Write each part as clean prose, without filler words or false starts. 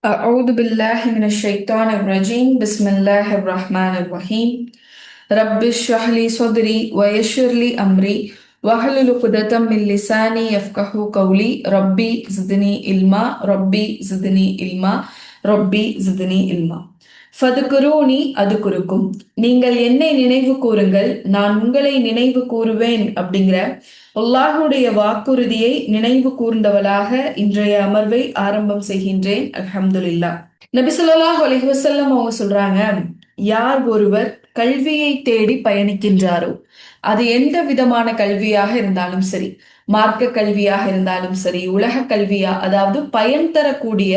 أعوذ بالله من الشيطان الرجيم بسم الله الرحمن الرحيم رب اشرح لي صدري ويسر لي أمري واحلل عقدة من لساني يفقهوا قولي ربي زدني علما ربي زدني علما ربي زدني علما ஃபதுகுரூனி அதுகுருக்கும். நீங்கள் என்னை நினைவு கூறுங்கள், நான் உங்களை நினைவு கூறுவேன் அப்படிங்கிற அல்லாஹுடைய வாக்குறுதியை நினைவு கூர்ந்தவளாக இன்றைய அமர்வை ஆரம்பம் செய்கின்றேன். அல்ஹம்துலில்லாஹ். நபி ஸல்லல்லாஹு அலைஹி வஸல்லம் அவங்க சொல்றாங்க, யார் ஒருவர் கல்வியை தேடி பயணிக்கின்றாரோ, அது எந்த விதமான கல்வியாக இருந்தாலும் சரி, மார்க்க கல்வியாக இருந்தாலும் சரி, உலக கல்வியா, அதாவது பயன் தரக்கூடிய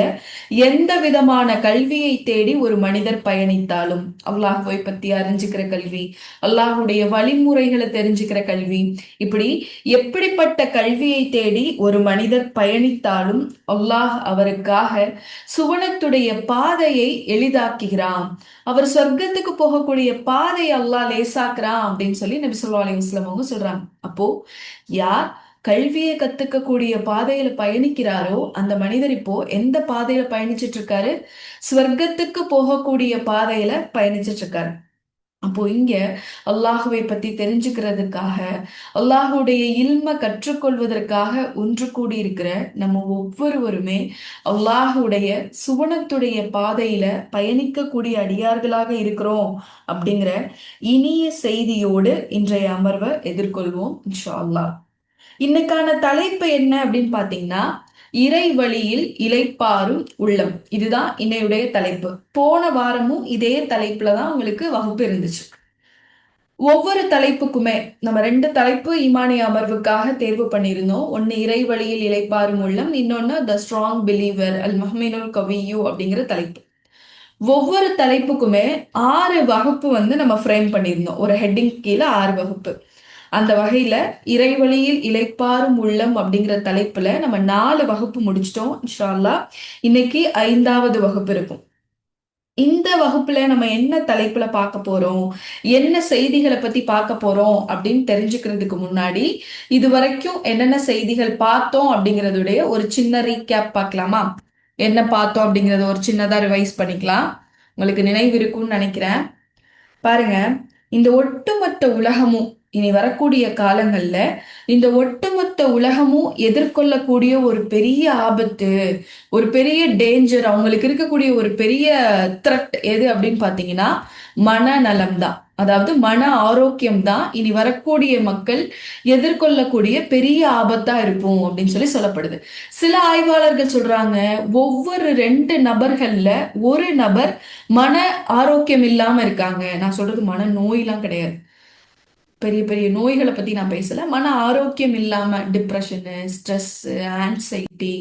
எந்த விதமான கல்வியை தேடி ஒரு மனிதர் பயணித்தாலும், அல்லாஹுவை பத்தி அறிஞ்சுக்கிற கல்வி, அல்லாஹுடைய வழிமுறைகளை தெரிஞ்சுக்கிற கல்வி, இப்படி எப்படிப்பட்ட கல்வியை தேடி ஒரு மனிதர் பயணித்தாலும் அல்லாஹ் அவருக்காக சுவனத்துடைய பாதையை எளிதாக்குகிறான். அவர் சொர்க்கத்துக்கு போகக்கூடிய பாதையை அல்லாஹ் லேசாக்குறான் அப்படின்னு சொல்லி நபி ஸல்லல்லாஹு அலைஹி வஸல்லம் அவங்க சொல்றாங்க. அப்போ யார் கல்வியை கத்துக்கக்கூடிய பாதையில பயணிக்கிறாரோ அந்த மனிதர் இப்போ எந்த பாதையில பயணிச்சிட்டு இருக்காரு? ஸ்வர்க்கத்துக்கு போகக்கூடிய பாதையில பயணிச்சிட்டு இருக்காரு. அப்போ இங்க அல்லாஹுவை பத்தி தெரிஞ்சுக்கிறதுக்காக, அல்லாஹுடைய இல்ம கற்றுக்கொள்வதற்காக ஒன்று கூடி இருக்கிற நம்ம ஒவ்வொருவருமே அல்லாஹுடைய சுவனத்துடைய பாதையில பயணிக்கக்கூடிய அடியார்களாக இருக்கிறோம் அப்படிங்கிற இனிய செய்தியோடு இன்றைய அமர்வை எதிர்கொள்வோம் இன்ஷா அல்லாஹ். இன்னைக்கான தலைப்பு என்ன அப்படின்னு பாத்தீங்கன்னா, இறை வழியில் இளைப்பாறும் உள்ளம். இதுதான் இன்னையுடைய தலைப்பு. போன வாரமும் இதே தலைப்புல தான் உங்களுக்கு வகுப்பு இருந்துச்சு. ஒவ்வொரு தலைப்புக்குமே நம்ம 2 தலைப்பு ஈமானிய அமர்வுக்காக தேர்வு பண்ணியிருந்தோம். ஒன்னு இறை வழியில் இளைப்பாறும் உள்ளம், இன்னொன்னு த ஸ்ட்ராங் பிலீவர் அல் மஹ்மினுல் கவியு அப்படிங்கிற தலைப்பு. ஒவ்வொரு தலைப்புக்குமே 6 வகுப்பு நம்ம ஃப்ரேம் பண்ணியிருந்தோம். ஒரு ஹெட்டிங் கீழே 6 வகுப்பு. அந்த வகையில இறைவழியில் இளைப்பாறும் உள்ளம் அப்படிங்கிற தலைப்புல நம்ம 4 வகுப்பு முடிச்சிட்டோம் இன்ஷா அல்லாஹ். இன்னைக்கு 5வது வகுப்பு இருக்கும். இந்த வகுப்புல நம்ம என்ன தலைப்புல பார்க்க போறோம், என்ன செய்திகளை பத்தி பார்க்க போறோம் அப்படின்னு தெரிஞ்சுக்கிறதுக்கு முன்னாடி, இது வரைக்கும் என்னென்ன செய்திகள் பார்த்தோம் அப்படிங்கறதுடைய ஒரு சின்ன ரீகேப் பார்க்கலாமா? என்ன பார்த்தோம் அப்படிங்கறத ஒரு சின்னதா ரிவைஸ் பண்ணிக்கலாம். உங்களுக்கு நினைவு இருக்கும்னு நினைக்கிறேன். பாருங்க, இந்த ஒட்டுமொத்த உலகமும் இனி வரக்கூடிய காலங்கள்ல இந்த ஒட்டுமொத்த உலகமும் எதிர்கொள்ளக்கூடிய ஒரு பெரிய ஆபத்து, ஒரு பெரிய டேஞ்சர், அவங்களுக்கு இருக்கக்கூடிய ஒரு பெரிய த்ரெட் எது அப்படின்னு பாத்தீங்கன்னா மனநலம் தான். அதாவது மன ஆரோக்கியம் தான் இனி வரக்கூடிய மக்கள் எதிர்கொள்ளக்கூடிய பெரிய ஆபத்தா இருக்கும் அப்படின்னு சொல்லப்படுது. சில ஆய்வாளர்கள் சொல்றாங்க, ஒவ்வொரு 2 நபர்கள்ல ஒரு நபர் மன ஆரோக்கியம் இல்லாம இருக்காங்க. நான் சொல்றது மன நோயெல்லாம் கிடையாது, பெரிய பெரிய நோய்களை பத்தி நான் பேசல. மன ஆரோக்கியம் இல்லாம டிப்ரெஷனு, ஸ்ட்ரெஸ், ஆன்சைட்டி,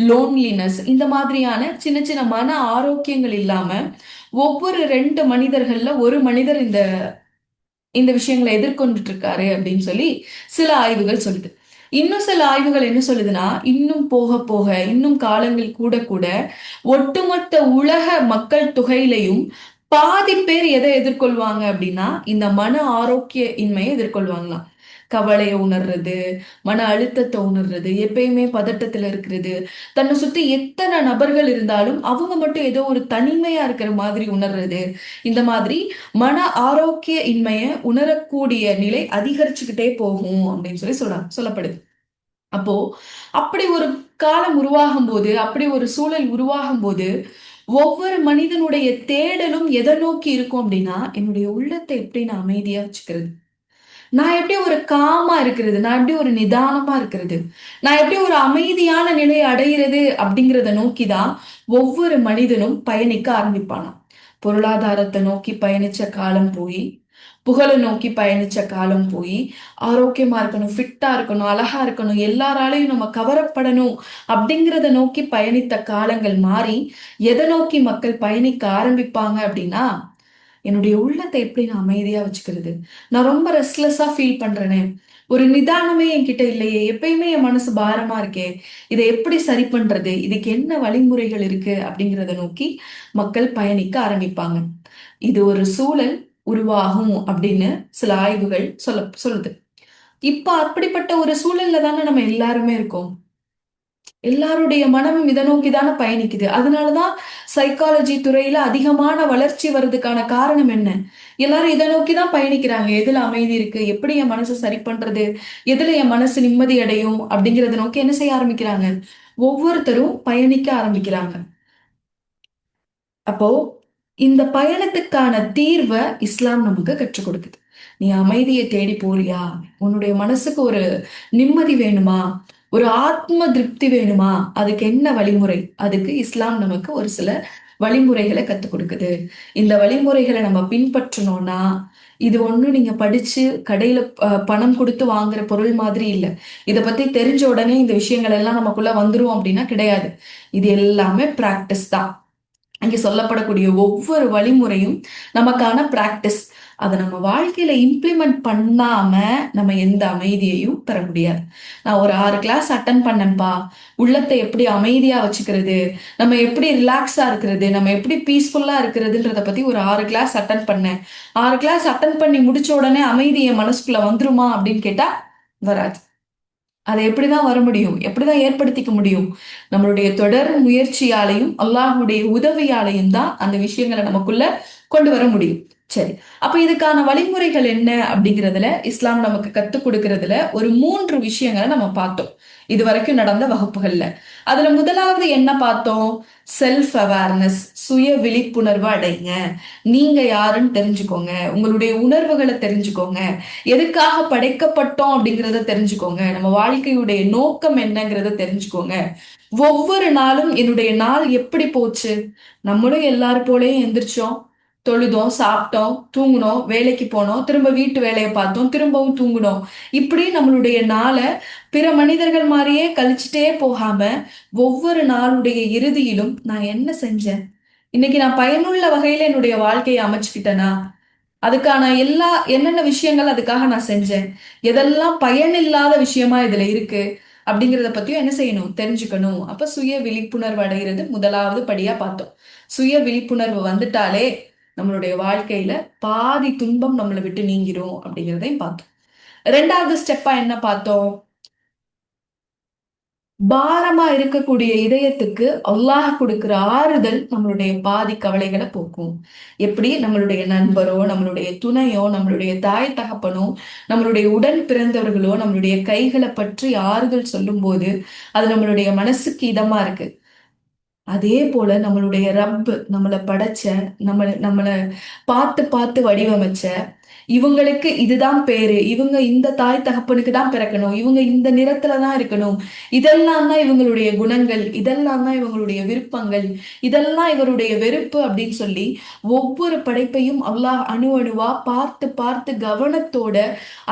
லோன்லினஸ், இந்த மாதிரியான சின்ன சின்ன மன ஆரோக்கியங்கள் இல்லாம ஒவ்வொரு 2 மனிதர்கள்ல ஒரு மனிதர் இந்த இந்த விஷயங்களை எதிர்கொண்டுட்டு இருக்காரு அப்படின்னு சொல்லி சில ஆய்வுகள் சொல்லுது. இன்னும் சில ஆய்வுகள் என்ன சொல்லுதுன்னா, இன்னும் போக போக, இன்னும் காலங்கள் கூட கூட ஒட்டுமொத்த உலக மக்கள் தொகையிலையும் பாதி பேர் எதை எதிர்கொள்வாங்க அப்படின்னா இந்த மன ஆரோக்கிய இன்மையை எதிர்கொள்வாங்களாம். கவலையை உணர்றது, மன அழுத்தத்தை உணர்றது, எப்பயுமே பதட்டத்துல இருக்கிறது, தன்னை சுத்தி எத்தனை நபர்கள் இருந்தாலும் அவங்க மட்டும் ஏதோ ஒரு தனிமையா இருக்கிற மாதிரி உணர்றது, இந்த மாதிரி மன ஆரோக்கிய இன்மையை உணரக்கூடிய நிலை அதிகரிச்சுக்கிட்டே போகும் அப்படின்னு சொல்லப்படுது. அப்போ அப்படி ஒரு காலம் உருவாகும் போது, அப்படி ஒரு சூழல் உருவாகும் போது ஒவ்வொரு மனிதனுடைய தேடலும் எதை நோக்கி இருக்கும் அப்படின்னா, என்னுடைய உள்ளத்தை எப்படி நான் அமைதியா வச்சுக்கிறது, நான் எப்படி ஒரு காமா இருக்கிறது, நான் எப்படி ஒரு நிதானமா இருக்கிறது, நான் எப்படி ஒரு அமைதியான நிலையை அடைகிறது அப்படிங்கிறத நோக்கிதான் ஒவ்வொரு மனிதனும் பயணிக்க ஆரம்பிப்பானாம். பொருளாதாரத்தை நோக்கி பயணிச்ச காலம் போய், புகழை நோக்கி பயணிச்ச காலம் போய், ஆரோக்கியமா இருக்கணும், ஃபிட்டா இருக்கணும், அழகா இருக்கணும், எல்லாராலையும் நம்ம கவரப்படணும் அப்படிங்கிறத நோக்கி பயணித்த காலங்கள் மாறி எதை நோக்கி மக்கள் பயணிக்க ஆரம்பிப்பாங்க அப்படின்னா, என்னுடைய உள்ளத்தை எப்படி நான் அமைதியா வச்சுக்கிறது, நான் ரொம்ப ரெஸ்ட்லெஸ்ஸா ஃபீல் பண்றேனே, ஒரு நிதானமே என்கிட்ட இல்லையே, எப்பயுமே என் மனசு பாரமா இருக்கே, இதை எப்படி சரி பண்றது, இதுக்கு என்ன வழிமுறைகள் இருக்கு அப்படிங்கிறத நோக்கி மக்கள் பயணிக்க ஆரம்பிப்பாங்க. இது ஒரு சூழல் உருவாகும் அப்படின்னு சில ஆய்வுகள் சொல்லுது. இப்ப அப்படிப்பட்ட ஒரு சூழல்ல தானே நம்ம எல்லாருமே இருக்கோம். எல்லாருடைய மனமும் இதை நோக்கி தானே பயணிக்குது. அதனாலதான் சைக்காலஜி துறையில அதிகமான வளர்ச்சி வர்றதுக்கான காரணம் என்ன? எல்லாரும் இதை நோக்கி தான் பயணிக்கிறாங்க. எதுல அமைதி இருக்கு, எப்படி என் மனசை சரி பண்றது, எதுல என் மனசு நிம்மதி அடையும் அப்படிங்கறத நோக்கி என்ன செய்ய ஆரம்பிக்கிறாங்க, ஒவ்வொருத்தரும் பயணிக்க ஆரம்பிக்கிறாங்க. அப்போ இந்த பயணத்துக்கான தீர்வை இஸ்லாம் நமக்கு கற்றுக் கொடுக்குது. நீ அமைதியை தேடி போறியா, உன்னுடைய மனசுக்கு ஒரு நிம்மதி வேணுமா, ஒரு ஆத்ம திருப்தி வேணுமா, அதுக்கு என்ன வழிமுறை? அதுக்கு இஸ்லாம் நமக்கு ஒரு சில வழிமுறைகளை கத்துக் கொடுக்குது. இந்த வழிமுறைகளை நம்ம பின்பற்றணும்னா, இது ஒண்ணும் நீங்க படிச்சு கடையில பணம் கொடுத்து வாங்குற பொருள் மாதிரி இல்லை. இதை பத்தி தெரிஞ்ச உடனே இந்த விஷயங்கள் எல்லாம் நமக்குள்ள வந்துரும் அப்படின்னா கிடையாது. இது எல்லாமே பிராக்டிஸ் தான். அங்கே சொல்லப்படக்கூடிய ஒவ்வொரு வழிமுறையும் நமக்கான பிராக்டிஸ். அதை நம்ம வாழ்க்கையில இம்ப்ளிமெண்ட் பண்ணாம நம்ம எந்த அமைதியையும் பெற முடியாது. நான் ஒரு 6 கிளாஸ் அட்டன் பண்ணேன்பா, உள்ளத்தை எப்படி அமைதியா வச்சுக்கிறது, நம்ம எப்படி ரிலாக்ஸா இருக்கிறது, நம்ம எப்படி பீஸ்ஃபுல்லா இருக்கிறதுன்றத பத்தி ஒரு 6 கிளாஸ் அட்டன் பண்ணேன். 6 கிளாஸ் அட்டன் பண்ணி முடிச்ச உடனே அமைதி என் மனசுக்குள்ள வந்துருமா அப்படின்னு கேட்டா வராது. அதை எப்படிதான் வர முடியும், எப்படிதான் ஏற்படுத்திக்க முடியும்? நம்மளுடைய தொடர் முயற்சியாலையும் அல்லாஹுடைய உதவியாலையும் தான் அந்த விஷயங்களை நமக்குள்ள கொண்டு வர முடியும். சரி, அப்ப இதுக்கான வழிமுறைகள் என்ன அப்படிங்கிறதுல இஸ்லாம் நமக்கு கத்துக் கொடுக்கறதுல ஒரு 3 விஷயங்களை நம்ம பார்த்தோம் இது வரைக்கும் நடந்த வகுப்புகள்ல. அதுல முதலாவது என்ன பார்த்தோம்? செல்ஃப் அவேர்னஸ், சுய விழிப்புணர்வு அடைங்க. நீங்க யாருன்னு தெரிஞ்சுக்கோங்க, உங்களுடைய உணர்வுகளை தெரிஞ்சுக்கோங்க, எதுக்காக படைக்கப்பட்டோம் அப்படிங்கிறத தெரிஞ்சுக்கோங்க, நம்ம வாழ்க்கையுடைய நோக்கம் என்னங்கிறத தெரிஞ்சுக்கோங்க. ஒவ்வொரு நாளும் என்னுடைய நாள் எப்படி போச்சு? நம்மளும் எல்லாரும் போலயும் எந்திரிச்சோம், தொழுதோம், சாப்பிட்டோம், தூங்குனோம், வேலைக்கு போனோம், திரும்ப வீட்டு வேலையை பார்த்தோம், திரும்பவும் தூங்குனோம். இப்படி நம்மளுடைய நாளை பிற மனிதர்கள் மாதிரியே கழிச்சுட்டே போகாம ஒவ்வொரு நாளுடைய இறுதியிலும் நான் என்ன செஞ்சேன், இன்னைக்கு நான் பயனுள்ள வகையில என்னுடைய வாழ்க்கையை அமைச்சுக்கிட்டேனா, அதுக்கான எல்லா என்னென்ன விஷயங்கள் அதுக்காக நான் செஞ்சேன், எதெல்லாம் பயனில்லாத விஷயமா இதுல இருக்கு அப்படிங்கிறத பத்தியும் என்ன செய்யணும், தெரிஞ்சுக்கணும். அப்ப சுய விழிப்புணர்வு அடைகிறது முதலாவது படியா பார்த்தோம். சுய விழிப்புணர்வு வந்துட்டாலே நம்மளுடைய வாழ்க்கையில பாதி துன்பம் நம்மளை விட்டு நீங்கிரும் அப்படிங்கிறதையும் பார்த்தோம். ரெண்டாவது ஸ்டெப்பா என்ன பார்த்தோம்? பாரமா இருக்கக்கூடிய இதயத்துக்கு அல்லாஹ் கொடுக்கிற ஆறுதல் நம்மளுடைய பாதி கவலைகளை போக்கும். எப்படி? நம்மளுடைய நண்பரோ, நம்மளுடைய துணையோ, நம்மளுடைய தாய் தகப்பனோ, நம்மளுடைய உடன் பிறந்தவர்களோ நம்மளுடைய கைகளை பற்றி ஆறுதல் சொல்லும் போது அது நம்மளுடைய மனசுக்கு இதமா இருக்கு. அதே போல நம்மளுடைய ரப்பு நம்மளை படைச்ச, நம்மளை நம்மளை பார்த்து பார்த்து வடிவமைச்ச, இவங்களுக்கு இதுதான் பேரு, இவங்க இந்த தாய் தகப்பனுக்கு தான் பிறக்கணும், இவங்க இந்த நிறத்துல தான் இருக்கணும், இதெல்லாம் தான் இவங்களுடைய குணங்கள், இதெல்லாம் தான் இவங்களுடைய விருப்பங்கள், இதெல்லாம் இவருடைய வெறுப்பு அப்படின்னு சொல்லி ஒவ்வொரு படைப்பையும் அல்லாஹ் அணு அணுவா பார்த்து பார்த்து கவனத்தோட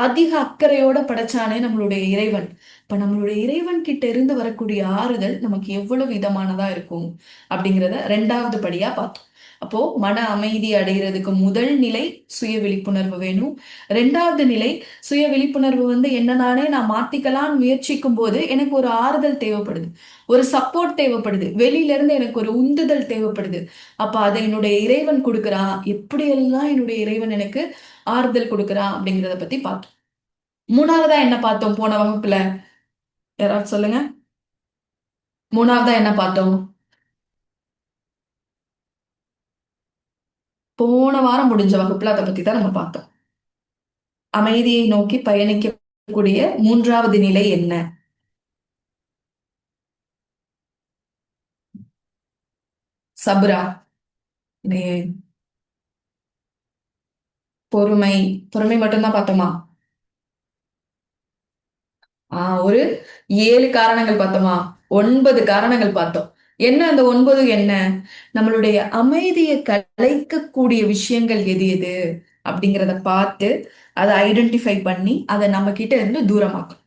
அதிக அக்கறையோட படைச்சானே நம்மளுடைய இறைவன். இப்ப நம்மளுடைய இறைவன் கிட்ட இருந்து வரக்கூடிய ஆறுதல் நமக்கு எவ்வளவு விதமானதா இருக்கும் அப்படிங்கிறத ரெண்டாவது படியா பார்த்தோம். அப்போ மன அமைதி அடைகிறதுக்கு முதல் நிலை சுய விழிப்புணர்வு வேணும். ரெண்டாவது நிலை, சுய விழிப்புணர்வு என்ன நானே நான் மாத்திக்கலாம்னு முயற்சிக்கும் போது எனக்கு ஒரு ஆறுதல் தேவைப்படுது, ஒரு சப்போர்ட் தேவைப்படுது, வெளியில இருந்து எனக்கு ஒரு உந்துதல் தேவைப்படுது. அப்ப அதை என்னுடைய இறைவன் கொடுக்குறான். எப்படியெல்லாம் என்னுடைய இறைவன் எனக்கு ஆறுதல் கொடுக்குறான் அப்படிங்கிறத பத்தி பார்த்தோம். மூணாவதா என்ன பார்த்தோம் போன வகுப்புல? யாராவது சொல்லுங்க. மூணாவதா என்ன பார்த்தோம்? போன வாரம் முடிஞ்ச வகுப்புல அதை பத்தி தான் நம்ம பார்த்தோம். அமைதியை நோக்கி பயணிக்கக்கூடிய மூன்றாவது நிலை என்ன? சபுரா, பொறுமை. பொறுமை மட்டும்தான் பார்த்தோமா? ஒரு 7 காரணங்கள் பார்த்தோமா? 9 காரணங்கள் பார்த்தோம். என்ன அந்த 9 என்ன? நம்மளுடைய அமைதியை கலைக்கக்கூடிய விஷயங்கள் எது எது அப்படிங்கிறத பார்த்து அதை ஐடென்டிஃபை பண்ணி அதை நம்ம கிட்ட இருந்து தூரமாக்கும்.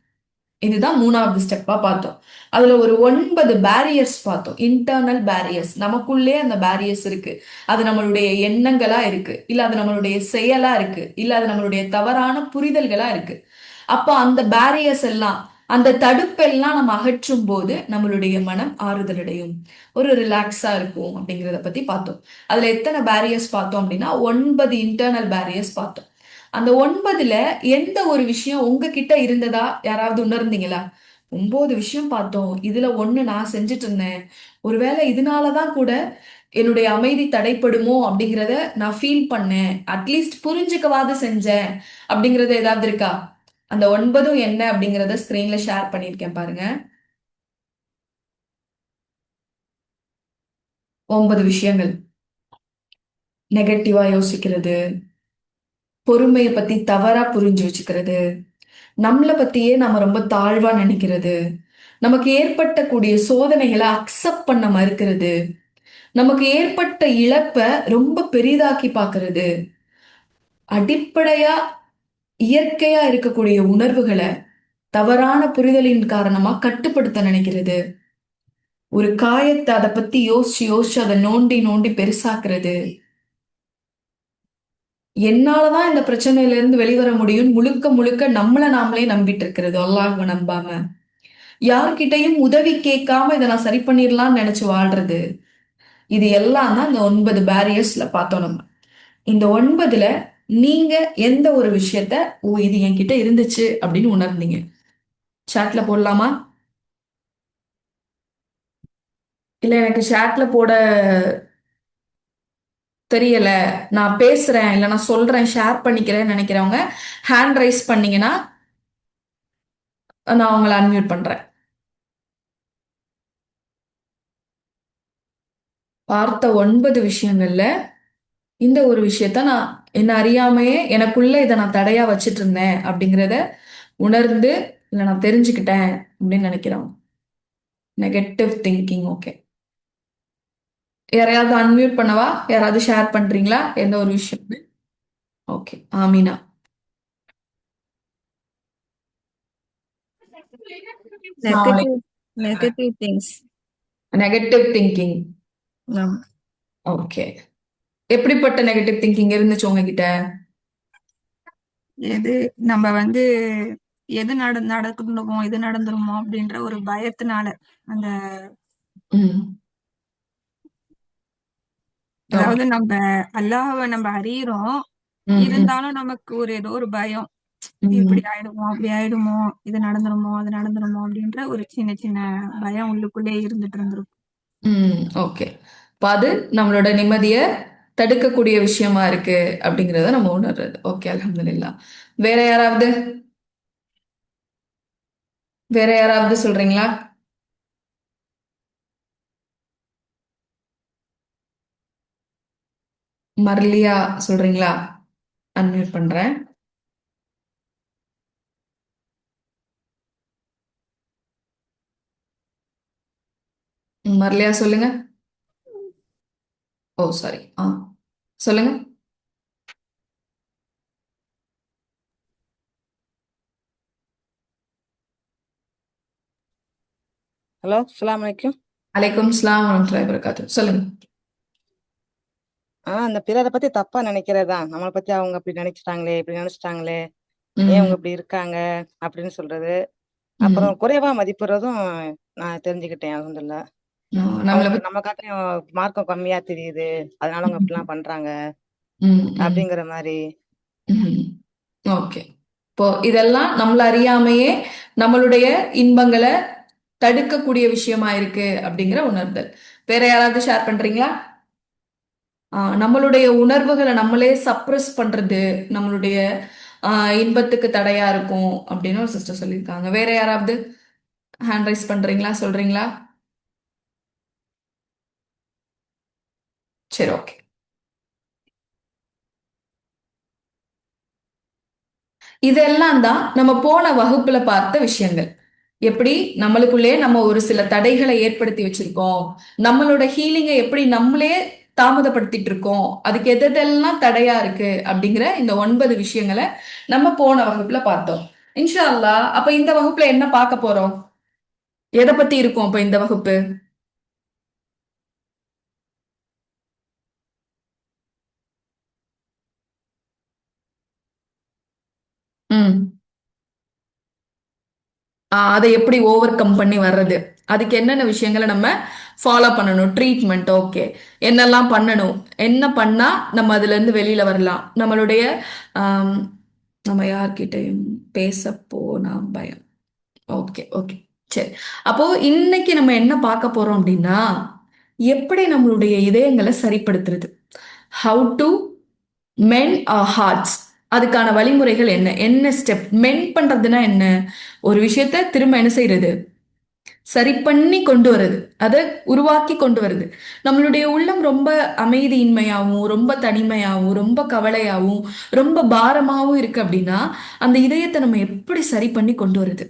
இதுதான் மூணாவது ஸ்டெப்பா பார்த்தோம். அதுல ஒரு 9 பேரியர்ஸ் பார்த்தோம். இன்டர்னல் பேரியர்ஸ், நமக்குள்ளே அந்த பேரியர்ஸ் இருக்கு. அது நம்மளுடைய எண்ணங்களா இருக்கு, இல்ல அது நம்மளுடைய செயலா இருக்கு, இல்ல அது நம்மளுடைய தவறான புரிதல்களா இருக்கு. அப்ப அந்த பேரியர்ஸ் எல்லாம், அந்த தடுப்பெல்லாம் நம்ம அகற்றும் போது நம்மளுடைய மனம் ஆறுதல் அடையும், ஒரு ரிலாக்ஸா இருக்கும் அப்படிங்கிறத பத்தி பார்த்தோம். அதுல எத்தனை பேரியர்ஸ் பார்த்தோம் அப்படின்னா 9 இன்டர்னல் பேரியர்ஸ் பார்த்தோம். அந்த 9ல எந்த ஒரு விஷயம் உங்ககிட்ட இருந்ததா யாராவது உணர்ந்தீங்களா? 9 விஷயம் பார்த்தோம். இதுல ஒண்ணு நான் செஞ்சுட்டு இருந்தேன். ஒருவேளை இதனாலதான் கூட என்னுடைய அமைதி தடைப்படுமோ அப்படிங்கிறத நான் ஃபீல் பண்ணேன். அட்லீஸ்ட் புரிஞ்சுக்கவாது செஞ்சேன் அப்படிங்கிறது ஏதாவது இருக்கா? அந்த 9ம் என்ன அப்படிங்கிறத ஸ்கிரீன்ல ஷேர் பண்ணியிருக்கேன் பாருங்க. 9 விஷயங்கள். நெகட்டிவா யோசிக்கிறது, பொறுமைய பத்தி தவறா புரிஞ்சு வச்சுக்கிறது, நம்மள பத்தியே நாம ரொம்ப தாழ்வா நினைக்கிறது, நமக்கு ஏற்பட்டக்கூடிய சோதனைகளை அக்செப்ட் பண்ண மறுக்கிறது, நமக்கு ஏற்பட்ட இழப்ப ரொம்ப பெரிதாக்கி பார்க்கிறது, அடிப்படையா இயற்கையா இருக்கக்கூடிய உணர்வுகளை தவறான புரிதலின் காரணமா கட்டுப்படுத்த நினைக்கிறது, ஒரு காயத்தை அதை பத்தி யோசிச்சு யோசிச்சு அதை நோண்டி நோண்டி பெருசாக்குறது, என்னாலதான் இந்த பிரச்சனையில இருந்து வெளிவர முடியும் முழுக்க முழுக்க நம்மள நாமளே நம்பிட்டு இருக்கிறது, அல்லாஹ்வை நம்பாம யார்கிட்டயும் உதவி கேட்காம இதை நான் சரி பண்ணிடலாம்னு நினைச்சு வாழ்றது. இது எல்லாம் தான் இந்த 9 பேரியர்ஸ்ல பார்த்தோம் நம்ம. இந்த 9ல நீங்க எந்த ஒரு விஷயத்த ஓ இது என்கிட்ட இருந்துச்சு அப்படின்னு உணர்ந்தீங்க? சாட்ல போடலாமா? இல்ல எனக்கு சாட்ல போட தெரியல, நான் பேசுறேன் இல்ல நான் சொல்றேன் ஷேர் பண்ணிக்கிறேன்னு நினைக்கிறவங்க ஹேண்ட் ரைஸ் பண்ணீங்கன்னா நான் உங்களை அன்மியூட் பண்றேன். பார்த்த 9 விஷயங்கள்ல இந்த ஒரு விஷயத்த நான் என்ன அறியாமையே எனக்குள்ள இதை நான் தடையா வச்சிட்டு இருந்தேன் அப்படிங்கிறத உணர்ந்து இல்ல நான் தெரிஞ்சுக்கிட்டேன் அப்படின்னு நினைக்கிறோம். Negative thinking. ஓகே, யாரையாவது அன்மியூட் பண்ணவா? யாராவது ஷேர் பண்றீங்களா எந்த ஒரு விஷயம்? Okay, Amina. அஸ்ஸலாமு Negative அலைக்கும். negative things. Negative thinking. ஆமா. ஓகே, எப்படிப்பட்ட நெகட்டிவ் திங்கிங் இருந்துச்சு உங்ககிட்ட? எது நம்ம எது நடக்கணுமோ எது நடந்துருமோ அப்படின்ற ஒரு பயத்தினால அந்த ம். ஓகே. அதாவது நம்ம அல்லாஹ்வை நம்ம அறியிறோம். ம், ம், இருந்தாலும் நமக்கு ஏதோ ஒரு பயம். இப்படி ம், ஆயிடுமோ அப்படி ஆயிடுமோ இது நடந்துருமோ அது நடந்துருமோ அப்படின்ற ஒரு சின்ன சின்ன பயம் உள்ளுக்குள்ளே இருந்துட்டு இருந்திருக்கும். ம். ஓகே, இப்ப அது நம்மளோட நிம்மதிய தடுக்கக்கூடிய விஷயமா இருக்கு அப்படிங்கறத நம்ம உணர்றது. ஓகே, அல்ஹம்துலில்லாஹ். வேற யாராவது? வேற யாராவது சொல்றீங்களா? மர்லியா சொல்றீங்களா? அன்மியூட் பண்றேன். மர்லியா சொல்லுங்க. ஓ சாரி. சொல்லுங்க. ஹலோ, அஸ்ஸலாமு அலைக்கும். அலைக்கும் ஸலாம் வரஹ்மத்துல்லாஹி வபரகாத்துஹு. சொல்லுங்க. அந்த பிறரை பத்தி தப்பா நினைக்கிறதா, நம்மளை பத்தி அவங்க அப்படி நினைச்சிட்டாங்களே இப்படி நினைச்சிட்டாங்களே, ஏன் அவங்க ம், இப்படி இருக்காங்க அப்படின்னு சொல்றது. ம். அப்புறம் குறைவா மதிப்பிடுறதும் நான் தெரிஞ்சுக்கிட்டேன். அல்ஹம்துலில்லாஹ். நம்மள அவங்க பத்தி. நம்ம காட்டிலும் மார்க்கம் கம்மியா தெரியுது, அதனால அவங்க ம், அப்படிலாம் பண்றாங்க ம், ம், அப்படிங்கிற மாதிரி. ம். ஓகே, இப்போ இதெல்லாம் நம்மள அறியாமையே நம்மளுடைய இன்பங்களை தடுக்கக்கூடிய விஷயமா இருக்கு அப்படிங்கிற உணர்தல். வேற யாராவது ஷேர் பண்றீங்களா? நம்மளுடைய உணர்வுகளை நம்மளே சப்ரஸ் பண்றது நம்மளுடைய இன்பத்துக்கு தடையா இருக்கும் அப்படின்னு ஒரு சிஸ்டர் சொல்லியிருக்காங்க. வேற யாராவது ஹேண்ட் ரைஸ் பண்றீங்களா, சொல்றீங்களா? சரி, ஓகே. இதெல்லாம் தான் நம்ம போன வகுப்புல பார்த்த விஷயங்கள். எப்படி நம்மளுக்குள்ளே நம்ம ஒரு சில தடைகளை ஏற்படுத்தி வச்சிருக்கோம், நம்மளோட ஹீலிங்கை எப்படி நம்மளே தாமதப்படுத்திட்டு இருக்கோம், அதுக்கு எதெல்லாம் தடையா இருக்கு அப்படிங்கிற இந்த 9 விஷயங்களை நம்ம போன வகுப்புல பார்த்தோம். இன்ஷா அல்லாஹ் அப்ப இந்த வகுப்புல என்ன பார்க்க போறோம்? எதை பத்தி இருக்கும் அப்ப இந்த வகுப்பு? ம். அதை எப்படி ஓவர் கம் பண்ணி வர்றது, அதுக்கு என்னென்ன விஷயங்களை நம்ம ஃபாலோ பண்ணணும், ட்ரீட்மெண்ட். ஓகே, என்னெல்லாம் பண்ணணும், என்ன பண்ணா நம்ம அதுல இருந்து வெளியில வரலாம், நம்மளுடைய ஆம், நம்ம யார்கிட்டயும் பேச போனா பயம். Okay, okay. சரி. அப்போ இன்னைக்கு நம்ம என்ன பார்க்க போறோம் அப்படின்னா, எப்படி நம்மளுடைய இதயங்களை சரிப்படுத்துறது? How to mend hearts. அதுக்கான வழிமுறைகள் என்ன? என்ன ஸ்டெப்? மென் பண்றதுன்னா என்ன? ஒரு விஷயத்த திரும்ப என்ன செய்யறது? சரி பண்ணி கொண்டு வருது. அதை உருவாக்கி கொண்டு வருது. நம்மளுடைய உள்ளம் ரொம்ப அமைதியின்மையாவும், ரொம்ப தனிமையாவும், ரொம்ப கவலையாவும், ரொம்ப பாரமாவும் இருக்கு அப்படின்னா, அந்த இதயத்தை நம்ம எப்படி சரி பண்ணி கொண்டு வருது?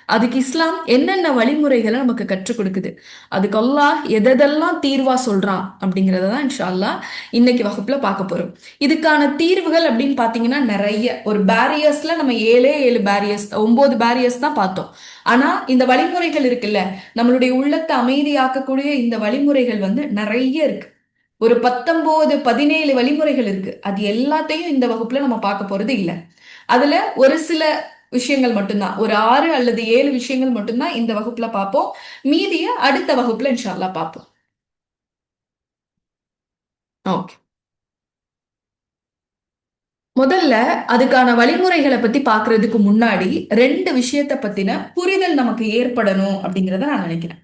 அதுக்கு இஸ்லாம் என்னென்ன வழிமுறைகளை நமக்கு கற்றுக் கொடுக்குது? அதுக்கு அல்லாஹ் எதெல்லாம் தீர்வா சொல்றான் அப்படிங்கறத தான் இன்ஷா அல்லாஹ் இன்னைக்கு வகுப்புல பார்க்க போறோம். இதுக்கான தீர்வுகள் அப்படின்னு பாத்தீங்கன்னா நிறைய. ஒரு பேரியர்ஸ்ல நம்ம 7 பேரியர்ஸ் 9 பேரியர்ஸ் தான் பார்த்தோம். ஆனா இந்த வழிமுறைகள் இருக்குல்ல, நம்மளுடைய உள்ளத்தை அமைதியாக்கக்கூடிய இந்த வழிமுறைகள் வந்து நிறைய இருக்கு. ஒரு 19 17 வழிமுறைகள் இருக்கு. அது எல்லாத்தையும் இந்த வகுப்புல நம்ம பார்க்க போறது இல்ல. அதுல ஒரு சில விஷயங்கள் மட்டும்தான், ஒரு 6 அல்லது 7 விஷயங்கள் மட்டும்தான் இந்த வகுப்புல பார்ப்போம். மீதிய அடுத்த வகுப்புல இன்ஷா அல்லாஹ் பார்ப்போம். ஓகே. முதல்ல அதுக்கான வழிமுறைகளை பத்தி பார்க்கிறதுக்கு முன்னாடி 2 விஷயத்தை பத்தின புரிதல் நமக்கு ஏற்படணும் அப்படிங்கறத நான் நினைக்கிறேன்.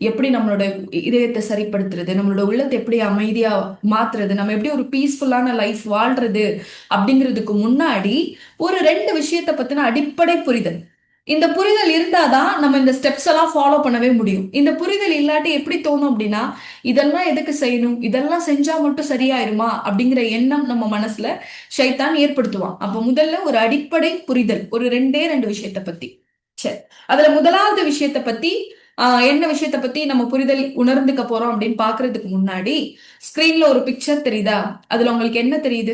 எப்படி நம்மளோட இதயத்தை சரிப்படுத்துறது, நம்மளோட உள்ளத்தை எப்படி அமைதியா மாத்துறது, நம்ம எப்படி ஒரு பீஸ்ஃபுல்லான லைஃப் வாழ்றது அப்படிங்கிறதுக்கு முன்னாடி ஒரு 2 விஷயத்தை பத்தின அடிப்படை புரிதல். இந்த புரிதல் இருந்தாதான் நம்ம இந்த ஸ்டெப்ஸ் எல்லாம் ஃபாலோ பண்ணவே முடியும். இந்த புரிதல் இல்லாட்டி எப்படி தோணும் அப்படின்னா, இதெல்லாம் எதுக்கு செய்யணும், இதெல்லாம் செஞ்சா மட்டும் சரியாயிருமா அப்படிங்கிற எண்ணம் நம்ம மனசுல ஷைத்தான் ஏற்படுத்துவான். அப்ப முதல்ல ஒரு அடிப்படை புரிதல், ஒரு 2 விஷயத்தை பத்தி. சரி. அதுல முதலாவது விஷயத்தை பத்தி என்ன விஷயத்த பத்தி நம்ம புரிதல் உணர்ந்துக்க போறோம் அப்படின்னு பாக்குறதுக்கு முன்னாடி ஸ்கிரீன்ல ஒரு பிக்சர் தெரியுதா? அதுல உங்களுக்கு என்ன தெரியுது?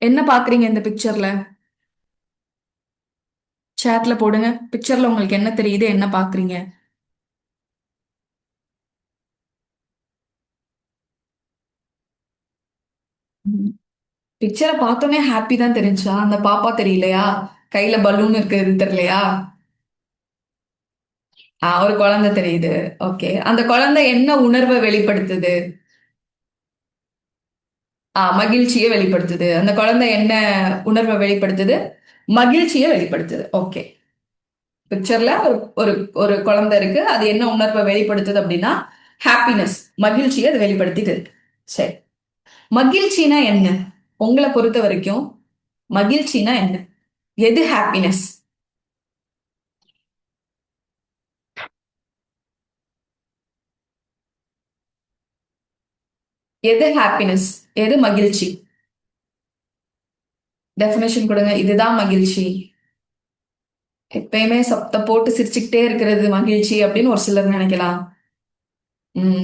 என்ன பாக்குறீங்க இந்த பிக்சர்ல? சேட்ல போடுங்க. பிக்சர்ல உங்களுக்கு என்ன தெரியுது, என்ன பாக்குறீங்க? பிக்சரை பார்த்தோன்னே ஹாப்பி தான் தெரிஞ்சா? அந்த பாப்பா தெரியலையா? கையில பலூன் இருக்கிறது தெரியலையா? ஒரு குழந்தை தெரியுது. ஓகே. அந்த குழந்தை என்ன உணர்வை வெளிப்படுத்துது? மகிழ்ச்சியை வெளிப்படுத்துது. அந்த குழந்தை என்ன உணர்வை வெளிப்படுத்துது? மகிழ்ச்சியை வெளிப்படுத்துது. ஓகே. பிக்சர்ல ஒரு ஒரு ஒரு குழந்தை இருக்கு. அது என்ன உணர்வை வெளிப்படுத்துது அப்படின்னா ஹாப்பினஸ், மகிழ்ச்சியை அது வெளிப்படுத்திட்டு இருக்கு. சரி. மகிழ்ச்சினா என்ன? உங்களை பொறுத்த வரைக்கும் மகிழ்ச்சினா என்ன? எது ஹாப்பினஸ்? எது ஹாப்பினஸ்? எது மகிழ்ச்சி? டெஃபினேஷன் கொடுங்க. இதுதான் மகிழ்ச்சி. எப்பயுமே சத்த போட்டு சிரிச்சுக்கிட்டே இருக்கிறது மகிழ்ச்சி அப்படின்னு ஒரு சிலர் நினைக்கலாம்.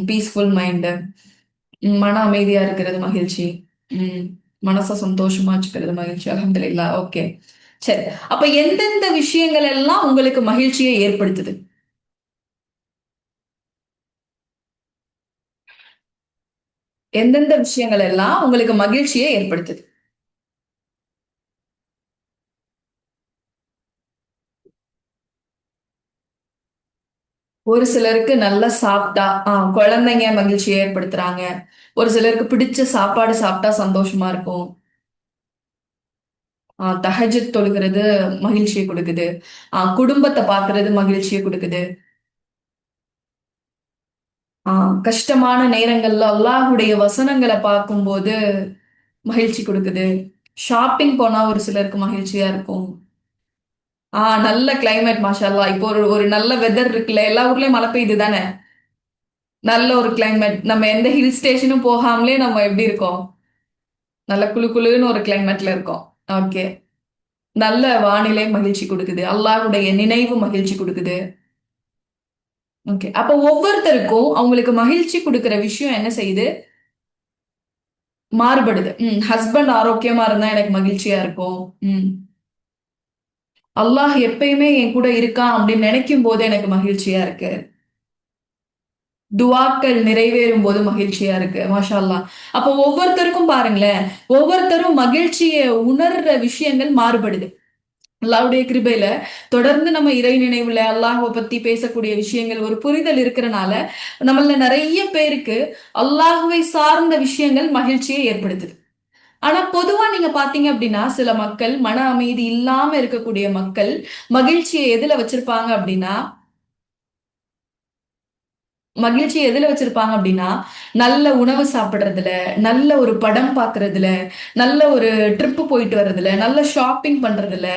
பீஸ்ஃபுல் மைண்ட், மன அமைதியா இருக்கிறது மகிழ்ச்சி. உம் மனச சந்தோஷமா வச்சுக்கிறது மகிழ்ச்சி. அல்ஹம்துலில்லாஹ். ஓகே. சரி. அப்ப எந்தெந்த விஷயங்கள் எல்லாம் உங்களுக்கு மகிழ்ச்சியை ஏற்படுத்துது? எந்தெந்த விஷயங்கள் எல்லாம் உங்களுக்கு மகிழ்ச்சியை ஏற்படுத்துது? ஒரு சிலருக்கு நல்லா சாப்பிட்டா குழந்தைங்க மகிழ்ச்சியை ஏற்படுத்துறாங்க. ஒரு சிலருக்கு பிடிச்ச சாப்பாடு சாப்பிட்டா சந்தோஷமா இருக்கும். தஹஜ்ஜுத் தொழுகிறது மகிழ்ச்சியை கொடுக்குது. குடும்பத்தை பார்க்கிறது மகிழ்ச்சியை கொடுக்குது. கஷ்டமான நேரங்கள்ல அல்லாஹ்வுடைய வசனங்களை பார்க்கும்போது மகிழ்ச்சி கொடுக்குது. ஷாப்பிங் போனா ஒரு சிலருக்கு மகிழ்ச்சியா இருக்கும். நல்ல கிளைமேட் மாஷா அல்லாஹ். இப்போ ஒரு ஒரு நல்ல வெதர் இருக்குல்ல, எல்லா ஊர்லயும் மழை பெய்யுது தானே. நல்ல ஒரு கிளைமேட். நம்ம எந்த ஹில் ஸ்டேஷனும் போகாமலே நம்ம எப்படி இருக்கோம்? நல்ல குளு குளுன்னு ஒரு கிளைமேட்ல இருக்கோம். ஓகே. நல்ல வானிலை மகிழ்ச்சி கொடுக்குது. அல்லாஹ்வுடைய நினைவு மகிழ்ச்சி கொடுக்குது. ஓகே. அப்ப ஒவ்வொருத்தருக்கும் அவங்களுக்கு மகிழ்ச்சி கொடுக்கிற விஷயம் என்ன செய்யுது? மாறுபடுது. ஹஸ்பண்ட் ஆரோக்கியமா இருந்தா எனக்கு மகிழ்ச்சியா இருக்கும். ம். அல்லாஹ் எப்பயுமே என் கூட இருக்கான் அப்படின்னு நினைக்கும் போது எனக்கு மகிழ்ச்சியா இருக்கு. துவாக்கள் நிறைவேறும் போது மகிழ்ச்சியா இருக்கு. மாஷா அல்லாஹ். அப்போ ஒவ்வொருத்தருக்கும் பாருங்களேன், ஒவ்வொருத்தரும் மகிழ்ச்சியை உணர்ற விஷயங்கள் மாறுபடுது. அல்லாஹ்வுடைய கிருபையில தொடர்ந்து நம்ம இறை நினைவுல அல்லாஹ்வை பத்தி பேசக்கூடிய விஷயங்கள், ஒரு புரிதல் இருக்கிறனால நம்மள நிறைய பேருக்கு அல்லாஹ்வை சார்ந்த விஷயங்கள் மகிழ்ச்சியை ஏற்படுத்துது. ஆனா பொதுவா நீங்க பாத்தீங்க அப்படின்னா சில மக்கள் மன அமைதி இல்லாம இருக்கக்கூடிய மக்கள் மகிழ்ச்சியை எதுல வச்சிருப்பாங்க அப்படின்னா மகிழ்ச்சியை எதுல வச்சிருப்பாங்க அப்படின்னா நல்ல உணவு சாப்பிடுறதுல, நல்ல ஒரு படம் பார்க்கறதுல, நல்ல ஒரு ட்ரிப் போயிட்டு வர்றதுல, நல்ல ஷாப்பிங் பண்றதுல,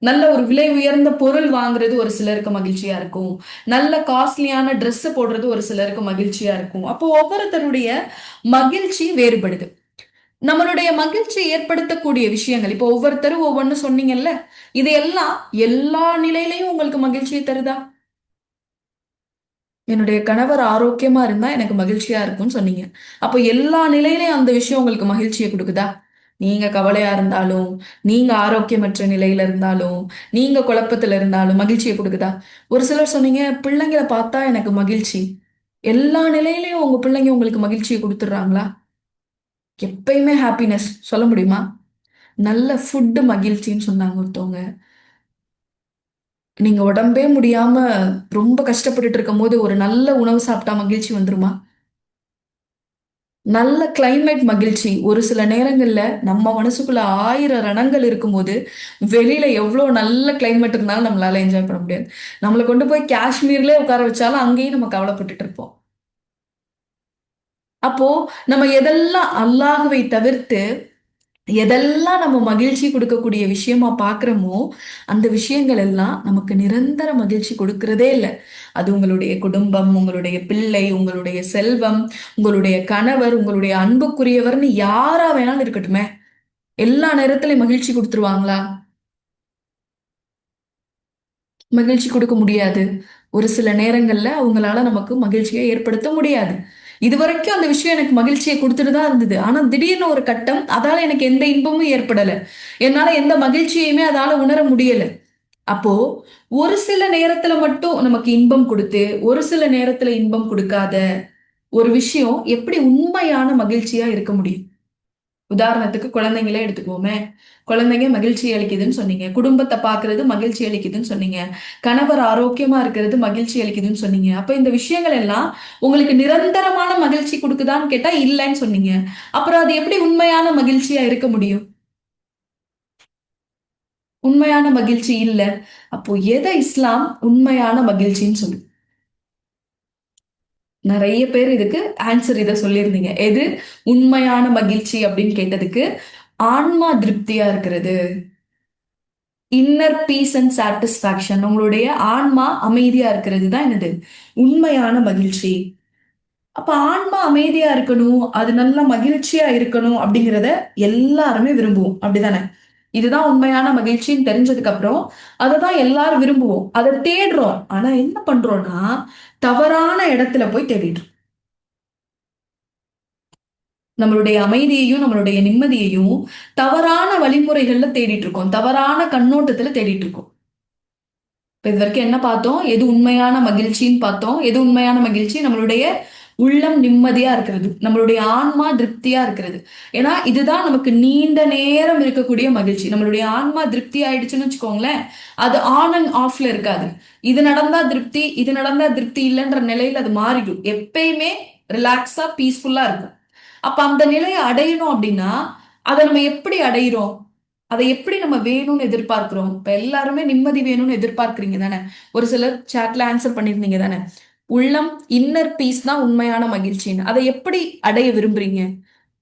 நல்ல ஒரு விலை உயர்ந்த பொருள் வாங்குறது ஒரு சிலருக்கு மகிழ்ச்சியா இருக்கும். நல்ல காஸ்ட்லியான Dress போடுறது ஒரு சிலருக்கு மகிழ்ச்சியா இருக்கும். அப்போ ஒவ்வொருத்தருடைய மகிழ்ச்சி வேறுபடுது. நம்மளுடைய மகிழ்ச்சி ஏற்படுத்தக்கூடிய விஷயங்கள் இப்போ ஒவ்வொருத்தரும் ஒவ்வொன்னு சொன்னீங்கல்ல, இது எல்லாம் எல்லா நிலையிலையும் உங்களுக்கு மகிழ்ச்சியை தருதா? என்னுடைய கணவர் ஆரோக்கியமா இருந்தா எனக்கு மகிழ்ச்சியா இருக்கும்னு சொன்னீங்க. அப்ப எல்லா நிலையிலயும் அந்த விஷயம் உங்களுக்கு மகிழ்ச்சியை கொடுக்குதா? நீங்க கவலையா இருந்தாலும், நீங்க ஆரோக்கியமற்ற நிலையில இருந்தாலும், நீங்க குழப்பத்துல இருந்தாலும் மகிழ்ச்சியை கொடுக்குதா? ஒரு சிலர் சொன்னீங்க, பிள்ளைங்கள பார்த்தா எனக்கு மகிழ்ச்சி. எல்லா நிலையிலயும் உங்க பிள்ளைங்க உங்களுக்கு மகிழ்ச்சியை குடுத்துடுறாங்களா? எப்பயுமே ஹாப்பினஸ் சொல்ல முடியுமா? நல்ல ஃபுட் மகிழ்ச்சின்னு சொன்னாங்க ஒருத்தவங்க. நீங்க உடம்பே முடியாம ரொம்ப கஷ்டப்பட்டுட்டு இருக்கும்போது ஒரு நல்ல உணவு சாப்பிட்டா மகிழ்ச்சி வந்துருமா? நல்ல கிளைமேட் மகிழ்ச்சி. ஒரு சில நேரங்கள்ல நம்ம மனசுக்குள்ள 1000 ரணங்கள் இருக்கும்போது, வெளியில எவ்ளோ நல்ல கிளைமேட் இருந்தாலும் நம்மளால என்ஜாய் பண்ண முடியாது. நம்மள கொண்டு போய் காஷ்மீர்லயே உட்கார வச்சாலும் அங்கேயும் நம்ம கவலைப்பட்டுட்டு இருப்போம். அப்போ நம்ம எதெல்லாம் அல்லாஹ்வை தவிர்த்து எதெல்லாம் நம்ம மகிழ்ச்சி கொடுக்கக்கூடிய விஷயமா பார்க்குறோமோ, அந்த விஷயங்கள் எல்லாம் நமக்கு நிரந்தர மகிழ்ச்சி கொடுக்கிறதே இல்ல. அது உங்களுடைய குடும்பம், உங்களுடைய பிள்ளை, உங்களுடைய செல்வம், உங்களுடைய கணவர், உங்களுடைய அன்புக்குரியவர்ன்னு யாரா வேணாலும் இருக்கட்டுமே! எல்லா நேரத்திலயும் மகிழ்ச்சி குடுத்துருவாங்களா? மகிழ்ச்சி கொடுக்க முடியாது. ஒரு சில நேரங்கள்ல அவங்களால நமக்கு மகிழ்ச்சிய ஏற்படுத்த முடியாது. இதுவரைக்கும் அந்த விஷயம் எனக்கு மகிழ்ச்சிய குடுத்துட்டு தான் இருந்தது. ஆனா திடீர்னு ஒரு கட்டம், அதால எனக்கு எந்த இன்பமும் ஏற்படல. என்னால எந்த மகிழ்ச்சியுமே அதால உணர முடியல. அப்போ ஒரு சில நேரத்துல மட்டும் நமக்கு இன்பம் குடுத்து, ஒரு சில நேரத்துல இன்பம் குடுக்காத ஒரு விஷயம் எப்படி உண்மையான மகிழ்ச்சியா இருக்க முடியும்? உதாரணத்துக்கு குழந்தைங்களே எடுத்துக்குவோமே. குழந்தைங்க மகிழ்ச்சி அளிக்குதுன்னு சொன்னீங்க. குடும்பத்த பார்க்கிறது மகிழ்ச்சி அளிக்குதுன்னு சொன்னீங்க. கணவர் ஆரோக்கியமா இருக்கிறது மகிழ்ச்சி அளிக்குதுன்னு சொன்னீங்க. அப்ப இந்த விஷயங்கள் எல்லாம் உங்களுக்கு நிரந்தரமான மகிழ்ச்சி குடுக்குதான்னு கேட்டா இல்லன்னு சொன்னீங்க. அப்புறம் அது எப்படி உண்மையான மகிழ்ச்சியா இருக்க முடியும்? உண்மையான மகிழ்ச்சி இல்ல. அப்போ எத இஸ்லாம் உண்மையான மகிழ்ச்சின்னு சொல்லு? நெறைய பேர் இதுக்கு ஆன்சர் இத சொல்லியிருந்தீங்க. எது உண்மையான மகிழ்ச்சி அப்படின்னு கேட்டதுக்கு, ஆன்மா திருப்தியா இருக்கிறது. Inner peace and satisfaction. உங்களுடைய ஆன்மா அமைதியா இருக்கிறது தான் என்னது? உண்மையான மகிழ்ச்சி. அப்ப ஆன்மா அமைதியா இருக்கணும், அது நல்லா மகிழ்ச்சியா இருக்கணும் அப்படிங்கிறத எல்லாருமே விரும்புவோம். அப்படிதானே? இதுதான் உண்மையான மகிழ்ச்சின்னு தெரிஞ்சதுக்கு அப்புறம், அததான் எல்லாரும் விரும்புவோம். அத தேடுறோம். ஆனா என்ன பண்றோம்னா, தவறான இடத்துல போய் தேடிட்டு இருக்கோம். நம்மளுடைய அமைதியையும், நம்மளுடைய நிம்மதியையும் தவறான வழிமுறைகள்ல தேடிட்டு இருக்கோம். தவறான கண்ணோட்டத்துல தேடிட்டு இருக்கோம். இப்ப இது வரைக்கும் என்ன பார்த்தோம்? எது உண்மையான மகிழ்ச்சின்னு பார்த்தோம். எது உண்மையான மகிழ்ச்சி? நம்மளுடைய உள்ளம் நிம்மதியா இருக்கிறது. நம்மளுடைய ஆன்மா திருப்தியா இருக்கிறது. ஏன்னா, இதுதான் நமக்கு நீண்ட நேரம் இருக்கக்கூடிய மகிழ்ச்சி. நம்மளுடைய ஆன்மா திருப்தி ஆயிடுச்சுன்னு வச்சுக்கோங்களேன், அது ஆன் அண்ட் ஆஃப்ல இருக்காது. இது நடந்தா திருப்தி, இது நடந்தா திருப்தி இல்லன்ற நிலையில அது மாறிடும். எப்பயுமே ரிலாக்ஸா, பீஸ்ஃபுல்லா இருக்கும். அப்ப அந்த நிலையை அடையணும் அப்படின்னா, அத நம்ம எப்படி அடையிறோம்? அதை எப்படி நம்ம வேணும்னு எதிர்பார்க்கிறோம்? இப்ப எல்லாருமே நிம்மதி வேணும்னு எதிர்பார்க்கிறீங்க தானே? ஒரு சிலர் சாட்ல ஆன்சர் பண்ணியிருந்தீங்க தானே? உள்ளம் இன்னர் பீஸ் தான் உண்மையான மகிழ்ச்சின்னு. அதை எப்படி அடைய விரும்புறீங்க?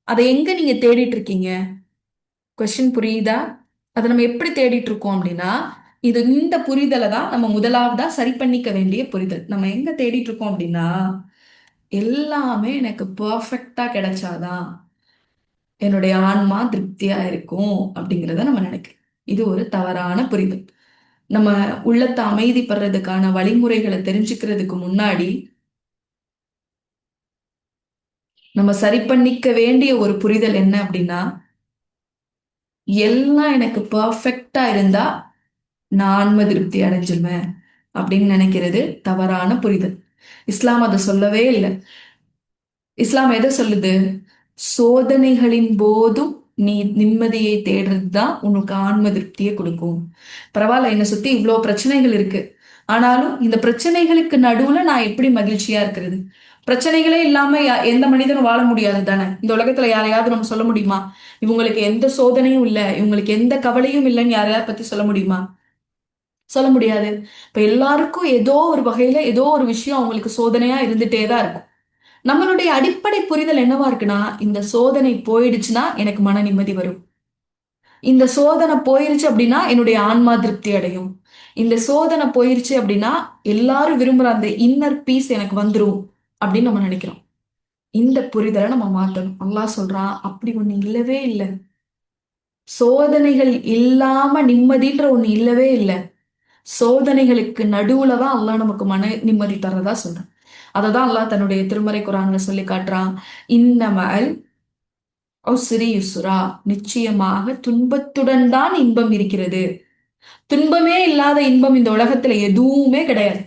அதை எங்க நீங்க தேடிட்டு இருக்கீங்க? கொஸ்டின் புரியுதா? அதை நம்ம எப்படி தேடிட்டு இருக்கோம் அப்படின்னா, இந்த புரிதலை தான் நம்ம முதலாவதா சரி பண்ணிக்க வேண்டிய புரிதல். நம்ம எங்க தேடிட்டு இருக்கோம் அப்படின்னா, எல்லாமே எனக்கு பெர்ஃபெக்ட்டா கிடைச்சாதான் என்னுடைய ஆன்மா திருப்தியா இருக்கும் அப்படிங்கிறத நம்ம நினைக்கிறோம். இது ஒரு தவறான புரிதல். நம்ம உள்ளத்தை அமைதிப்படுறதுக்கான வழிமுறைகளை தெரிஞ்சுக்கிறதுக்கு முன்னாடி நம்ம சரி பண்ணிக்க வேண்டிய ஒரு புரிதல் என்ன அப்படின்னா, எல்லாம் எனக்கு பெர்ஃபெக்ட்டா இருந்தா நான் ஆன்ம திருப்தி அடைஞ்சிருவேன் அப்படின்னு நினைக்கிறது தவறான புரிதல். இஸ்லாம் அதை சொல்லவே இல்லை. இஸ்லாம் எதை சொல்லுது? சோதனைகளின் போதும் நீ நிம்மதியை தேடுறது தான் உனக்கு ஆன்ம திருப்தியை கொடுக்கும். பரவாயில்ல, என்னை சுத்தி இவ்வளோ பிரச்சனைகள் இருக்கு. ஆனாலும் இந்த பிரச்சனைகளுக்கு நடுவுல நான் எப்படி மகிழ்ச்சியா இருக்கிறது? பிரச்சனைகளே இல்லாம எந்த மனிதனும் வாழ முடியாது தானே. இந்த உலகத்துல யாரையாவது நம்ம சொல்ல முடியுமா இவங்களுக்கு எந்த சோதனையும் இல்ல, இவங்களுக்கு எந்த கவலையும் இல்லைன்னு யாரையாவது பத்தி சொல்ல முடியுமா? சொல்ல முடியாது. இப்ப எல்லாருக்கும் ஏதோ ஒரு வகையில ஏதோ ஒரு விஷயம் அவங்களுக்கு சோதனையா இருந்துட்டே தான் இருக்கும். நம்மளுடைய அடிப்படை புரிதல் என்னவா இருக்குன்னா, இந்த சோதனை போயிடுச்சுன்னா எனக்கு மன நிம்மதி வரும். இந்த சோதனை போயிருச்சு அப்படின்னா என்னுடைய ஆன்மா திருப்தி அடையும். இந்த சோதனை போயிருச்சு அப்படின்னா எல்லாரும் விரும்புற அந்த இன்னர் பீஸ் எனக்கு வந்துரும் அப்படின்னு நம்ம நினைக்கிறோம். இந்த புரிதலை நம்ம மாத்தணும். அல்லாஹ் சொல்றான், அப்படி ஒண்ணு இல்லவே இல்லை. சோதனைகள் இல்லாம நிம்மதின்ற ஒண்ணு இல்லவே இல்லை. சோதனைகளுக்கு நடுவுல தான் அல்லாஹ் நமக்கு மன நிம்மதி தரதா சொல்றான். அததான் அல்லாஹ் தன்னுடைய திருமறை குரான்ல சொல்லி காட்டுறான். இன்னமல் உஸ்ரி யுஸ்ரா, நிச்சயமாக துன்பத்துடன் தான் இன்பம் இருக்கிறது. துன்பமே இல்லாத இன்பம் இந்த உலகத்துல எதுவுமே கிடையாது.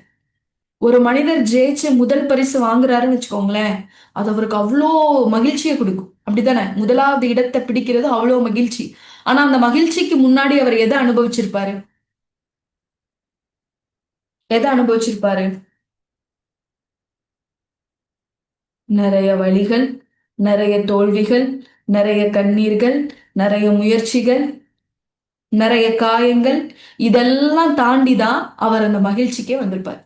ஒரு மனிதர் ஜெயிச்சு முதல் பரிசு வாங்குறாருன்னு வச்சுக்கோங்களேன், அது அவருக்கு அவ்வளோ மகிழ்ச்சியை கொடுக்கும். அப்படித்தானே? முதலாவது இடத்தை பிடிக்கிறது அவ்வளோ மகிழ்ச்சி. ஆனா அந்த மகிழ்ச்சிக்கு முன்னாடி அவர் எதை அனுபவிச்சிருப்பாரு? எதை அனுபவிச்சிருப்பாரு? நிறைய வலிகள், நிறைய தோல்விகள், நிறைய கண்ணீர்கள், நிறைய முயற்சிகள், நிறைய காயங்கள், இதெல்லாம் தாண்டிதான் அவர் அந்த மகிழ்ச்சிக்கே வந்திருப்பார்.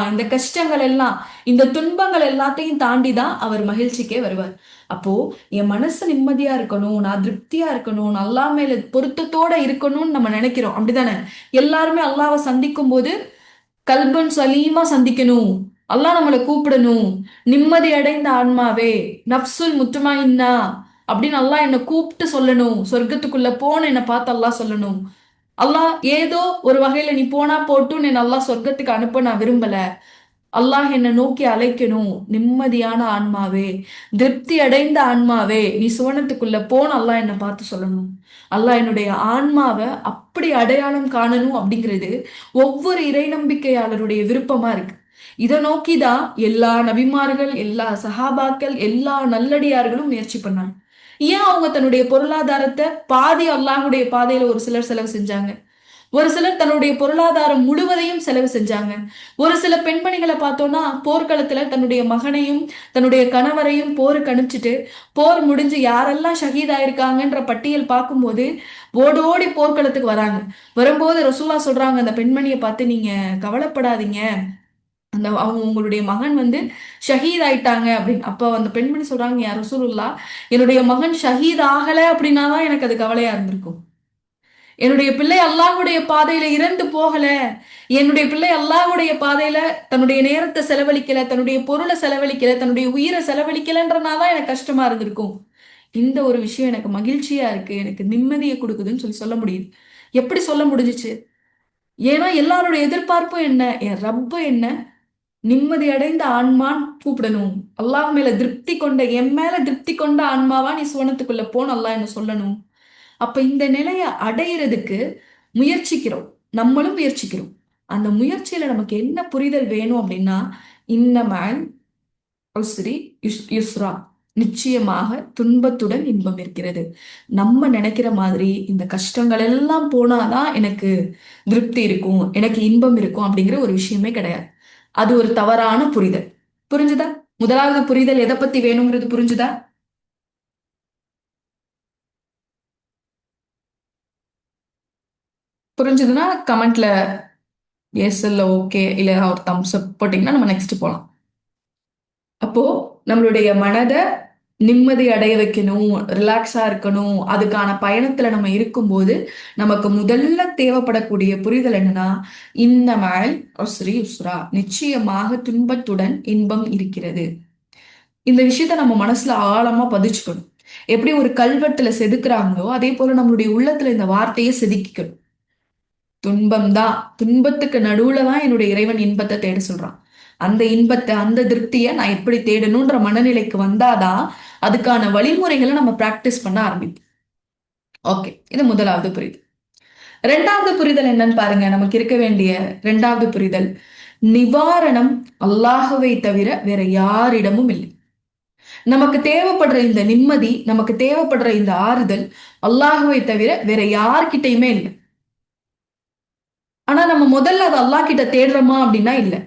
இந்த கஷ்டங்கள் எல்லாம், இந்த துன்பங்கள் எல்லாத்தையும் தாண்டிதான் அவர் மகிழ்ச்சிக்கே வருவார். அப்போ என் மனசு நிம்மதியா இருக்கணும், நான் திருப்தியா இருக்கணும், அல்லா மேல பொருத்தத்தோட இருக்கணும்னு நம்ம நினைக்கிறோம். அப்படிதானே? எல்லாருமே அல்லாவை சந்திக்கும் போது கல்பன் சலீமா சந்திக்கணும், அல்லாஹ் நம்மளை கூப்பிடணும், நிம்மதி அடைந்த ஆன்மாவே, நப்சுல் முத்துமாயின்னா அப்படின்னு அல்லாஹ் என்னை கூப்பிட்டு சொல்லணும். சொர்க்கத்துக்குள்ள போன என்னை பார்த்து அல்லாஹ் சொல்லணும். அல்லாஹ் ஏதோ ஒரு வகையில நீ போனா போட்டுன்னு என்ன அல்லாஹ் சொர்க்கத்துக்கு அனுப்ப நான் விரும்பல. அல்லாஹ் என்னை நோக்கி அழைக்கணும், நிம்மதியான ஆன்மாவே, திருப்தி அடைந்த ஆன்மாவே, நீ சுவனத்துக்குள்ள போன அல்லாஹ் என்னை பார்த்து சொல்லணும். அல்லாஹ் என்னுடைய ஆன்மாவை அப்படி அடையாளம் காணணும் அப்படிங்கிறது ஒவ்வொரு இறை நம்பிக்கையாளருடைய விருப்பமா இருக்கு. இதை நோக்கிதான் எல்லா நபிமார்கள், எல்லா சஹாபாக்கள், எல்லா நல்லடியார்களும் முயற்சி பண்ணாங்க. ஏன் அவங்க தன்னுடைய பொருளாதாரத்தை பாதி அல்லாஹுடைய பாதையில ஒரு சிலர் செலவு செஞ்சாங்க, ஒரு சிலர் தன்னுடைய பொருளாதாரம் முழுவதையும் செலவு செஞ்சாங்க. ஒரு சில பெண்மணிகளை பார்த்தோம்னா போர்க்களத்துல தன்னுடைய மகனையும் தன்னுடைய கணவரையும் போருக்கு அனுப்பிச்சிட்டு போர் முடிஞ்சு யாரெல்லாம் ஷஹீத் ஆயிருக்காங்கன்ற பட்டியல் பார்க்கும்போது ஓடோடி போர்க்களத்துக்கு வராங்க. வரும்போது ரசூல்லா சொல்றாங்க அந்த பெண்மணியை பார்த்து, நீங்க கவலைப்படாதீங்க, அவங்க உங்களுடைய மகன் ஷஹீத் ஆயிட்டாங்க அப்படின்னு. அப்ப அந்த பெண்மணி சொல்றாங்க, யார் ரசூலுல்லா, என்னுடைய மகன் ஷஹீத் ஆகல அப்படின்னாதான் எனக்கு அது கவலையா இருந்திருக்கும். என்னுடைய பிள்ளை அல்லாஹ்வுடைய பாதையில இறந்து போகல, என்னுடைய பிள்ளை அல்லாஹ்வுடைய பாதையில தன்னுடைய நேரத்தை செலவழிக்கல, தன்னுடைய பொருளை செலவழிக்கல, தன்னுடைய உயிரை செலவழிக்கலன்றனாதான் எனக்கு கஷ்டமா இருந்திருக்கும். இந்த ஒரு விஷயம் எனக்கு மகிழ்ச்சியா இருக்கு, எனக்கு நிம்மதியை கொடுக்குதுன்னு சொல்ல முடியுது. எப்படி சொல்ல முடிஞ்சிச்சு? ஏன்னா எல்லாருடைய எதிர்பார்ப்பும் என்ன? என் ரப்பு என்ன நிம்மதி அடைந்த ஆன்மான் கூப்பிடணும், அல்லாஹ் மேல திருப்தி கொண்ட, என் மேல திருப்தி கொண்ட ஆன்மாவா நீ சுவனத்துக்குள்ள போன அல்லாஹ் என்ன சொல்லணும். அப்ப இந்த நிலையை அடையிறதுக்கு முயற்சிக்கிறோம், நம்மளும் முயற்சிக்கிறோம். அந்த முயற்சியில நமக்கு என்ன புரிதல் வேணும் அப்படின்னா, இன்னமல் உஸ்ரி யுஸ்ரா, நிச்சயமாக துன்பத்துடன் இன்பம் இருக்கிறது. நம்ம நினைக்கிற மாதிரி இந்த கஷ்டங்கள் எல்லாம் போனாதான் எனக்கு திருப்தி இருக்கும், எனக்கு இன்பம் இருக்கும் அப்படிங்கிற ஒரு விஷயமே கிடையாது. அது ஒரு தவறான புரிதல். புரிஞ்சுதா? முதலாவது புரிதல் எதை பத்தி வேணுங்கிறது புரிஞ்சுதா? புரிஞ்சுதுன்னா கமெண்ட்ல எஸ் இல்ல ஓகே இல்ல ஒரு தம்ஸ் அப் போட்டீங்கன்னா நம்ம நெக்ஸ்ட் போலாம். அப்போ நம்மளுடைய மனதை நிம்மதி அடைய வைக்கணும், ரிலாக்ஸா இருக்கணும், அதுக்கான பயணத்துல நம்ம இருக்கும்போது நமக்கு முதல்ல தேவைப்படக்கூடிய புரிதல் என்னன்னா, இன்னமல் உஸ்ரி யுஸ்ரா, நிச்சயமாக துன்பத்துடன் இன்பம் இருக்கிறது. இந்த விஷயத்த நம்ம மனசுல ஆழமா பதிச்சுக்கணும். எப்படி ஒரு கல்வெட்டுல செதுக்குறாங்களோ அதே போல நம்மளுடைய உள்ளத்துல இந்த வார்த்தையை செதுக்கிக்கணும். துன்பம் தான், துன்பத்துக்கு நடுவுல தான் என்னுடைய இறைவன் இன்பத்தை தேட சொல்றான். அந்த இன்பத்தை, அந்த திருப்தியை நான் எப்படி தேடணும்ன்ற மனநிலைக்கு வந்தாதான் அதுக்கான வழிமுறைகளை நம்ம பிராக்டிஸ் பண்ண ஆரம்பிப்போம். ஓகே, இது முதலாவது புரிதல். ரெண்டாவது புரிதல் என்னன்னு பாருங்க. நமக்கு இருக்க வேண்டிய ரெண்டாவது புரிதல், நிவாரணம் அல்லாஹுவை தவிர வேற யாரிடமும் இல்லை. நமக்கு தேவைப்படுற இந்த நிம்மதி, நமக்கு தேவைப்படுற இந்த ஆறுதல் அல்லாஹுவை தவிர வேற யார்கிட்டயுமே இல்லை. ஆனா நம்ம முதல்ல அதை அல்லாஹ் கிட்ட தேடுறோமா அப்படின்னா இல்லை.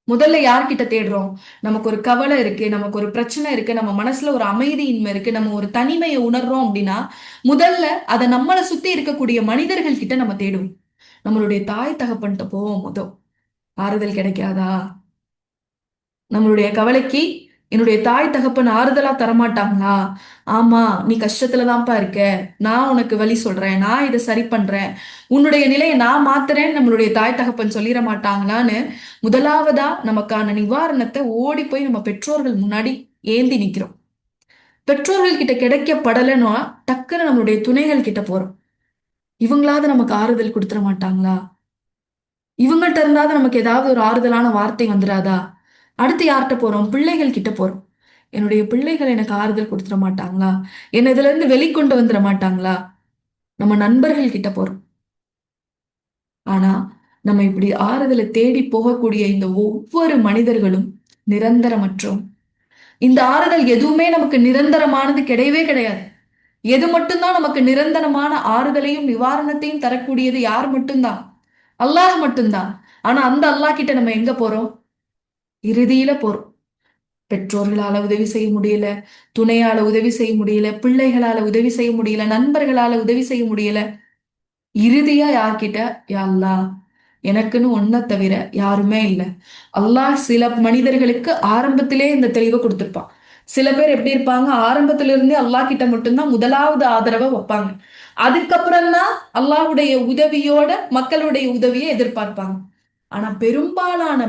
முதல்ல யார்கிட்ட தேடுறோம்? நமக்கு ஒரு கவலை இருக்கு, நமக்கு ஒரு பிரச்சனை இருக்கு, நம்ம மனசுல ஒரு அமைதியின்மை இருக்கு, நம்ம ஒரு தனிமையை உணர்றோம் அப்படின்னா முதல்ல அதை நம்மளை சுத்தி இருக்கக்கூடிய மனிதர்கள் கிட்ட நம்ம தேடுவோம். நம்மளுடைய தாய் தகப்பன்கிட்ட போவோம். ஆறுதல் கிடைக்காதா? நம்மளுடைய கவலைக்கு என்னுடைய தாய் தகப்பன் ஆறுதலா தரமாட்டாங்களா? ஆமா, நீ கஷ்டத்துலதான்ப்பா இருக்க, நான் உனக்கு வழி சொல்றேன், நான் இதை சரி பண்றேன், உன்னுடைய நிலையை நான் மாத்துறேன்னு நம்மளுடைய தாய் தகப்பன் சொல்லிட மாட்டாங்களான்னு முதலாவதா நமக்கான நிவாரணத்தை ஓடி போய் நம்ம பெற்றோர்கள் முன்னாடி ஏந்தி நிக்கிறோம். பெற்றோர்கள் கிட்ட கிடைக்கப்படலைன்னா டக்குன்னு நம்மளுடைய துணைகள் கிட்ட போறோம். இவங்களாவது நமக்கு ஆறுதல் கொடுத்துட மாட்டாங்களா? இவங்கள்ட்ட இருந்தாவது நமக்கு ஏதாவது ஒரு ஆறுதலான வார்த்தை வந்துடாதா? அடுத்து யார்கிட்ட போறோம்? பிள்ளைகள் கிட்ட போறோம். என்னுடைய பிள்ளைகள் எனக்கு ஆறுதல் கொடுத்துட மாட்டாங்களா? என்ன இதுல இருந்து வெளிக்கொண்டு வந்துட மாட்டாங்களா? நம்ம நண்பர்கள் கிட்ட போறோம். ஆனா நம்ம இப்படி ஆறுதலை தேடி போகக்கூடிய இந்த ஒவ்வொரு மனிதர்களும் நிரந்தரமற்றோம். இந்த ஆறுதல் எதுவுமே நமக்கு நிரந்தரமானது கிடையவே கிடையாது. எது மட்டும்தான் நமக்கு நிரந்தரமான ஆறுதலையும் நிவாரணத்தையும் தரக்கூடியது? யார் மட்டும்தான்? அல்லாஹ் மட்டும்தான். ஆனா அந்த அல்லாஹ் கிட்ட நம்ம எங்க போறோம்? இறுதியில போறோம். பெற்றோர்களால உதவி செய்ய முடியல, துணையால உதவி செய்ய முடியல, பிள்ளைகளால உதவி செய்ய முடியல, நண்பர்களால உதவி செய்ய முடியல. இறுதியா யார்கிட்ட? யா அல்லாஹ், எனக்குன்னு ஒன்ன தவிர யாருமே இல்லை. அல்லாஹ் சில மனிதர்களுக்கு ஆரம்பத்திலே இந்த தெளிவை கொடுத்திருப்பான். சில பேர் எப்படி இருப்பாங்க? ஆரம்பத்துல இருந்தே அல்லாஹ் கிட்ட மட்டும்தான் முதலாவது ஆதரவை வைப்பாங்க. அதுக்கப்புறம் தான் அல்லாஹ்வுடைய உதவியோட மக்களுடைய உதவியை எதிர்பார்ப்பாங்க. ஆனா பெரும்பாலான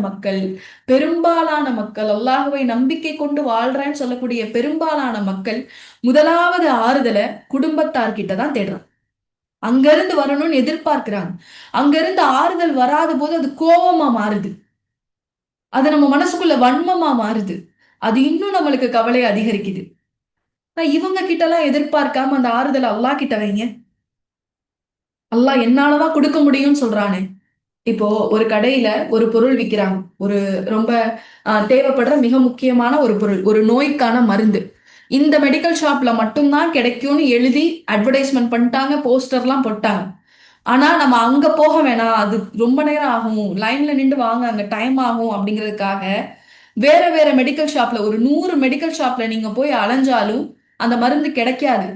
மக்கள் அல்லாஹ்வை நம்பிக்கை கொண்டு வாழ்றேன்னு சொல்லக்கூடிய பெரும்பாலான மக்கள் முதலாவது ஆறுதலை குடும்பத்தார்கிட்ட தான் தேடுறாங்க. அங்கிருந்து வரணும்னு எதிர்பார்க்கிறாங்க. அங்கிருந்து ஆறுதல் வராத போது அது கோபமா மாறுது, அது நம்ம மனசுக்குள்ள வன்மமா மாறுது, அது இன்னும் நம்மளுக்கு கவலையை அதிகரிக்குது. இவங்க கிட்ட எல்லாம் எதிர்பார்க்காம அந்த ஆறுதலை அல்லாஹ் கிட்ட வைங்க. அல்லாஹ் என்னாலதான் கொடுக்க முடியும்னு சொல்றானே. இப்போ ஒரு கடையில ஒரு பொருள் விக்கிறாங்க, ஒரு ரொம்ப தேவைப்படுற மிக முக்கியமான ஒரு பொருள், ஒரு நோய்க்கான மருந்து. இந்த மெடிக்கல் ஷாப்ல மட்டும்தான் கிடைக்கும்னு எழுதி அட்வர்டைஸ்மெண்ட் பண்ணிட்டாங்க, போஸ்டர்லாம் போட்டாங்க. ஆனா நம்ம அங்க போக வேணாம், அது ரொம்ப நேரம் ஆகும், லைன்ல நின்று வாங்க, அங்க டைம் ஆகும் அப்படிங்கிறதுக்காக வேற வேற மெடிக்கல் ஷாப்ல, ஒரு 100 மெடிக்கல் ஷாப்ல நீங்க போய் அலைஞ்சாலும் அந்த மருந்து கிடைக்காது.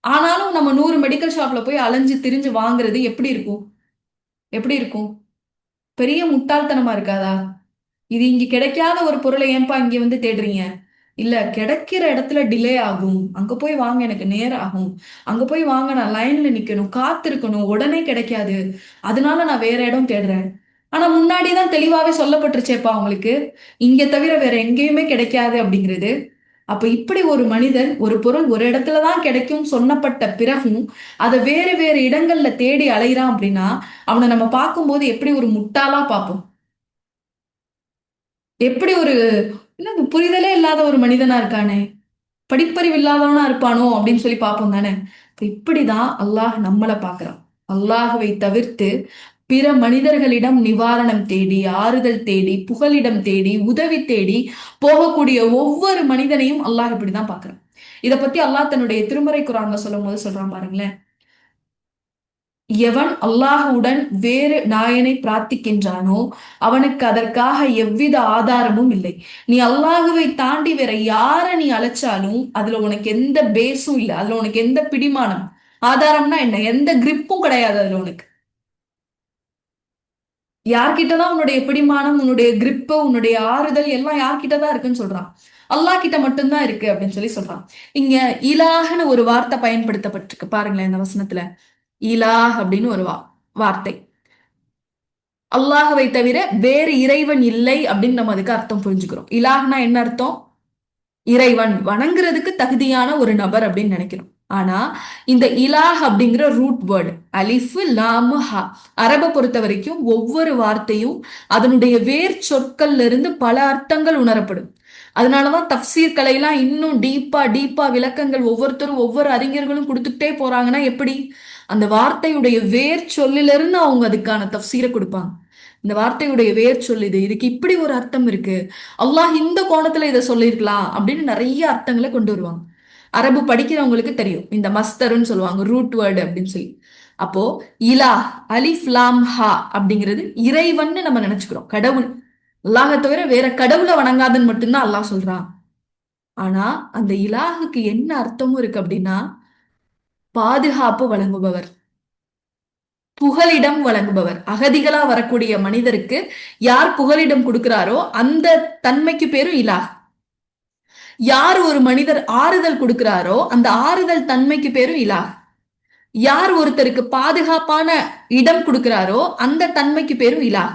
ஆனாலும் நம்ம 100 மெடிக்கல் ஷாப்ல போய் அலைஞ்சு திரிஞ்சு வாங்குறது எப்படி இருக்கும்? எப்படி இருக்கும்? பெரிய முட்டாள்தனமா இருக்காதா? இது இங்க கிடைக்காத ஒரு பொருளை ஏன்பா இங்க வந்து தேடுறீங்க? இல்ல, கிடைக்கிற இடத்துல டிலே ஆகும், அங்க போய் வாங்க எனக்கு நேரம் ஆகும், அங்க போய் வாங்க நான் லைன்ல நிக்கணும், காத்திருக்கணும், உடனே கிடைக்காது, அதனால நான் வேற இடம் தேடுறேன். ஆனா முன்னாடிதான் தெளிவாவே சொல்லப்பட்டுருச்சேப்பா உங்களுக்கு, இங்க தவிர வேற எங்கேயுமே கிடைக்காது அப்படிங்கிறது. அப்ப இப்படி ஒரு மனிதன் ஒரு பொருள் ஒரு இடத்துலதான் கிடைக்கும் சொன்னப்பட்ட பிறகும் அதை வேறு வேறு இடங்கள்ல தேடி அலைகிறான் அப்படின்னா அவனை நம்ம பார்க்கும்போது எப்படி ஒரு முட்டாளா பார்ப்போம்? எப்படி ஒரு என்ன புரிதலே இல்லாத ஒரு மனிதனா இருக்கானே, படிப்பறிவு இல்லாதவனா இருப்பானோ அப்படின்னு சொல்லி பார்ப்போம் தானே. இப்படிதான் அல்லாஹ் நம்மளை பார்க்கிறான். அல்லாஹுவை தவிர்த்து பிற மனிதர்களிடம் நிவாரணம் தேடி, ஆறுதல் தேடி, புகலிடம் தேடி, உதவி தேடி போகக்கூடிய ஒவ்வொரு மனிதனையும் அல்லாஹ் இப்படிதான் பார்க்கிறான். இதை பத்தி அல்லாஹ் தன்னுடைய திருமறை குர்ஆன்ல சொல்லும் போது சொல்றான் பாருங்களேன். எவன் அல்லாஹுடன் வேறு நாயனை பிரார்த்திக்கின்றானோ அவனுக்கு அதற்காக எவ்வித ஆதாரமும் இல்லை. நீ அல்லாஹுவை தாண்டி வேற யார நீ அழைச்சாலும் அதுல உனக்கு எந்த பேஸும் இல்லை, அதுல உனக்கு எந்த பிடிமானம், ஆதாரம்னா என்ன, எந்த கிரிப்பும் கிடையாது அதுல உனக்கு. யார்கிட்டதான் உன்னுடைய பிடிமானம், உன்னுடைய கிரிப்பு, உன்னுடைய ஆறுதல் எல்லாம் யார்கிட்டதான் இருக்குன்னு சொல்றான்? அல்லாஹ் கிட்ட மட்டும்தான் இருக்கு அப்படின்னு சொல்லி சொல்றான். இங்க இலாஹ்னு ஒரு வார்த்தை பயன்படுத்தப்பட்டிருக்கு பாருங்களேன் இந்த வசனத்துல. இலாஹ் அப்படின்னு ஒரு வார்த்தை. அல்லாஹுவை தவிர வேறு இறைவன் இல்லை அப்படின்னு நம்ம அதுக்கு அர்த்தம் புரிஞ்சுக்கிறோம். இலாஹ்னா என்ன அர்த்தம்? இறைவன், வணங்குறதுக்கு தகுதியான ஒரு நபர் அப்படின்னு நினைக்கிறோம். ஆனா இந்த இலாஹ் அப்படிங்கிற ரூட் வேர்டு அலிஃபு லாமு ஹா, அரபை பொறுத்த வரைக்கும் ஒவ்வொரு வார்த்தையும் அதனுடைய வேர் சொற்கள்ல இருந்து பல அர்த்தங்கள் உணரப்படும். அதனாலதான் தஃப்சீர் கலையெல்லாம் இன்னும் டீப்பா விளக்கங்கள் ஒவ்வொருத்தரும் ஒவ்வொரு அறிஞர்களும் கொடுத்துட்டே போறாங்கன்னா எப்படி? அந்த வார்த்தையுடைய வேர் சொல்லிலிருந்து அவங்க அதுக்கான தஃப்சீரை கொடுப்பாங்க. இந்த வார்த்தையுடைய வேர் சொல்லுது, இதுக்கு இப்படி ஒரு அர்த்தம் இருக்கு, அல்லாஹ் இந்த கோணத்துல இதை சொல்லியிருக்கலாம் அப்படின்னு நிறைய அர்த்தங்களை கொண்டு வருவாங்க. அரபு படிக்கிறவங்களுக்கு தெரியும், இந்த மஸ்தருன்னு சொல்லுவாங்க, ரூட் வேர்டு அப்படின்னு சொல்லி. அப்போ இலா, அலிஃப் லாம் ஹா அப்படிங்கிறது இறைவன் நம்ம நினைச்சுக்கிறோம், கடவுள். அல்லாஹை தவிர வேற கடவுளை வணங்காதன்னு மட்டும்தான் அல்லாஹ் சொல்றான். ஆனா அந்த இலாஹுக்கு என்ன அர்த்தமும் இருக்கு அப்படின்னா, பாதுகாப்பு வழங்குபவர், புகலிடம் வழங்குபவர். அகதிகளா வரக்கூடிய மனிதருக்கு யார் புகலிடம் கொடுக்கிறாரோ அந்த தன்மைக்கு பேரு இலாஹ். யார் ஒரு மனிதர் ஆறுதல் கொடுக்கிறாரோ அந்த ஆறுதல் தன்மைக்கு பேரு இலாஹ். யார் ஒருத்தருக்கு பாதுகாப்பான இடம் கொடுக்கிறாரோ அந்த தன்மைக்கு பேரும் இலாஹ்.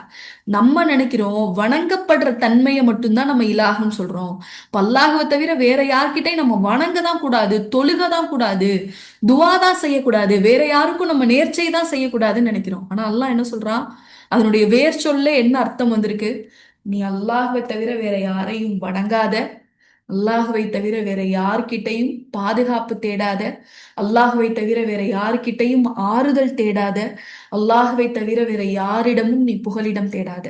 நம்ம நினைக்கிறோம் வணங்கப்படுற தன்மையை மட்டும்தான் நம்ம இலாஹ்னு சொல்றோம். அல்லாஹ்வை தவிர வேற யார்கிட்டயும் நம்ம வணங்க தான் கூடாது, தொழுக தான் கூடாது, துவா தான் செய்யக்கூடாது, வேற யாருக்கும் நம்ம நேர்ச்சை தான் செய்யக்கூடாதுன்னு நினைக்கிறோம். ஆனா அல்லாஹ் என்ன சொல்றான்? அதனுடைய வேர் சொல்ல என்ன அர்த்தம் வந்திருக்கு? நீ அல்லாஹ்வை தவிர வேற யாரையும் வணங்காத, அல்லாஹுவை தவிர வேற யார்கிட்டையும் பாதுகாப்பு தேடாத, அல்லாஹுவை தவிர வேற யார்கிட்டையும் ஆறுதல் தேடாத, அல்லாஹுவை தவிர வேற யாரிடமும் நீ புகலிடம் தேடாத.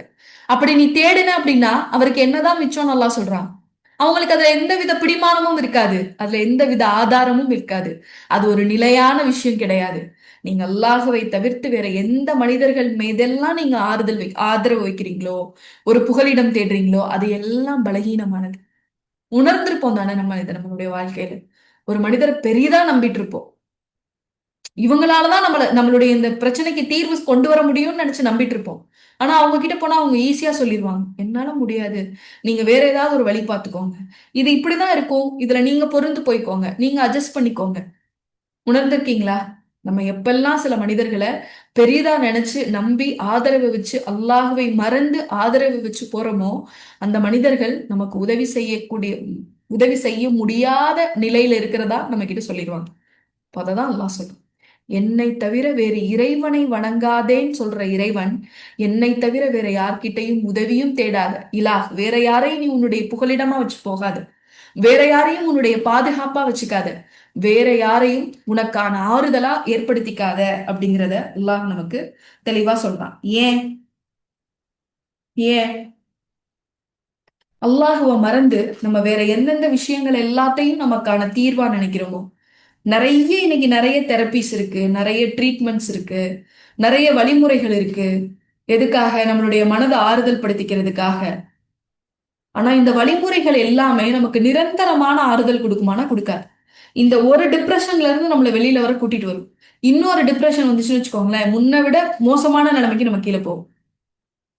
அப்படி நீ தேடின அப்படின்னா அவருக்கு என்னதான் மிச்சம்னு அல்லாஹ் சொல்றான். அவங்களுக்கு அதுல எந்தவித பிடிமானமும் இருக்காது, அதுல எந்தவித ஆதாரமும் இருக்காது. அது ஒரு நிலையான விஷயம் கிடையாது. நீங்க அல்லாஹுவை தவிர்த்து வேற எந்த மனிதர்கள் மீதெல்லாம் நீங்க ஆதரவு வைக்கிறீங்களோ, ஒரு புகலிடம் தேடுறீங்களோ, அது எல்லாம் பலகீனமானது. உணர்ந்திருப்போம் தானே நம்ம இதை நம்மளுடைய வாழ்க்கையில. ஒரு மனிதரை பெரிதா நம்பிட்டு இருப்போம். இவங்களாலதான் நம்மளுடைய இந்த பிரச்சனைக்கு தீர்வு கொண்டு வர முடியும்னு நினைச்சு நம்பிட்டு இருப்போம். ஆனா அவங்க கிட்ட போனா அவங்க ஈஸியா சொல்லிடுவாங்க, என்னால முடியாது, நீங்க வேற ஏதாவது ஒரு வழி பார்த்துக்கோங்க, இது இப்படிதான் இருக்கும், இதுல நீங்க பொருந்து போய்க்கோங்க, நீங்க அட்ஜஸ்ட் பண்ணிக்கோங்க. உணர்ந்திருக்கீங்களா? நம்ம எப்பெல்லாம் சில மனிதர்களை பெரிதா நினைச்சு நம்பி ஆதரவு வச்சு அல்லாஹுவை மறந்து ஆதரவு வச்சு போறோமோ அந்த மனிதர்கள் நமக்கு உதவி செய்ய முடியாத நிலையில இருக்கிறதா நம்ம கிட்ட சொல்லிடுவாங்க. அப்ப அததான் அல்லாஹ் சொல்றோம். என்னை தவிர வேறு இறைவனை வணங்காதேன்னு சொல்ற இறைவன், என்னை தவிர வேற யார்கிட்டையும் உதவியும் தேடாத இலாஹ், வேற யாரையும் நீ உன்னுடைய புகலிடமா வச்சு போகாத, வேற யாரையும் உன்னுடைய பாதுகாப்பா வச்சுக்காத, வேற யாரையும் உனக்கான ஆறுதலா ஏற்படுத்திக்காத அப்படிங்கிறத அல்லாஹ் நமக்கு தெளிவா சொல்றான். ஏன் ஏன் அல்லாஹுவ மறந்து நம்ம வேற எந்தெந்த விஷயங்கள் எல்லாத்தையும் நமக்கான தீர்வா நினைக்கிறோமோ, நிறைய தெரப்பிஸ் இருக்கு, நிறைய ட்ரீட்மெண்ட்ஸ் இருக்கு, நிறைய வழிமுறைகள் இருக்கு. எதுக்காக? நம்மளுடைய மனதை ஆறுதல் படுத்திக்கிறதுக்காக. ஆனா இந்த வழிமுறைகள் எல்லாமே நமக்கு நிரந்தரமான ஆறுதல் கொடுக்குமானா கொடுக்காது. இந்த ஒரு டிப்ரெஷன்ல இருந்து நம்மளை வெளியில வர கூட்டிட்டு வரும். இன்னொரு டிப்ரெஷன் வந்துச்சுன்னு வச்சுக்கோங்களேன், முன்னை விட மோசமான நிலைமைக்கு நம்ம கீழே போவோம்.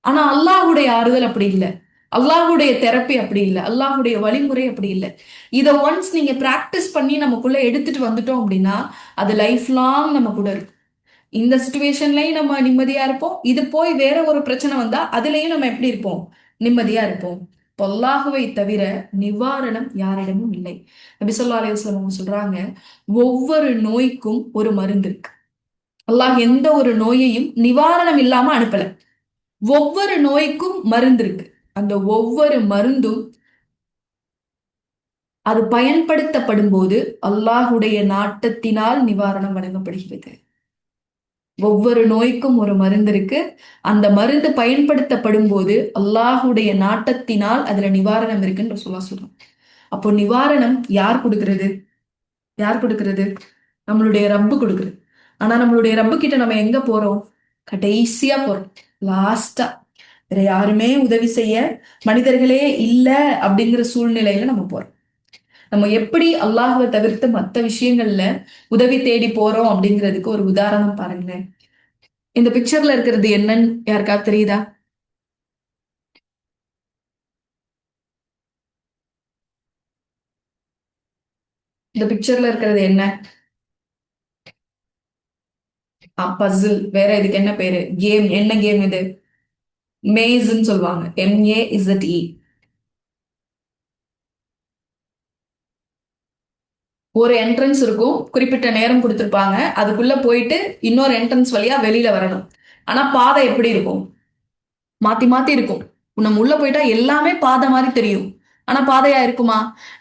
ஆனா அல்லாஹுடைய ஆறுதல் அப்படி இல்லை, அல்லாஹுடைய தெரப்பி அப்படி இல்லை, அல்லாஹுடைய வழிமுறை அப்படி இல்லை. இதை ஒன்ஸ் நீங்க பிராக்டிஸ் பண்ணி நமக்குள்ள எடுத்துட்டு வந்துட்டோம் அப்படின்னா அது லைஃப் லாங் நம்ம கூட இருக்கும். இந்த சுச்சுவேஷன்லயும் நம்ம நிம்மதியா இருப்போம், இது போய் வேற ஒரு பிரச்சனை வந்தா அதுலயும் நம்ம எப்படி இருப்போம்? நிம்மதியா இருப்போம். அல்லாஹுவை தவிர நிவாரணம் யாரிடமும் இல்லை. நபி ஸல்லல்லாஹு அலைஹி வஸல்லம் அவங்க சொல்றாங்க, ஒவ்வொரு நோய்க்கும் ஒரு மருந்து இருக்கு. அல்லாஹ் எந்த ஒரு நோயையும் நிவாரணம் இல்லாம அனுப்பல. ஒவ்வொரு நோய்க்கும் மருந்து இருக்கு. அந்த ஒவ்வொரு மருந்தும் அது பயன்படுத்தப்படும் போது அல்லாஹுடைய நாட்டத்தினால் நிவாரணம் வழங்கப்படுகிறது. ஒவ்வொரு நோய்க்கும் ஒரு மருந்து இருக்கு. அந்த மருந்து பயன்படுத்தப்படும் போது அல்லாஹுடைய நாட்டத்தினால் அதுல நிவாரணம் இருக்குன்னு ரசூலுல்லாஹ் சொல்றோம். அப்போ நிவாரணம் யார் கொடுக்கிறது? யார் கொடுக்கிறது? நம்மளுடைய ரப்பு கொடுக்குறது. ஆனா நம்மளுடைய ரப்பு கிட்ட நம்ம எங்க போறோம்? கடைசியா போறோம், லாஸ்டா. வேற யாருமே உதவி செய்ய மனிதர்களே இல்ல அப்படிங்கிற சூழ்நிலையில நம்ம போறோம். நம்ம எப்படி அல்லாஹுவை தவிர்த்து மத்த விஷயங்கள்ல உதவி தேடி போறோம் அப்படிங்கிறதுக்கு ஒரு உதாரணம் பாருங்களேன். இந்த பிக்சர்ல இருக்கிறது என்னன்னு யாருக்காவது தெரியுதா? இந்த பிக்சர்ல இருக்கிறது என்ன? பசில். வேற இதுக்கு என்ன பேரு? கேம். என்ன கேம் இது? மேஸ்ன்னு சொல்லுவாங்க. MAZE. ஒரு என்ட்ரன்ஸ் இருக்கும், குறிப்பிட்ட நேரம் கொடுத்திருப்பாங்க, அதுக்குள்ள போயிட்டு இன்னொரு என்ட்ரன்ஸ் வழியா வெளியில வரணும். ஆனா பாதை எப்படி இருக்கும்? மாத்தி மாத்தி இருக்கும். நம்ம உள்ள போயிட்டா எல்லாமே பாதை மாதிரி தெரியும், ஆனா பாதையா இருக்குமா?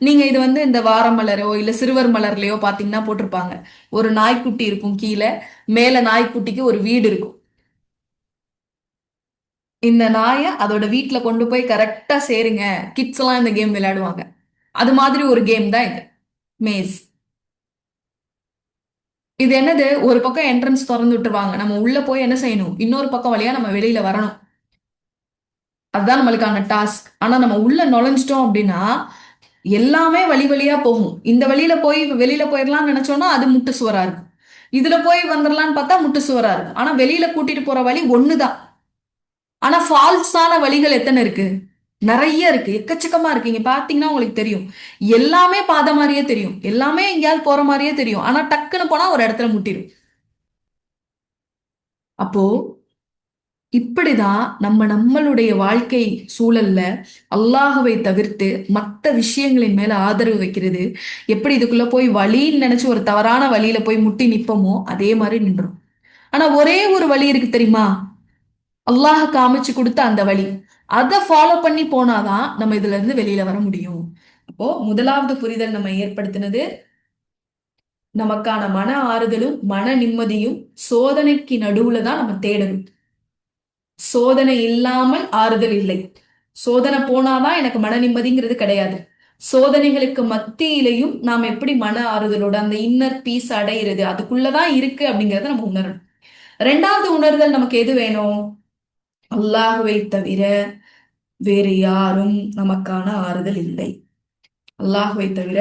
நீங்க இது இந்த வாரம் மலரோ இல்ல சிறுவர் மலர்லயோ பாத்தீங்கன்னா போட்டிருப்பாங்க, ஒரு நாய்க்குட்டி இருக்கும் கீழே, மேல நாய்க்குட்டிக்கு ஒரு வீடு இருக்கும். இந்த நாயை அதோட வீட்டுல கொண்டு போய் கரெக்டா சேருங்க. கிட்ஸ் எல்லாம் இந்த கேம் விளையாடுவாங்க. அது மாதிரி ஒரு கேம் தான் இது, மேஸ். இது என்னது? ஒரு பக்கம் என்ட்ரன்ஸ் திறந்து விட்டுருவாங்க, நம்ம உள்ள போய் என்ன செய்யணும்? இன்னொரு பக்கம் வழியா நம்ம வெளியில வரணும். அதுதான் நம்மளுக்கான டாஸ்க். ஆனா நம்ம உள்ள நுழைஞ்சிட்டோம் அப்படின்னா எல்லாமே வழி வழியா போகும். இந்த வழியில போய் வெளியில போயிடலாம்னு நினைச்சோம்னா அது முட்டு சுவரா இருக்கும். இதுல போய் வந்துடலாம்னு பார்த்தா முட்டு சுவரா இருக்கும். ஆனா வெளியில கூட்டிட்டு போற வழி ஒண்ணுதான். ஆனா ஃபால்ஸான வழிகள் எத்தனை இருக்கு? நிறைய இருக்கு, எக்கச்சக்கமா இருக்கு. இங்க பாத்தீங்கன்னா உங்களுக்கு தெரியும். எல்லாமே பாதை மாதிரியே தெரியும், எல்லாமே எங்கேயாவது போற மாதிரியே தெரியும். ஆனா டக்குன்னு போனா ஒரு இடத்துல முட்டிடும். அப்போ இப்படிதான் நம்மளுடைய வாழ்க்கை சூழல்ல அல்லாஹுவை தவிர்த்து மற்ற விஷயங்களின் மேல ஆதரவு வைக்கிறது. எப்படி இதுக்குள்ள போய் வழின்னு நினைச்சு ஒரு தவறான வழியில போய் முட்டி நிப்போமோ அதே மாதிரி நின்றோம். ஆனா ஒரே ஒரு வழி இருக்கு தெரியுமா? அல்லாஹ் காமிச்சு கொடுத்த அந்த வழி. அதை ஃபாலோ பண்ணி போனாதான் நம்ம இதுல இருந்து வெளியில வர முடியும். அப்போ முதலாவது புரிதல் நம்ம ஏற்படுத்தினது, நமக்கான மன ஆறுதலும் மன நிம்மதியும் சோதனைக்கு நடுவுல தான் நம்ம தேடணும். சோதனை இல்லாமல் ஆறுதல் இல்லை. சோதனை போனாதான் எனக்கு மன நிம்மதிங்கிறது கிடையாது. சோதனைகளுக்கு மத்தியிலையும் நாம் எப்படி மன ஆறுதலோட அந்த இன்னர் பீஸ் அடையிறது அதுக்குள்ளதான் இருக்கு அப்படிங்கறத நம்ம உணரணும். ரெண்டாவது உணர்தல் நமக்கு எது வேணும்? அல்லாஹுவை தவிர வேறு யாரும் நமக்கான ஆறுதல் இல்லை. அல்லாஹுவை தவிர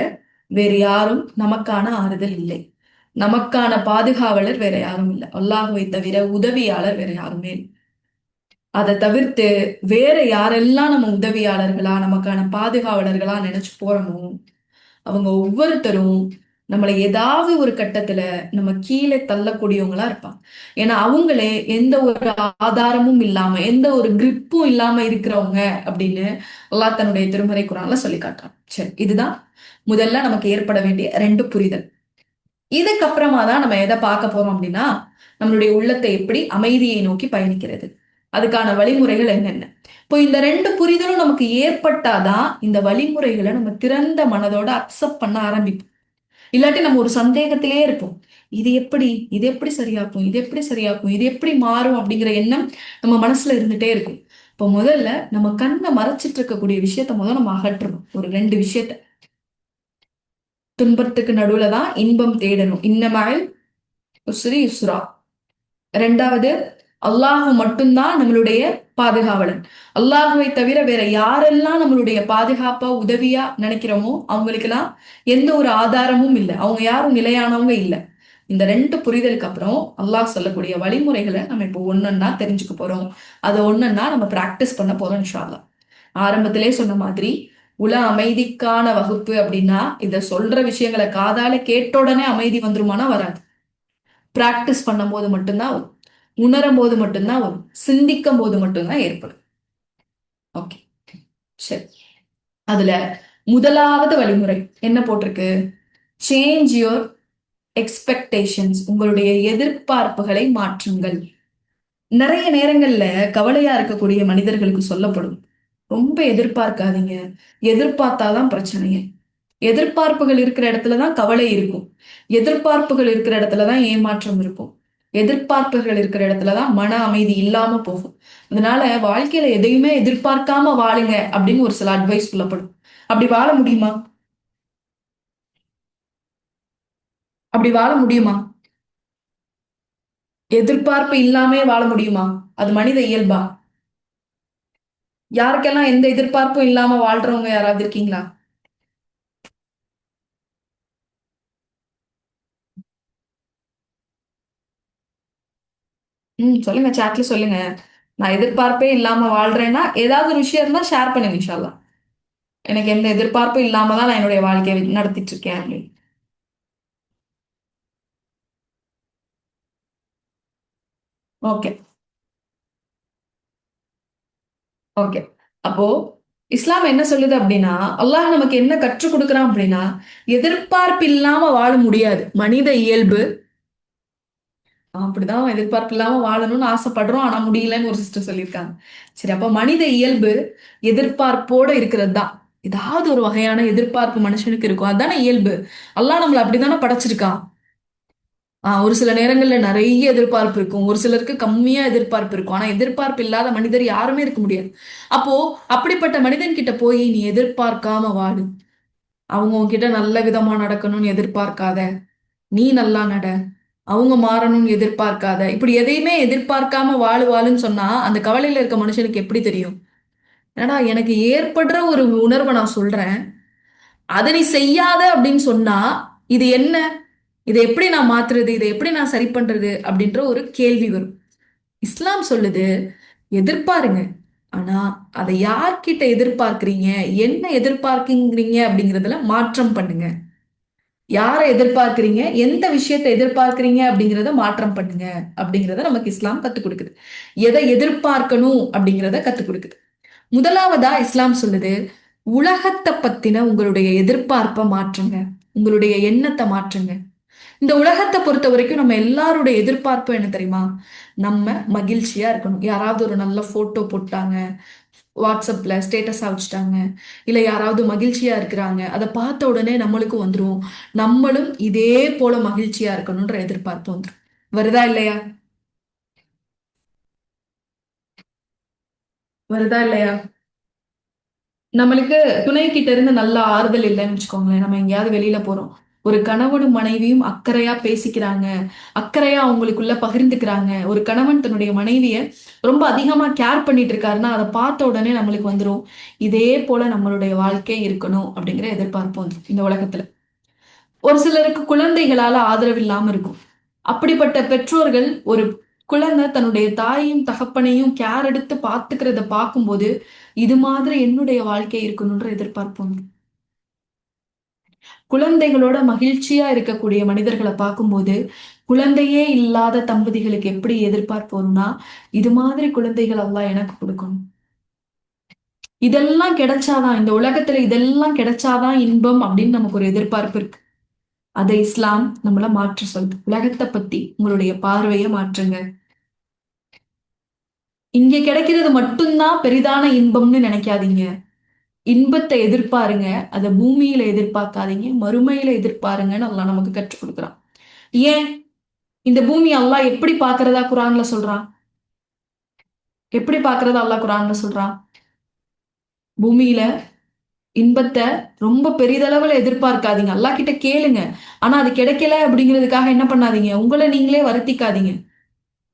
வேறு யாரும் நமக்கான ஆறுதல் இல்லை. நமக்கான பாதுகாவலர் வேற யாரும் இல்லை. அல்லாஹுவை தவிர உதவியாளர் வேற யாருமே இல்லை. அதை தவிர்த்து வேற யாரெல்லாம் நம்ம உதவியாளர்களா நமக்கான பாதுகாவலர்களா நினைச்சு போறோமோ அவங்க ஒவ்வொருத்தரும் நம்மளை ஏதாவது ஒரு கட்டத்துல நம்ம கீழே தள்ளக்கூடியவங்களா இருப்பாங்க. ஏன்னா அவங்களே எந்த ஒரு ஆதாரமும் இல்லாம எந்த ஒரு கிரிப்பும் இல்லாம இருக்கிறவங்க அப்படின்னு அல்லாஹ் தன்னுடைய திருமறை குரான்ல சொல்லி காட்டுறான். சரி, இதுதான் முதல்ல நமக்கு ஏற்பட வேண்டிய ரெண்டு புரிதல். இதுக்கப்புறமா தான் நம்ம எதை பார்க்க போறோம் அப்படின்னா, நம்மளுடைய உள்ளத்தை எப்படி அமைதியை நோக்கி பயணிக்கிறது, அதுக்கான வழிமுறைகள் என்னென்ன. இப்போ இந்த ரெண்டு புரிதலும் நமக்கு ஏற்பட்டாதான் இந்த வழிமுறைகளை நம்ம திறந்த மனதோட அக்செப்ட் பண்ண ஆரம்பிப்போம். இல்லாட்டி நம்ம ஒரு சந்தேகத்திலே இருப்போம். இது எப்படி சரியாக்கும், இது எப்படி சரியாக்கும், இது எப்படி மாறும் அப்படிங்கிற எண்ணம் நம்ம மனசுல இருந்துட்டே இருக்கும். இப்போ முதல்ல நம்ம கண்ணை மறைச்சிட்டு இருக்கக்கூடிய விஷயத்த முதல்ல நம்ம அகற்றணும். ஒரு ரெண்டு விஷயத்த. துன்பத்துக்கு நடுவுல தான் இன்பம் தேடணும். இன்னமஅல் உஸ்ரி யுஸ்ரா. ரெண்டாவது, அல்லாஹ் மட்டும்தான் நம்மளுடைய பாதுகாவலன். அல்லாஹுவை தவிர வேற யாரெல்லாம் நம்மளுடைய பாதுகாப்பா உதவியா நினைக்கிறோமோ அவங்களுக்கெல்லாம் எந்த ஒரு ஆதாரமும் இல்லை. அவங்க யாரும் நிலையானவங்க இல்லை. இந்த ரெண்டு புரிதலுக்கு அப்புறம் அல்லாஹ் சொல்லக்கூடிய வழிமுறைகளை நம்ம இப்போ ஒன்னொன்னா தெரிஞ்சுக்க போறோம். அதை ஒன்னொன்னா நம்ம பிராக்டிஸ் பண்ண போறோம் இன்ஷா அல்லாஹ். ஆரம்பத்திலே சொன்ன மாதிரி உல அமைதிக்கான வகுப்பு அப்படின்னா இத சொல்ற விஷயங்களை காதால கேட்ட உடனே அமைதி வந்துருமானா வராது. பிராக்டிஸ் பண்ணும் போது மட்டும்தான் வரும். உணரும் போது மட்டும்தான் வரும். சிந்திக்கும் போது மட்டும்தான் ஏற்படும். ஓகே, சரி. அதுல முதலாவது வழிமுறை என்ன போட்டிருக்கு? Change your expectations. உங்களுடைய எதிர்பார்ப்புகளை மாற்றுங்கள். நிறைய நேரங்கள்ல கவலையா இருக்கக்கூடிய மனிதர்களுக்கு சொல்லப்படும், ரொம்ப எதிர்பார்க்காதீங்க, எதிர்பார்த்தாதான் பிரச்சனையே. எதிர்பார்ப்புகள் இருக்கிற இடத்துலதான் கவலை இருக்கும். எதிர்பார்ப்புகள் இருக்கிற இடத்துலதான் ஏமாற்றம் இருக்கும். எதிர்பார்ப்புகள் இருக்கிற இடத்துலதான் மன அமைதி இல்லாம போகும். அதனால வாழ்க்கையில எதையுமே எதிர்பார்க்காம வாழுங்க அப்படின்னு ஒரு சில அட்வைஸ் சொல்லப்படும். அப்படி வாழ முடியுமா? அப்படி வாழ முடியுமா? எதிர்பார்ப்பு இல்லாமே வாழ முடியுமா? அது மனித இயல்பா? யாருக்கெல்லாம் எந்த எதிர்பார்ப்பும் இல்லாம வாழ்றவங்க யாராவது இருக்கீங்களா? சொல்லுங்க, சாட்ல சொல்லுங்க. நான் எதிர்பார்ப்பே இல்லாம வாழ்றேன்னா ஏதாவது ஒரு விஷயம் இருந்தா ஷேர் பண்ணுங்க இன்ஷா அல்லாஹ். எனக்கு எந்த எதிர்பார்ப்பும் இல்லாம தான் நான் என்னுடைய வாழ்க்கையை நடத்திட்டு இருக்கேன் அப்படின்னு. Okay, okay. அப்போ இஸ்லாம் என்ன சொல்லுது அப்படின்னா, அல்லாஹ் நமக்கு என்ன கற்றுக் கொடுக்குறான் அப்படின்னா, எதிர்பார்ப்பு இல்லாம வாழ முடியாது. மனித இயல்பு அப்படிதான், எதிர்பார்ப்பு இல்லாம வாழணும்னு ஆசைப்படுறோம். ஆனா முடியலன்னு ஒரு சிஸ்டர் சொல்லியிருக்காங்க. சரி, அப்ப மனித இயல்பு எதிர்பார்ப்போட இருக்கிறது தான். ஏதாவது ஒரு வகையான எதிர்பார்ப்பு மனுஷனுக்கு இருக்கும். அதுதானே இயல்பு. அல்லாஹ் நம்மள அப்படித்தானே படைச்சிருக்கான். ஒரு சில நேரங்கள்ல நிறைய எதிர்பார்ப்பு இருக்கும். ஒரு சிலருக்கு கம்மியா எதிர்பார்ப்பு இருக்கும். ஆனா எதிர்பார்ப்பு இல்லாத மனிதர் யாருமே இருக்க முடியாது. அப்போ அப்படிப்பட்ட மனிதன் கிட்ட போய் நீ எதிர்பார்க்காம வாழு. அவங்க உன்கிட்ட நல்ல விதமா நடக்கணும்னு எதிர்பார்க்காத. நீ நல்லா நட. அவங்க மாறணும்னு எதிர்பார்க்காத. இப்படி எதையுமே எதிர்பார்க்காம வாழுன்னு சொன்னா அந்த கவலையில இருக்க மனுஷனுக்கு எப்படி தெரியும்? ஏன்னா எனக்கு ஏற்படுற ஒரு உணர்வை நான் சொல்றேன், அதை நீ செய்யாத அப்படின்னு சொன்னா இது என்ன, இதை எப்படி நான் மாத்துறது, இதை எப்படி நான் சரி பண்றது அப்படின்ற ஒரு கேள்வி வரும். இஸ்லாம் சொல்லுது, எதிர்பாருங்க, ஆனா அதை யார்கிட்ட எதிர்பார்க்கறீங்க, என்ன எதிர்பார்க்கிறீங்க அப்படிங்கறதுல மாற்றம் பண்ணுங்க. யாரை எதிர்பார்க்கறீங்க, எந்த விஷயத்தை எதிர்பார்க்கறீங்க அப்படிங்கறத மாற்றம் பண்ணுங்க அப்படிங்கறத நமக்கு இஸ்லாம் கத்துக் கொடுக்குது. எதை எதிர்பார்க்கணும் அப்படிங்கறத கத்துக் கொடுக்குது. முதலாவதா இஸ்லாம் சொல்லுது, உலகத்தை பத்தின உங்களுடைய எதிர்பார்ப்பை மாற்றுங்க, உங்களுடைய எண்ணத்தை மாற்றுங்க. இந்த உலகத்தை பொறுத்த வரைக்கும் நம்ம எல்லாருடைய எதிர்பார்ப்பும் என்ன தெரியுமா? நம்ம மகிழ்ச்சியா இருக்கணும். யாராவது ஒரு நல்ல போட்டோ போட்டாங்க, வாட்ஸ்அப்ல ஸ்டேட்டஸா வச்சுட்டாங்க, இல்ல யாராவது மகிழ்ச்சியா இருக்கிறாங்க, அதை பார்த்த உடனே நம்மளுக்கும் வந்துரும், நம்மளும் இதே போல மகிழ்ச்சியா இருக்கணும்ன்ற எதிர்பார்ப்பு வந்துரும். வருதா இல்லையா? வருதா இல்லையா? நம்மளுக்கு துணை கிட்ட இருந்து நல்ல ஆறுதல் இல்லைன்னு வச்சுக்கோங்களேன், நம்ம எங்கேயாவது வெளியில போறோம், ஒரு கணவனும் மனைவியும் அக்கறையா பேசிக்கிறாங்க, அக்கறையா அவங்களுக்குள்ள பகிர்ந்துக்கிறாங்க, ஒரு கணவன் தன்னுடைய மனைவிய ரொம்ப அதிகமா கேர் பண்ணிட்டு இருக்காருன்னா அதை பார்த்த உடனே நம்மளுக்கு வந்துரும், இதே போல நம்மளுடைய வாழ்க்கை இருக்கணும் அப்படிங்கிற எதிர்பார்ப்பு வந்துரும் இந்த உலகத்துல. ஒரு சிலருக்கு குழந்தைகளால ஆதரவு இல்லாம இருக்கும். அப்படிப்பட்ட பெற்றோர்கள், ஒரு குழந்தை தன்னுடைய தாயையும் தகப்பனையும் கேர் எடுத்து பார்த்துக்கிறத பார்க்கும்போது இது மாதிரி என்னுடைய வாழ்க்கை இருக்கணும்ன்ற எதிர்பார்ப்பு வந்துரும். குழந்தைகளோட மகிழ்ச்சியா இருக்கக்கூடிய மனிதர்களை பார்க்கும்போது குழந்தையே இல்லாத தம்பதிகளுக்கு எப்படி எதிர்பார்ப்பு வரும்னா, இது மாதிரி குழந்தைகள் அல்லாஹ் எனக்கு கொடுக்கணும், இதெல்லாம் கிடைச்சாதான் இந்த உலகத்துல இதெல்லாம் கிடைச்சாதான் இன்பம் அப்படின்னு நமக்கு ஒரு எதிர்பார்ப்பு இருக்கு. அதை இஸ்லாம் நம்மள மாற்ற சொல்லுது. உலகத்தை பத்தி உங்களுடைய பார்வையை மாற்றுங்க. இங்க கிடைக்கிறது மட்டும்தான் பெரிதான இன்பம்னு நினைக்காதீங்க. இன்பத்தை எதிர்பாருங்க, அதை பூமியில எதிர்பார்க்காதீங்க, மறுமையில எதிர்பாருங்கன்னு அல்லாஹ் நமக்கு கற்றுக் கொடுக்குறான். ஏன் இந்த பூமி அல்லாஹ் எப்படி பார்க்கிறதா குரான்ல சொல்றான்? எப்படி பார்க்கிறதா அல்லாஹ் குரான்ல சொல்றான்? பூமியில இன்பத்தை ரொம்ப பெரிதளவுல எதிர்பார்க்காதீங்க, அல்லாஹ் கிட்ட கேளுங்க. ஆனா அது கிடைக்கல அப்படிங்கிறதுக்காக என்ன பண்ணாதீங்க, உங்களை நீங்களே வருத்திக்காதீங்க.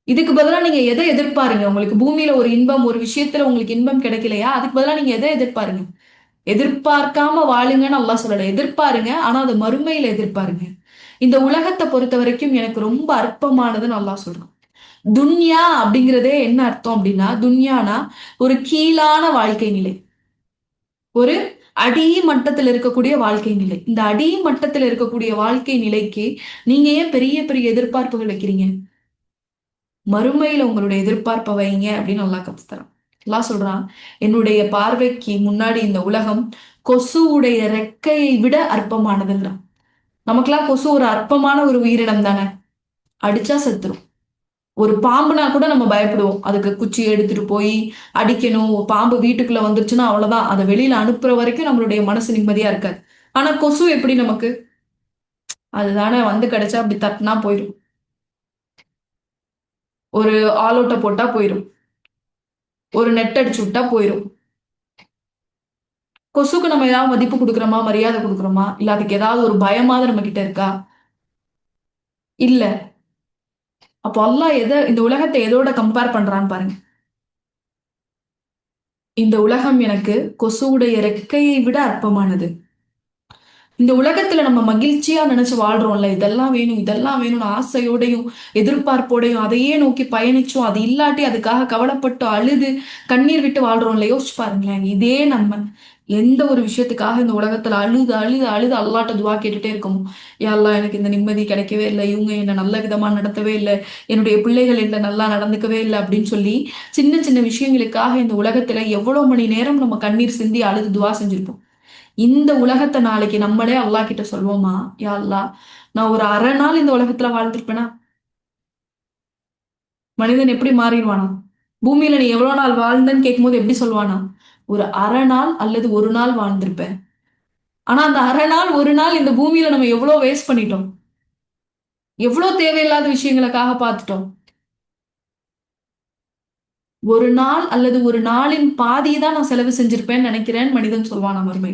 இதுக்கு பதிலா நீங்க எதை எதிர்பாருங்க? உங்களுக்கு பூமியில ஒரு இன்பம், ஒரு விஷயத்துல உங்களுக்கு இன்பம் கிடைக்கலையா, அதுக்கு பதிலா நீங்க எதை எதிர்பாருங்க? எதிர்பார்க்காம வாழுங்கன்னு அல்லாஹ் சொல்லல, எதிர்பாருங்க, ஆனா அது மறுமையில எதிர்பாருங்க. இந்த உலகத்தை பொறுத்த வரைக்கும் எனக்கு ரொம்ப அற்பமானதுன்னு அல்லாஹ் சொல்றான். துன்யா அப்படிங்கிறதே என்ன அர்த்தம் அப்படின்னா, துன்யானா ஒரு கீழான வாழ்க்கை நிலை, ஒரு அடி மட்டத்தில் இருக்கக்கூடிய வாழ்க்கை நிலை. இந்த அடி மட்டத்தில் இருக்கக்கூடிய வாழ்க்கை நிலைக்கு நீங்க ஏன் பெரிய பெரிய எதிர்பார்ப்புகள் வைக்கிறீங்க? மறுமையில உங்களுடைய எதிர்பார்ப்பை வைங்க அப்படின்னு அல்லாஹ் கத்துத்தரான். அல்லாஹ் சொல்றான், என்னுடைய பார்வைக்கு முன்னாடி இந்த உலகம் கொசுவுடைய ரெக்கையை விட அற்பமானதுங்கிறான். நமக்கெல்லாம் கொசு ஒரு அற்பமான ஒரு உயிரினம் தானே, அடிச்சா செத்துரும். ஒரு பாம்புனா கூட நம்ம பயப்படுவோம், அதுக்கு குச்சி எடுத்துட்டு போய் அடிக்கணும், பாம்பு வீட்டுக்குள்ள வந்துருச்சுன்னா அவ்வளவுதான், அதை வெளியில அனுப்புற வரைக்கும் நம்மளுடைய மனசு நிம்மதியா இருக்காது. ஆனா கொசு எப்படி நமக்கு, அதுதானே வந்து கிடைச்சா அப்படி தட்டினா போயிடும், ஒரு ஆலோட்டை போட்டா போயிடும், ஒரு நெட் அடிச்சு விட்டா போயிடும். கொசுக்கு நம்ம ஏதாவது மதிப்பு கொடுக்குறோமா, மரியாதை கொடுக்குறோமா, இல்ல அதுக்கு ஏதாவது ஒரு பயமாவது நம்ம கிட்ட இருக்கா? இல்ல. அப்போ அல்லாஹ் இந்த உலகத்தை எதோட கம்பேர் பண்றான்னு பாருங்க. இந்த உலகம் எனக்கு கொசுவுடைய ரெக்கையை விட அற்பமானது. இந்த உலகத்துல நம்ம மகிழ்ச்சியா நினைச்சு வாழ்றோம்ல, இதெல்லாம் வேணும் இதெல்லாம் வேணும்னு ஆசையோடையும் எதிர்பார்ப்போடையும் அதையே நோக்கி பயணிச்சோம், அது இல்லாட்டி அதுக்காக கவலைப்பட்டு அழுது கண்ணீர் விட்டு வாழ்றோம்ல, யோசிச்சு பாருங்களேன். இதே நம்ம எந்த ஒரு விஷயத்துக்காக இந்த உலகத்துல அழுது அழுது அழுது அல்லாட்ட துவா கேட்டுட்டே இருக்கோம், யா அல்லாஹ் எனக்கு இந்த நிம்மதி கிடைக்கவே இல்லை, இவங்க என்ன நல்ல விதமா நடத்தவே இல்லை, என்னுடைய பிள்ளைகள் என்ன நல்லா நடந்துக்கவே இல்லை அப்படின்னு சொல்லி சின்ன சின்ன விஷயங்களுக்காக இந்த உலகத்துல எவ்வளவு மணி நேரம் நம்ம கண்ணீர் சிந்தி அழுது துவா செஞ்சிருப்போம். இந்த உலகத்தை நாளைக்கு நம்மளே அல்லாஹ் கிட்ட சொல்வோமா, யா அல்லாஹ் நான் ஒரு அரை நாள் இந்த உலகத்துல வாழ்ந்திருப்பேனா? மனிதன் எப்படி மாறிடுவானா? பூமியில நீ எவ்வளவு நாள் வாழ்ந்தன்னு கேட்கும்போது எப்படி சொல்வானா, ஒரு அரை நாள் அல்லது ஒரு நாள் வாழ்ந்திருப்பேன். ஆனா அந்த அரை நாள் ஒரு நாள் இந்த பூமியில நம்ம எவ்வளவு வேஸ்ட் பண்ணிட்டோம், எவ்வளவு தேவையில்லாத விஷயங்களுக்காக பார்த்துட்டோம். ஒரு நாள் அல்லது ஒரு நாளின் பாதியை தான் நான் செலவு செஞ்சிருப்பேன்னு நினைக்கிறேன் மனிதன் சொல்வானா மறுமை.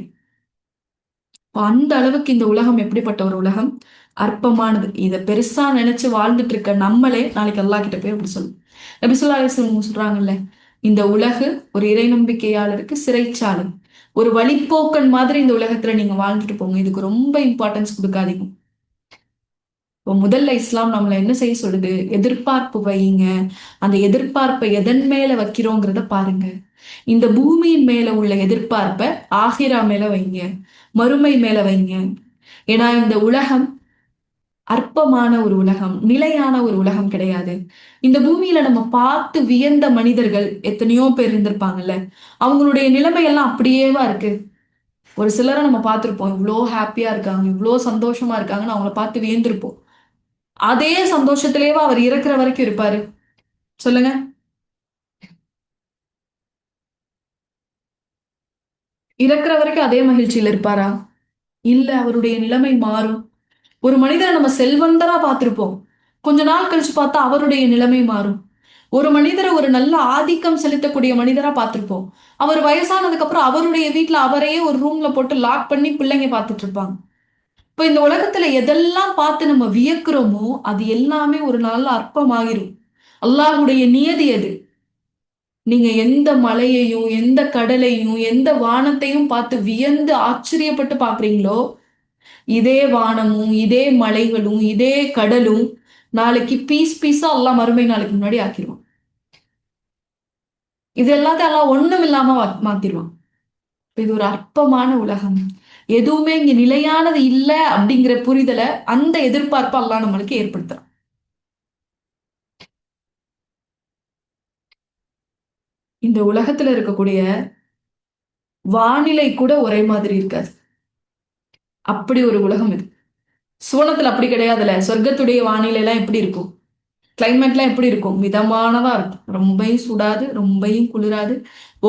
அந்த அளவுக்கு இந்த உலகம் எப்படிப்பட்ட ஒரு உலகம், அற்பமானது. இதை பெருசா நினைச்சு வாழ்ந்துட்டு இருக்க நம்மளே நாளைக்கு அல்லாஹ் கிட்ட போய் அப்படி சொல்லும். நபி ஸல்லல்லாஹு அலைஹி வஸல்லம் சொல்றாங்கல்ல, இந்த உலகு ஒரு இறை நம்பிக்கையாளருக்கு சிறைச்சாலை. ஒரு வழிப்போக்கன் மாதிரி இந்த உலகத்துல நீங்க வாழ்ந்துட்டு போங்க. இதுக்கு ரொம்ப இம்பார்ட்டன்ஸ் கொடுக்காதீங்க. இப்போ முதல்ல இஸ்லாம் நம்மள என்ன செய்ய சொல்லுது? எதிர்பார்ப்பு வைங்க. அந்த எதிர்பார்ப்பை எதன் மேல வைக்கிறோங்கிறத பாருங்க. இந்த பூமியின் மேல உள்ள எதிர்பார்ப்பை ஆகிரா மேல வைங்க, மறுமை மேல வைங்க. ஏன்னா இந்த உலகம் அற்பமான ஒரு உலகம், நிலையான ஒரு உலகம் கிடையாது. இந்த பூமியில நம்ம பார்த்து வியந்த மனிதர்கள் எத்தனையோ பேர் இருந்திருப்பாங்கல்ல, அவங்களுடைய நிலைமையெல்லாம் அப்படியேவா இருக்கு? ஒரு சிலரை நம்ம பார்த்திருப்போம், இவ்வளோ ஹாப்பியா இருக்காங்க, இவ்வளோ சந்தோஷமா இருக்காங்கன்னு அவங்கள பார்த்து வியந்திருப்போம். அதே சந்தோஷத்திலேவா அவர் இறக்குற வரைக்கும் இருப்பாரு? சொல்லுங்க. இறக்குற வரைக்கும் அதே மகிழ்ச்சியில இருப்பாரா? இல்ல, அவருடைய நிலைமை மாறும். ஒரு மனிதரை நம்ம செல்வந்தரா பார்த்திருப்போம், கொஞ்ச நாள் கழிச்சு பார்த்தா அவருடைய நிலைமை மாறும். ஒரு மனிதரை ஒரு நல்ல ஆதிக்கம் செலுத்தக்கூடிய மனிதரா பார்த்திருப்போம், அவர் வயசானதுக்கு அப்புறம் அவருடைய வீட்டுல அவரையே ஒரு ரூம்ல போட்டு லாக் பண்ணி பிள்ளைங்க பார்த்துட்டு இருப்பாங்க. இப்ப இந்த உலகத்துல எதெல்லாம் பார்த்து நம்ம வியக்கிறோமோ அது எல்லாமே ஒரு நாள் அற்பமாகிரும். அல்லாஹ்வுடைய நியதி அது. நீங்க எந்த மலையையும், எந்த கடலையும், எந்த வானத்தையும் பார்த்து வியந்து ஆச்சரியப்பட்டு பாக்குறீங்களோ, இதே வானமும், இதே மலைகளும், இதே கடலும் நாளைக்கு பீஸ் பீஸா அல்லாஹ் மறுமை நாளைக்கு முன்னாடி ஆக்கிடுவான். இது எல்லாத்தையும் அல்லாஹ் ஒண்ணும் இல்லாம மாத்திருவான். இது ஒரு அற்பமான உலகம், எதுவுமே இங்க நிலையானது இல்ல அப்படிங்கிற புரிதலை, அந்த எதிர்பார்ப்பு அல்லாஹ் நம்மளுக்கு ஏற்படுத்துறான். இந்த உலகத்துல இருக்கக்கூடிய வானிலை கூட ஒரே மாதிரி இருக்காது. அப்படி ஒரு உலகம் இது. சுவனத்துல அப்படி கிடையாதுல்ல. சொர்க்கத்துடைய வானிலை எல்லாம் எப்படி இருக்கும்? கிளைமேட்லாம் எப்படி இருக்கும்? மிதமானதா இருக்கும். ரொம்பயும் சுடாது, ரொம்பயும் குளிராது.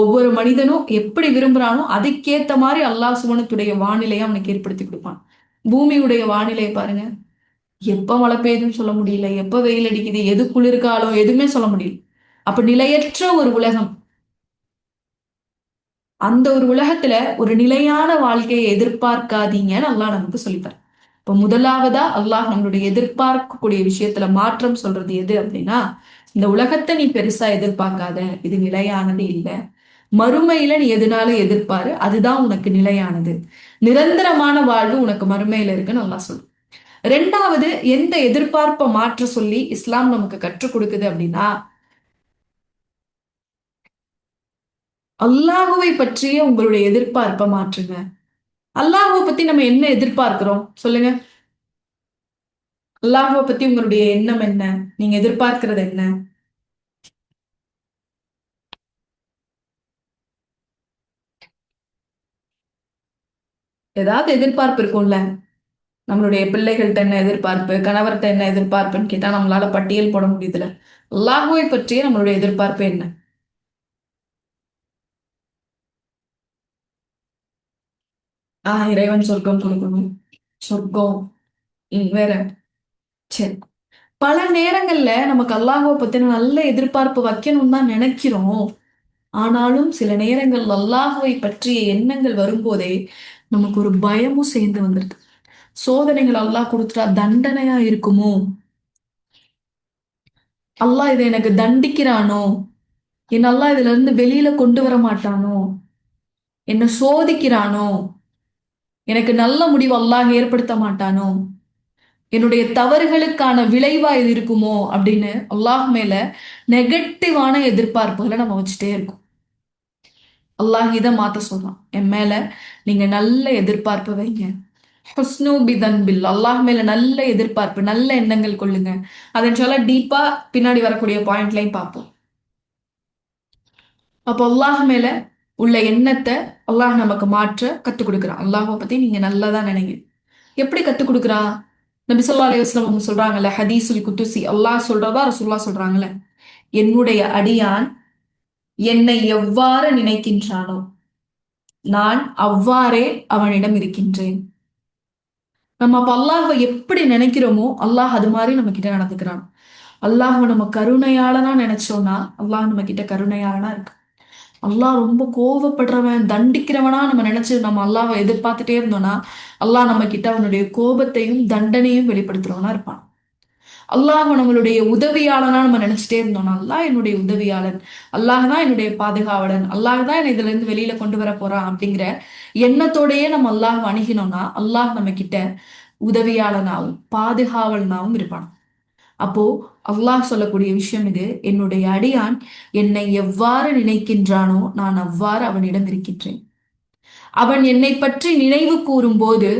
ஒவ்வொரு மனிதனும் எப்படி விரும்புறானோ அதுக்கேத்த மாதிரி அல்லாஹ் சுவனத்துடைய வானிலையை அவனுக்கு ஏற்படுத்தி கொடுப்பான். பூமியுடைய வானிலையை பாருங்க, எப்ப மழை பெய்யுதுன்னு சொல்ல முடியல, எப்ப வெயில் அடிக்குது, எது குளிர்காலம், எதுவுமே சொல்ல முடியல. அப்ப நிலையற்ற ஒரு உலகம். அந்த ஒரு உலகத்துல ஒரு நிலையான வாழ்க்கையை எதிர்பார்க்காதீங்கன்னு அல்லாஹ் நமக்கு சொல்லிட்டார். இப்ப முதலாவதா அல்லாஹ் நம்மளுடைய எதிர்பார்க்கக்கூடிய விஷயத்துல மாற்றம் சொல்றது எது அப்படின்னா, இந்த உலகத்தை நீ பெருசா எதிர்பார்க்காத, இது நிலையானது இல்ல. மறுமையில நீ எதுனாலும் எதிர்பாரு, அதுதான் உனக்கு நிலையானது. நிரந்தரமான வாழ்வு உனக்கு மறுமையில இருக்குன்னு அல்லாஹ் சொல்லு. ரெண்டாவது, எந்த எதிர்பார்ப்பை மாற்ற சொல்லி இஸ்லாம் நமக்கு கற்றுக் கொடுக்குது அப்படின்னா, அல்லாஹுவை பற்றிய உங்களுடைய எதிர்பார்ப்பை மாற்றுங்க. அல்லாஹுவை பத்தி நம்ம என்ன எதிர்பார்க்கிறோம் சொல்லுங்க. அல்லாஹுவை பத்தி உங்களுடைய எண்ணம் என்ன? நீங்க எதிர்பார்க்கிறது என்ன? ஏதாவது எதிர்பார்ப்பு இருக்கும்ல. நம்மளுடைய பிள்ளைகள்கிட்ட என்ன எதிர்பார்ப்பு, கணவர்கிட்ட என்ன எதிர்பார்ப்புன்னு கேட்டா நம்மளால பட்டியல் போட முடியுதுல. அல்லாஹுவை பற்றிய நம்மளுடைய எதிர்பார்ப்பு என்ன? இறைவன் சொர்க்கம் கொடுக்கணும். சொர்க்கம். வேற. சரி. பல நேரங்கள்ல நமக்கு அல்லாஹுவை பத்தின நல்ல எதிர்பார்ப்பு வைக்கணும்னு தான் நினைக்கிறோம். ஆனாலும் சில நேரங்கள் அல்லாஹுவை பற்றிய எண்ணங்கள் வரும்போதே நமக்கு ஒரு பயமும் சேர்ந்து வந்துருது. சோதனைகள் அல்லாஹ் கொடுத்துட்டா தண்டனையா இருக்குமோ? அல்லாஹ் இதை எனக்கு தண்டிக்கிறானோ? என் அல்லாஹ் இதுல இருந்து வெளியில கொண்டு வர மாட்டானோ? என்ன சோதிக்கிறானோ? எனக்கு நல்ல முடிவு அல்லாஹ் ஏற்படுத்த மாட்டானோ? என்னுடைய தவறுகளுக்கான விளைவா இது இருக்குமோ அப்படின்னு அல்லாஹ் மேல நெகட்டிவான எதிர்பார்ப்புகளை நம்ம வச்சுட்டே இருக்கோம். அல்லாஹ் இதை மாத்த சொல்றான், என் மேல நீங்க நல்ல எதிர்பார்ப்பு வைங்க. ஹுஸ்னு பிதன் பில், அல்லாஹ் மேல நல்ல எதிர்பார்ப்பு, நல்ல எண்ணங்கள் கொள்ளுங்க. அதன் சொல்ல டீப்பா பின்னாடி வரக்கூடிய பாயிண்ட்லையும் பார்ப்போம். அப்போ அல்லாஹ் மேல உள்ள எண்ணத்தை அல்லாஹ் நமக்கு மாற்ற கத்துக் கொடுக்குறான். அல்லாஹை பத்தி நீங்க நல்லதான் நினைங்க. எப்படி கத்துக் கொடுக்குறா? நபி ஸல்லல்லாஹு அலைஹி வஸல்லம் அவங்க சொல்றாங்கல்ல, ஹதீஸுல் குதுசி, அல்லாஹ் சொல்றதா ரசூலுல்லாஹ் சொல்றாங்கல்ல, என்னுடைய அடியான் என்னை எவ்வாறு நினைக்கின்றானோ நான் அவ்வாறே அவனிடம் இருக்கின்றேன். நம்ம அப்ப அல்லாஹ்வை எப்படி நினைக்கிறோமோ அல்லாஹ் அது மாதிரி நம்ம கிட்ட நடந்துக்கிறான். அல்லாஹ்வை நம்ம கருணையாளனா நினைச்சோம்னா அல்லாஹ் நம்ம கிட்ட கருணையாளனா இருக்கு. அல்லாஹ் ரொம்ப கோபப்படுறவன், தண்டிக்கிறவனா நம்ம நினைச்சு நம்ம அல்லாஹ்வை எதிர்பார்த்துட்டே இருந்தோம்னா அல்லாஹ் நம்ம கிட்ட அவனுடைய கோபத்தையும் தண்டனையும் வெளிப்படுத்துறவனா இருப்பான். அல்லாஹ் நம்மளுடைய உதவியாளனா நம்ம நினைச்சிட்டே இருந்தோம்னா, அல்லாஹ் என்னுடைய உதவியாளன், அல்லாஹ் தான் என்னுடைய பாதுகாவலன், அல்லாஹ் தான் என்னை இதுல இருந்து வெளியில கொண்டு வர போறான் அப்படிங்கிற எண்ணத்தோடயே நம்ம அல்லாஹ் அணுகினோம்னா, அல்லாஹ் நம்ம கிட்ட உதவியாளனாவும் பாதுகாவலனாவும் இருப்பான். அப்போ அல்லாஹ் சொல்லக்கூடிய விஷயம் இது, என்னுடைய அடியான் என்னை எவ்வாறு நினைக்கின்றானோ நான் அவ்வாறு அவனிடம் இருக்கின்றேன். அவன் என்னை பற்றி நினைவு கூறும்போது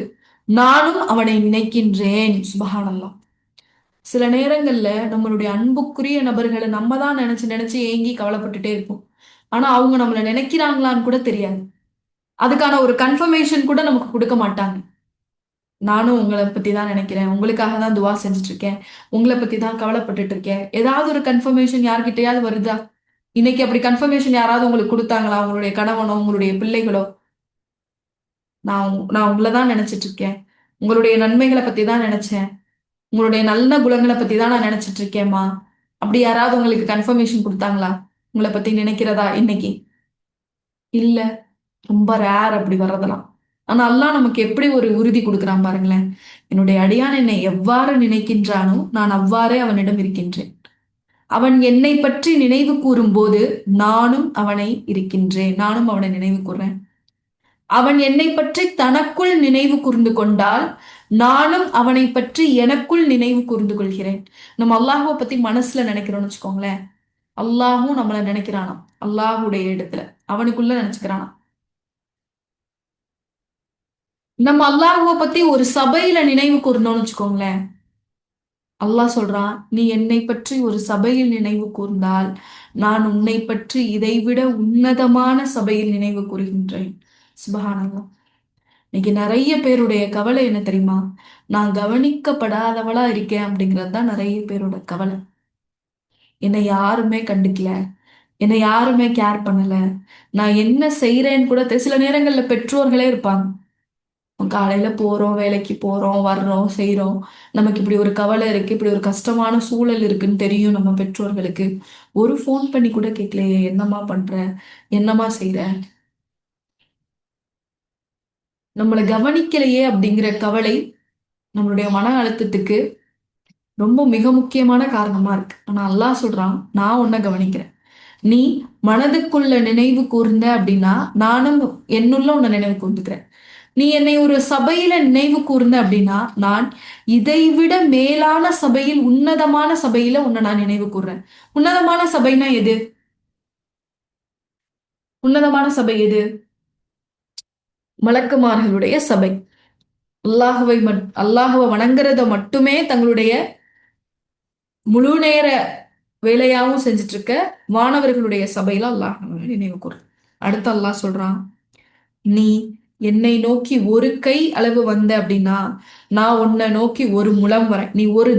நானும் அவனை நினைக்கின்றேன். சுபஹானல்லாஹ். சில நேரங்கள்ல நம்மளுடைய அன்புக்குரிய நபர்களை நம்ம தான் நினைச்சு நினைச்சு ஏங்கி கவலைப்பட்டுட்டே இருப்போம். ஆனா அவங்க நம்மளை நினைக்கிறாங்களான்னு கூட தெரியாது. அதுக்கான ஒரு கன்ஃபர்மேஷன் கூட நமக்கு கொடுக்க மாட்டாங்க. நானும் உங்களை பத்தி தான் நினைக்கிறேன், உங்களுக்காக தான் துவா செஞ்சுட்டு இருக்கேன், உங்களை பத்தி தான் கவலைப்பட்டுட்டு இருக்கேன். ஏதாவது ஒரு கன்ஃபர்மேஷன் யார்கிட்டயாவது வருதா? இன்னைக்கு அப்படி கன்ஃபர்மேஷன் யாராவது உங்களுக்கு கொடுத்தாங்களா? உங்களுடைய கணவனோ உங்களுடைய பிள்ளைகளோ, நான் உங்களை தான் நினைச்சிட்டு இருக்கேன், உங்களுடைய நன்மைகளை பத்தி தான் நினைச்சேன், உங்களுடைய நல்ல குணங்களை பத்தி தான் நான் நினைச்சிட்டு இருக்கேம்மா, அப்படி யாராவது உங்களுக்கு கன்ஃபர்மேஷன் கொடுத்தாங்களா உங்களை பத்தி நினைக்கிறதா இன்னைக்கு? இல்ல. ரொம்ப ரேர் அப்படி வர்றதெல்லாம். ஆனா அல்லாஹ் நமக்கு எப்படி ஒரு உறுதி கொடுக்குறான் பாருங்களேன். என்னுடைய அடியான் என்னை எவ்வாறு நினைக்கின்றானோ நான் அவ்வாறே அவனிடம் இருக்கின்றேன். அவன் என்னை பற்றி நினைவு கூறும்போது நானும் அவனை இருக்கின்றேன், நானும் அவனை நினைவு கூர்றேன். அவன் என்னை பற்றி தனக்குள் நினைவு கூர்ந்து கொண்டால் நானும் அவனை பற்றி எனக்குள் நினைவு கூர்ந்து கொள்கிறேன். நம்ம அல்லாஹுவை பத்தி மனசுல நினைக்கிறோம்னு வச்சுக்கோங்களேன், அல்லாஹும் நம்மள நினைக்கிறானாம். அல்லாஹுடைய இடத்துல அவனுக்குள்ள நினைச்சுக்கிறானாம். நம்ம அல்லாஹுவை பத்தி ஒரு சபையில நினைவு கூர்ந்தோம்னு வச்சுக்கோங்களேன், அல்லாஹ் சொல்றான், நீ என்னை பற்றி ஒரு சபையில் நினைவு கூர்ந்தால் நான் உன்னை பற்றி இதைவிட உன்னதமான சபையில் நினைவு கூறுகின்றேன். சுபஹானல்லாஹ். இன்னைக்கு நிறைய பேருடைய கவலை என்ன தெரியுமா? நான் கவனிக்கப்படாதவளா இருக்கேன் அப்படிங்கிறது தான் நிறைய பேரோட கவலை. என்னை யாருமே கண்டுக்கல, என்னை யாருமே கேர் பண்ணல, நான் என்ன செய்யறேன்னு கூட சில நேரங்கள்ல பெற்றோர்களே இருப்பாங்க. காலையில போறோம், வேலைக்கு போறோம், வர்றோம், செய்றோம். நமக்கு இப்படி ஒரு கவலை இருக்கு, இப்படி ஒரு கஷ்டமான சூழல் இருக்குன்னு தெரியும் நம்ம பெற்றோர்களுக்கு. ஒரு ஃபோன் பண்ணி கூட கேட்கலையே, என்னம்மா பண்ற, என்னம்மா செய்ற, நம்மளை கவனிக்கலையே அப்படிங்கிற கவலை நம்மளுடைய மன அழுத்தத்துக்கு ரொம்ப மிக முக்கியமான காரணமா இருக்கு. ஆனா அல்லாஹ் சொல்றான், நான் உன்னை கவனிக்கிறேன். நீ மனதுக்குள்ள நினைவு கூர்ந்த அப்படின்னா நானும் என்னுள்ள உன்னை நினைவு கூர்ந்துக்கிறேன். நீ என்னை ஒரு சபையில நினைவு கூர்ந்த அப்படின்னா நான் இதைவிட மேலான சபையில், உன்னதமான சபையில உன்னை நான் நினைவு கூர்றேன். உன்னதமான சபைனா எது? உன்னதமான சபை எது? மலக்குமார்களுடைய சபை. அல்லாஹுவை வணங்குறத மட்டுமே தங்களுடைய முழு நேர வேலையாவும் செஞ்சுட்டு இருக்க வானவர்களுடைய சபையில அல்லாஹ் நினைவு கூர்றேன். அடுத்து அல்லாஹ் சொல்றான், நீ என்னை நோக்கி ஒரு கை அளவு வந்த அப்படின்னா நான் உன்னை நோக்கி ஒரு முழம் வரேன். நீ ஒரு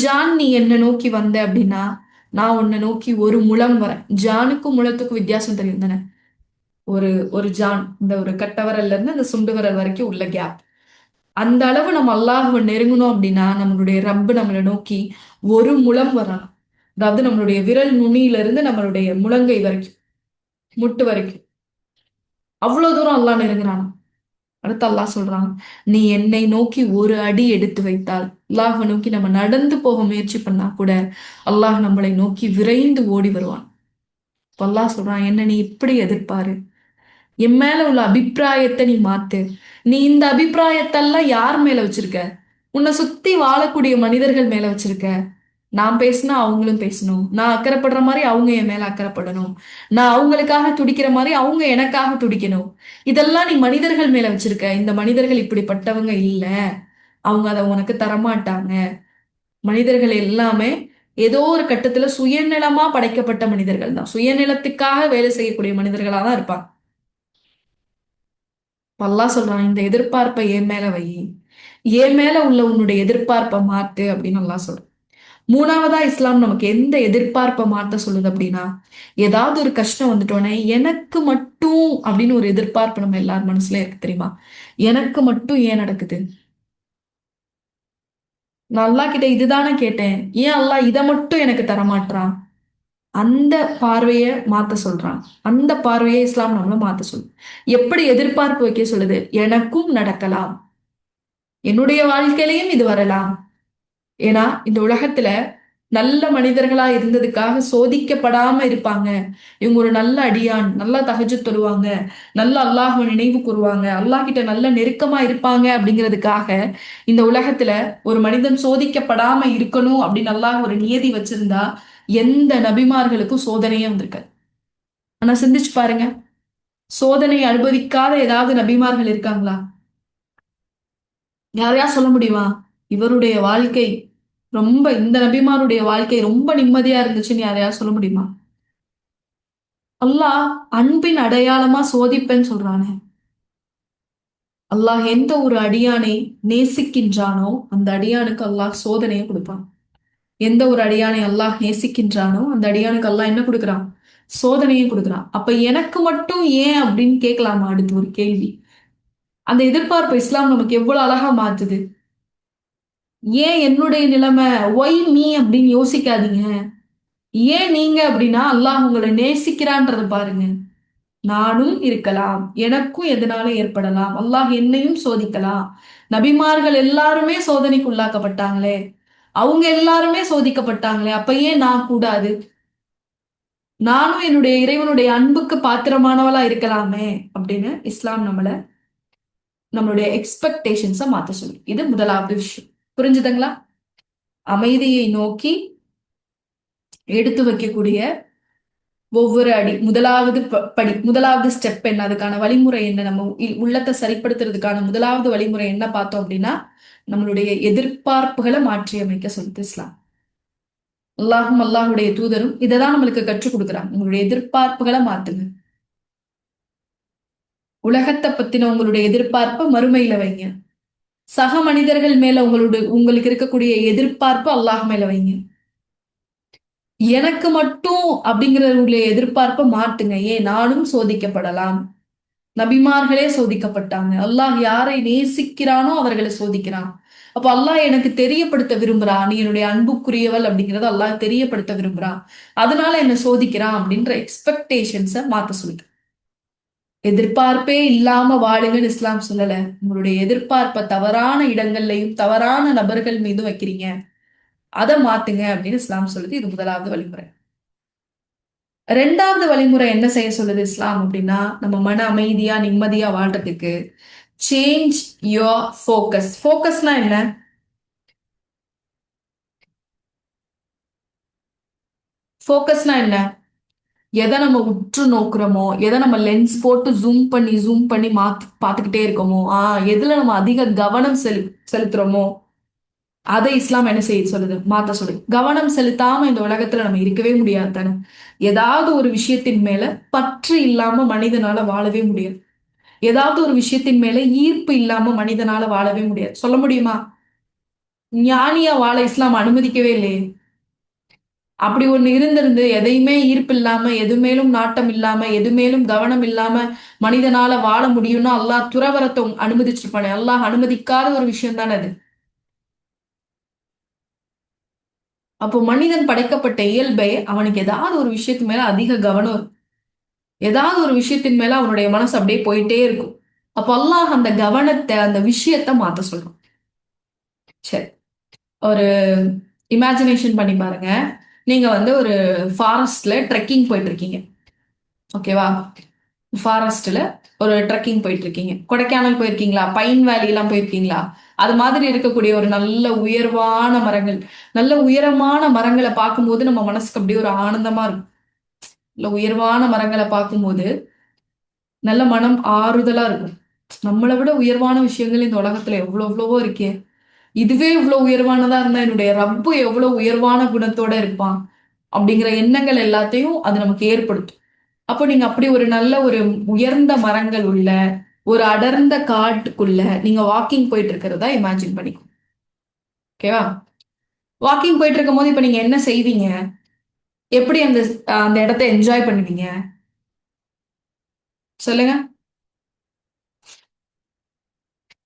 ஜான் நீ என்னை நோக்கி வந்த அப்படின்னா நான் உன்னை நோக்கி ஒரு முழம் வரேன். ஜானுக்கும் முழத்துக்கும் வித்தியாசம் தெரியும் தானே? ஒரு ஒரு ஜான், இந்த ஒரு கட்டவரல்ல இருந்து அந்த சுண்டு விரல் வரைக்கும் உள்ள கேப். அந்த அளவு நம்ம அல்லாஹ்வை நெருங்கணும் அப்படின்னா நம்மளுடைய ரப்பு நம்மளை நோக்கி ஒரு முழம் வரணும். அதாவது நம்மளுடைய விரல் நுனியில இருந்து நம்மளுடைய முழங்கை வரைக்கும், முட்டு வரைக்கும், அவ்வளவு தூரம் அல்லாஹ் நெருங்குறான். அடுத்து அல்லாஹ் சொல்றான், நீ என்னை நோக்கி ஒரு அடி எடுத்து வைத்தால், அல்லாஹ்வை நோக்கி நம்ம நடந்து போக முயற்சி பண்ணா கூட அல்லாஹ் நம்மளை நோக்கி விரைந்து ஓடி வருவான். அல்லாஹ் சொல்றான், என்ன நீ இப்படி எதிர்பாரு, என் மேல உள்ள அபிப்பிராயத்தை நீ மாத்து. நீ இந்த அபிப்பிராயத்தெல்லாம் யார் மேல வச்சிருக்க? உன்னை சுத்தி வாழக்கூடிய மனிதர்கள் மேல வச்சிருக்க. நான் பேசினா அவங்களும் பேசணும், நான் அக்கறைப்படுற மாதிரி அவங்க என் மேல அக்கறைப்படணும், நான் அவங்களுக்காக துடிக்கிற மாதிரி அவங்க எனக்காக துடிக்கணும். இதெல்லாம் நீ மனிதர்கள் மேல வச்சிருக்க. இந்த மனிதர்கள் இப்படிப்பட்டவங்க இல்ல, அவங்க அதை உனக்கு தரமாட்டாங்க. மனிதர்கள் எல்லாமே ஏதோ ஒரு கட்டத்துல சுயநலமா படைக்கப்பட்ட மனிதர்கள் தான், சுயநலத்துக்காக வேலை செய்யக்கூடிய மனிதர்களா தான் இருப்பாங்க. அல்லாஹ் சொல்றான், இந்த எதிர்பார்ப்பை என் மேல வை, என் மேல உள்ள உன்னுடைய எதிர்பார்ப்பை மாத்து அப்படின்னு அல்லாஹ் சொல்றான். மூணாவதா இஸ்லாம் நமக்கு எந்த எதிர்பார்ப்பை மாத்த சொல்லுது அப்படின்னா, ஏதாவது ஒரு கஷ்டம் வந்துட்டோன்னே எனக்கு மட்டும் அப்படின்னு ஒரு எதிர்பார்ப்பு நம்ம எல்லார் மனசுல இருக்கு தெரியுமா? எனக்கு மட்டும் ஏன் நடக்குது? நான் அல்லாஹ் கிட்ட இதுதானே கேட்டேன், ஏன் அல்லாஹ் இதை மட்டும் எனக்கு தரமாட்றான்? அந்த பார்வையை மாத்த சொல்றான். அந்த பார்வையை இஸ்லாம் நம்மள மாத்த சொல்லுது. எப்படி எதிர்பார்ப்பு வைக்க சொல்லுது? எனக்கும் நடக்கலாம், என்னுடைய வாழ்க்கையிலையும் இது வரலாம். ஏன்னா இந்த உலகத்துல நல்ல மனிதர்களா இருந்ததுக்காக சோதிக்கப்படாம இருப்பாங்க. இவங்க ஒரு நல்ல அடியான், நல்லா தஹஜ்ஜுத் தொழுவாங்க, நல்ல அல்லாஹ்வை நினைவு கூறுவாங்க, அல்லாஹ் கிட்ட நல்ல நெருக்கமா இருப்பாங்க அப்படிங்கிறதுக்காக இந்த உலகத்துல ஒரு மனிதன் சோதிக்கப்படாம இருக்கணும் அப்படின்னு அல்லாஹ் ஒரு நியதி வச்சிருந்தா எந்த நபிமார்களுக்கும் சோதனையே வந்திருக்காது. ஆனா சிந்திச்சு பாருங்க, சோதனை அனுபவிக்காத ஏதாவது நபிமார்கள் இருக்காங்களா? யாரையா சொல்ல முடியுமா? இவருடைய வாழ்க்கை இந்த நபிமாருடைய வாழ்க்கை ரொம்ப நிம்மதியா இருந்துச்சுன்னு யாரையா சொல்ல முடியுமா? அல்லாஹ் அன்பின் அடையாளமா சோதிப்பேன்னு சொல்றானே. அல்லாஹ் எந்த ஒரு அடியானை நேசிக்கின்றானோ அந்த அடியானுக்கு அல்லாஹ் சோதனையை கொடுப்பான். எந்த ஒரு அடியானை அல்லாஹ் நேசிக்கின்றானோ அந்த அடியானுக்கு அல்லாஹ் என்ன கொடுக்குறான்? சோதனையை கொடுக்குறான். அப்ப எனக்கு மட்டும் ஏன் அப்படின்னு கேட்கலாமா? அடுத்து ஒரு கேள்வி. அந்த எதிர்பார்ப்பு இஸ்லாம் நமக்கு எவ்வளவு அழகா மாத்துது. ஏன் என்னுடைய நிலைமை, ஒய் மீ அப்படின்னு யோசிக்காதீங்க. ஏன் நீங்க அப்படின்னா அல்லாஹ் உங்களை நேசிக்கிறான்றத பாருங்க. நானும் இருக்கலாம், எனக்கும் எதனாலும் ஏற்படலாம், அல்லாஹ் என்னையும் சோதிக்கலாம். நபிமார்கள் எல்லாருமே சோதனைக்கு உள்ளாக்கப்பட்டாங்களே, அவங்க எல்லாருமே சோதிக்கப்பட்டாங்களே, அப்ப ஏன் நான் கூடாது? நானும் என்னுடைய இறைவனுடைய அன்புக்கு பாத்திரமானவளா இருக்கலாமே அப்படின்னு இஸ்லாம் நம்மளுடைய எக்ஸ்பெக்டேஷன்ஸை மாத்த சொல்லு. இது முதலாவது விஷயம். புரிஞ்சுதுங்களா? அமைதியை நோக்கி எடுத்து வைக்கக்கூடிய ஒவ்வொரு அடி, முதலாவது படி, முதலாவது ஸ்டெப் என்ன, அதுக்கான வழிமுறை என்ன, நம்ம உள்ளத்தை சரிப்படுத்துறதுக்கான முதலாவது வழிமுறை என்ன பார்த்தோம் அப்படின்னா நம்மளுடைய எதிர்பார்ப்புகளை மாற்றி அமைக்க சொல்லுது இஸ்லாம். அல்லாஹும் அல்லாஹுடைய தூதரும் இதைதான் நம்மளுக்கு கற்றுக் கொடுக்குறாங்க. உங்களுடைய எதிர்பார்ப்புகளை மாத்துங்க. உலகத்தை பத்தின உங்களுடைய எதிர்பார்ப்பை மறுமையில வைங்க. சக மனிதர்கள் மேல உங்களுக்கு இருக்கக்கூடிய எதிர்பார்ப்பு அல்லாஹ் மேல வைங்க. எனக்கு மட்டும் அப்படிங்கிற எதிர்பார்ப்பை மாட்டுங்க. ஏன் நானும் சோதிக்கப்படலாம். நபிமார்களே சோதிக்கப்பட்டாங்க. அல்லாஹ் யாரை நேசிக்கிறானோ அவர்களை சோதிக்கிறான். அப்ப அல்லாஹ் எனக்கு தெரியப்படுத்த விரும்புறான், நீ என்னுடைய அன்புக்குரியவள் அப்படிங்கறத அல்லாஹ் தெரியப்படுத்த விரும்புறான், அதனால என்ன சோதிக்கிறான் அப்படின்ற எக்ஸ்பெக்டேஷன்ஸை மாத்த சொல்லுது. எதிர்பார்ப்பே இல்லாம வாழுங்கன்னு இஸ்லாம் சொல்லல. உங்களுடைய எதிர்பார்ப்பை தவறான இடங்கள்லையும் தவறான நபர்கள் மீதும் வைக்கிறீங்க, அதை மாத்துங்க அப்படின்னு இஸ்லாம் சொல்லுது. இது முதலாவது வழிமுறை. ரெண்டாவது வழிமுறை என்ன செய்ய சொல்லுது இஸ்லாம் அப்படின்னா, நம்ம மன அமைதியா நிம்மதியா வாழ்றதுக்கு சேஞ்ச் யோர் ஃபோக்கஸ். ஃபோக்கஸ்னா என்ன? ஃபோக்கஸ்னா என்ன? எதை நம்ம உற்று நோக்குறோமோ, எதை நம்ம லென்ஸ் போட்டு ஜூம் பண்ணி பார்த்துக்கிட்டே இருக்கோமோ, எதுல நம்ம அதிக கவனம் செலுத்துறோமோ அதை இஸ்லாம் என்ன செய்ய சொல்லுது? மாத்த சொல்லுது. கவனம் செலுத்தாம இந்த உலகத்துல நம்ம இருக்கவே முடியாது தானே. ஏதாவது ஒரு விஷயத்தின் மேல பற்று இல்லாம மனிதனால வாழவே முடியாது. ஏதாவது ஒரு விஷயத்தின் மேல ஈர்ப்பு இல்லாம மனிதனால வாழவே முடியாது. சொல்ல முடியுமா? ஞானியா வாழ இஸ்லாம் அனுமதிக்கவே இல்லையே. அப்படி ஒண்ணு இருந்திருந்து எதையுமே ஈர்ப்பு இல்லாம, எது மேலும் நாட்டம் இல்லாம, எது மேலும் கவனம் இல்லாம மனிதனால வாழ முடியும்னா அல்லாஹ் துறவரத்தை அனுமதிச்சிருப்பானே. அல்லாஹ் அனுமதிக்காத ஒரு விஷயம் தானே அது. அப்போ மனிதன் படைக்கப்பட்ட இயல்பே அவனுக்கு ஏதாவது ஒரு விஷயத்து மேல அதிக கவனம் இருக்கும். ஏதாவது ஒரு விஷயத்தின் மேல அவனுடைய மனசு அப்படியே போயிட்டே இருக்கும். அப்போ அல்லாஹ் அந்த கவனத்தை, அந்த விஷயத்த மாத்த சொல்றான். சரி, ஒரு இமேஜினேஷன் பண்ணி பாருங்க. நீங்க ஒரு ஃபாரஸ்ட்ல ட்ரெக்கிங் போயிட்டு இருக்கீங்க. ஓகேவா? ஃபாரஸ்ட்ல ஒரு ட்ரெக்கிங் போயிட்டு இருக்கீங்க. கொடைக்கானல் போயிருக்கீங்களா? பைன் வேலி எல்லாம் போயிருக்கீங்களா? அது மாதிரி இருக்கக்கூடிய ஒரு நல்ல உயர்வான மரங்கள், நல்ல உயரமான மரங்களை பார்க்கும்போது நம்ம மனசுக்கு அப்படியே ஒரு ஆனந்தமா இருக்கும். இல்ல, உயர்வான மரங்களை பார்க்கும்போது நல்ல மனம் ஆறுதலா இருக்கும். நம்மளை விட உயர்வான விஷயங்கள் இந்த உலகத்துல எவ்வளவோ இருக்கே. இதுவே இவ்வளவு உயர்வானதா இருந்தா என்னுடைய ரப்பு எவ்வளவு உயர்வான குணத்தோட இருப்பான் அப்படிங்கிற எண்ணங்கள் எல்லாத்தையும் அது நமக்கு ஏற்படுத்தும். அப்போ நீங்க அப்படி ஒரு நல்ல ஒரு உயர்ந்த மரங்கள் உள்ள ஒரு அடர்ந்த காட்டுக்குள்ள நீங்க வாக்கிங் போயிட்டு இருக்கிறதா இமேஜின் பண்ணிக்கோ. ஓகேவா? வாக்கிங் போயிட்டு இருக்கும் போது இப்ப நீங்க என்ன செய்வீங்க? எப்படி அந்த அந்த இடத்த என்ஜாய் பண்ணுவீங்க? சொல்லுங்க.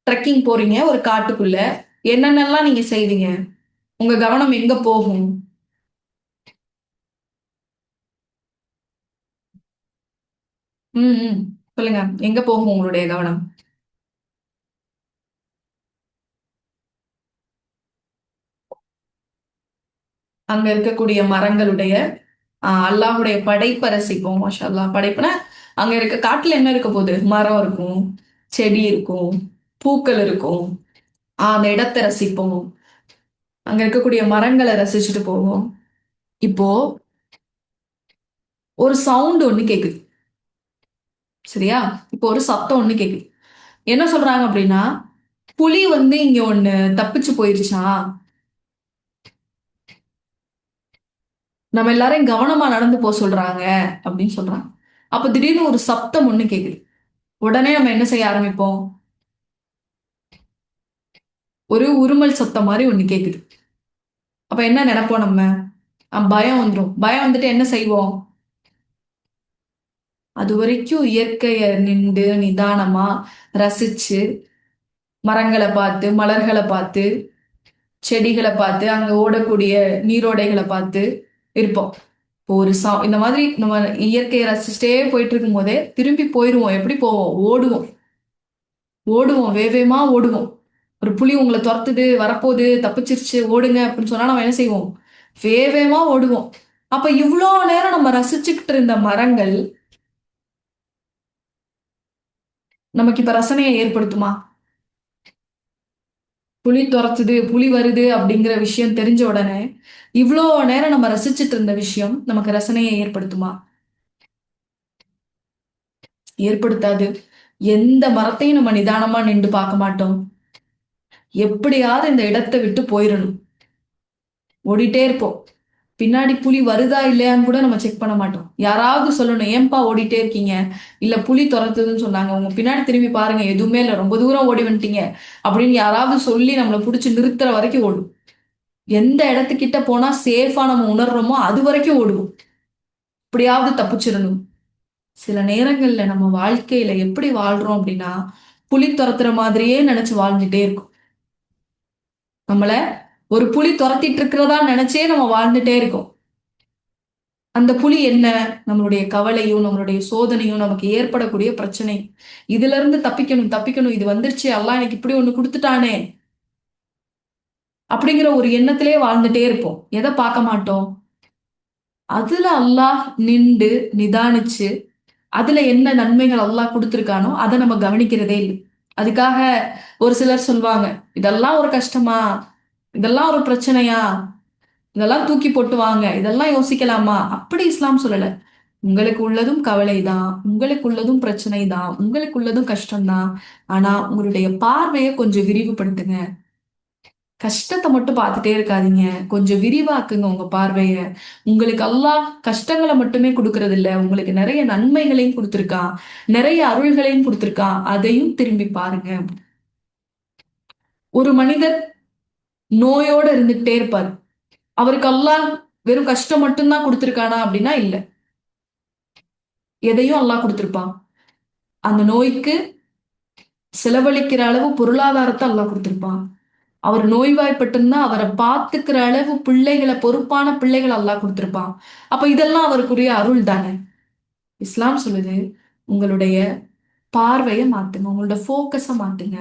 ட்ரெக்கிங் போறீங்க ஒரு காட்டுக்குள்ள, என்னென்னலாம் நீங்க செய்வீங்க? உங்க கவனம் எங்க போகும்? ம். சொல்லுங்க. எங்க போகும் உங்களுடைய கவனம்? அங்க இருக்கக்கூடிய மரங்களுடைய அல்லாஹுடைய படைப்பை ரசிப்போம். மாஷா அல்லாஹ். படைப்புனா அங்க இருக்க காட்டுல என்ன இருக்க போகுது? மரம் இருக்கும், செடி இருக்கும், பூக்கள் இருக்கும். அந்த இடத்தை ரசிப்போம். அங்க இருக்கக்கூடிய மரங்களை ரசிச்சுட்டு போவோம். இப்போ ஒரு சவுண்ட் ஒண்ணு கேக்குது, சரியா? இப்போ ஒரு சத்தம் ஒண்ணு கேக்குது. என்ன சொல்றாங்க அப்படின்னா, புலி இங்க ஒண்ணு தப்பிச்சு போயிருச்சா, நம்ம எல்லாரையும் கவனமா நடந்து போக சொல்றாங்க அப்படின்னு சொல்றாங்க. அப்ப திடீர்னு ஒரு சத்தம் ஒண்ணு கேக்குது. உடனே நம்ம என்ன செய்ய ஆரம்பிப்போம்? ஒரு உருமல் சத்தம் மாதிரி ஒண்ணு கேக்குது. அப்ப என்ன நினைப்போம் நம்ம? பயம் வந்துடும். பயம் வந்துட்டு என்ன செய்வோம்? அது வரைக்கும் இயற்கைய நின்று நிதானமா ரசிச்சு, மரங்களை பார்த்து, மலர்களை பார்த்து, செடிகளை பார்த்து, அங்க ஓடக்கூடிய நீரோடைகளை பார்த்து இருப்போம். இப்போ இந்த மாதிரி நம்ம இயற்கையை ரசிச்சுட்டே போயிட்டு இருக்கும் போதே திரும்பி போயிருவோம். எப்படி போவோம்? ஓடுவோம். ஓடுவோம், வேகமா ஓடுவோம். ஒரு புலி உங்களை துரத்துது, வரப்போகுது, தப்பிச்சிருச்சு, ஓடுங்க அப்படின்னு சொன்னா நம்ம என்ன செய்வோம்? வேகமா ஓடுவோம். அப்ப இவ்வளோ நேரம் நம்ம ரசிச்சுக்கிட்டு இருந்த மரங்கள் நமக்கு இப்ப ரசனையை ஏற்படுத்துமா? புலி துரத்துது, புலி வருது அப்படிங்கிற விஷயம் தெரிஞ்ச உடனே இவ்வளோ நேரம் நம்ம ரசிச்சுட்டு இருந்த விஷயம் நமக்கு ரசனையை ஏற்படுத்துமா? ஏற்படுத்தாது. எந்த மரத்தையும் நம்ம நிதானமா நின்று பார்க்க மாட்டோம். எப்படியாவது இந்த இடத்தை விட்டு போயிடணும், ஓடிட்டே இருப்போம். பின்னாடி புலி வருதா இல்லையான்னு கூட நம்ம செக் பண்ண மாட்டோம். யாராவது சொல்லணும், ஏன்பா ஓடிட்டே இருக்கீங்க? இல்ல புலி துரத்துதுன்னு சொன்னாங்க, உங்க பின்னாடி திரும்பி பாருங்க, எதுவுமே இல்லை, ரொம்ப தூரம் ஓடி வந்துட்டீங்க அப்படின்னு யாராவது சொல்லி நம்மளை பிடிச்சி நிறுத்துற வரைக்கும் ஓடும். எந்த இடத்துக்கிட்ட போனா சேஃபா நம்ம உணர்றோமோ அது வரைக்கும் ஓடுவோம். எப்படியாவது தப்பிச்சிடணும். சில நேரங்கள்ல நம்ம வாழ்க்கையில எப்படி வாழ்றோம் அப்படின்னா, புலி துரத்துற மாதிரியே நினைச்சு வாழ்ந்துட்டே இருக்கும். நம்மள ஒரு புலி துரத்திட்டு இருக்கிறதா நினைச்சே நம்ம வாழ்ந்துட்டே இருக்கோம். அந்த புலி என்ன? நம்மளுடைய கவலையும் நம்மளுடைய சோதனையும் நமக்கு ஏற்படக்கூடிய பிரச்சனை. இதுல இருந்து தப்பிக்கணும் தப்பிக்கணும், இது வந்துருச்சு, அல்லாஹ் எனக்கு இப்படி ஒண்ணு கொடுத்துட்டானே அப்படிங்கிற ஒரு எண்ணத்திலே வாழ்ந்துட்டே இருப்போம். எதை பார்க்க மாட்டோம்? அதுல அல்லாஹ் நின்று நிதானிச்சு அதுல என்ன நன்மைகள் அல்லாஹ் கொடுத்திருக்கானோ அதை நம்ம கவனிக்கிறதே இல்லை. அதுக்காக ஒரு சிலர் சொல்லுவாங்க, இதெல்லாம் ஒரு கஷ்டமா, இதெல்லாம் ஒரு பிரச்சனையா, இதெல்லாம் தூக்கி போட்டு வாங்க, இதெல்லாம் யோசிக்கலாமா? அப்படி இஸ்லாம் சொல்லல. உங்களுக்கு உள்ளதும் கவலைதான், உங்களுக்கு உள்ளதும் பிரச்சனை தான், உங்களுக்கு உள்ளதும் கஷ்டம்தான். ஆனா உங்களுடைய பார்வையை கொஞ்சம் விரிவுபடுத்துங்க. கஷ்டத்தை மட்டும் பார்த்துட்டே இருக்காதீங்க. கொஞ்சம் விரிவாக்குங்க உங்க பார்வைய. உங்களுக்கு அல்லாஹ் கஷ்டங்களை மட்டுமே கொடுக்கறது இல்ல, உங்களுக்கு நிறைய நன்மைகளையும் கொடுத்திருக்கான், நிறைய அருள்களையும் கொடுத்திருக்கான். அதையும் திரும்பி பாருங்க. ஒரு மனிதர் நோயோட இருந்துகிட்டே இருப்பார். அவருக்கு அல்லாஹ் வெறும் கஷ்டம் மட்டும்தான் கொடுத்திருக்கானா அப்படின்னா இல்ல, எதையும் அல்லாஹ் கொடுத்திருப்பான். அந்த நோய்க்கு செலவழிக்கிற அளவு பொருளாதாரத்தை அல்லாஹ் கொடுத்திருப்பான். அவர் நோய்வாய்ப்பட்டிருந்தா அவரை பார்த்துக்கிற அளவு பிள்ளைகளை, பொறுப்பான பிள்ளைகளை அல்லாஹ் கொடுத்திருப்பான். அப்ப இதெல்லாம் அவருக்குரிய அருள் தானே. இஸ்லாம் சொல்லுது, உங்களுடைய பார்வையை மாத்துங்க, உங்களோட ஃபோக்கஸை மாத்துங்க.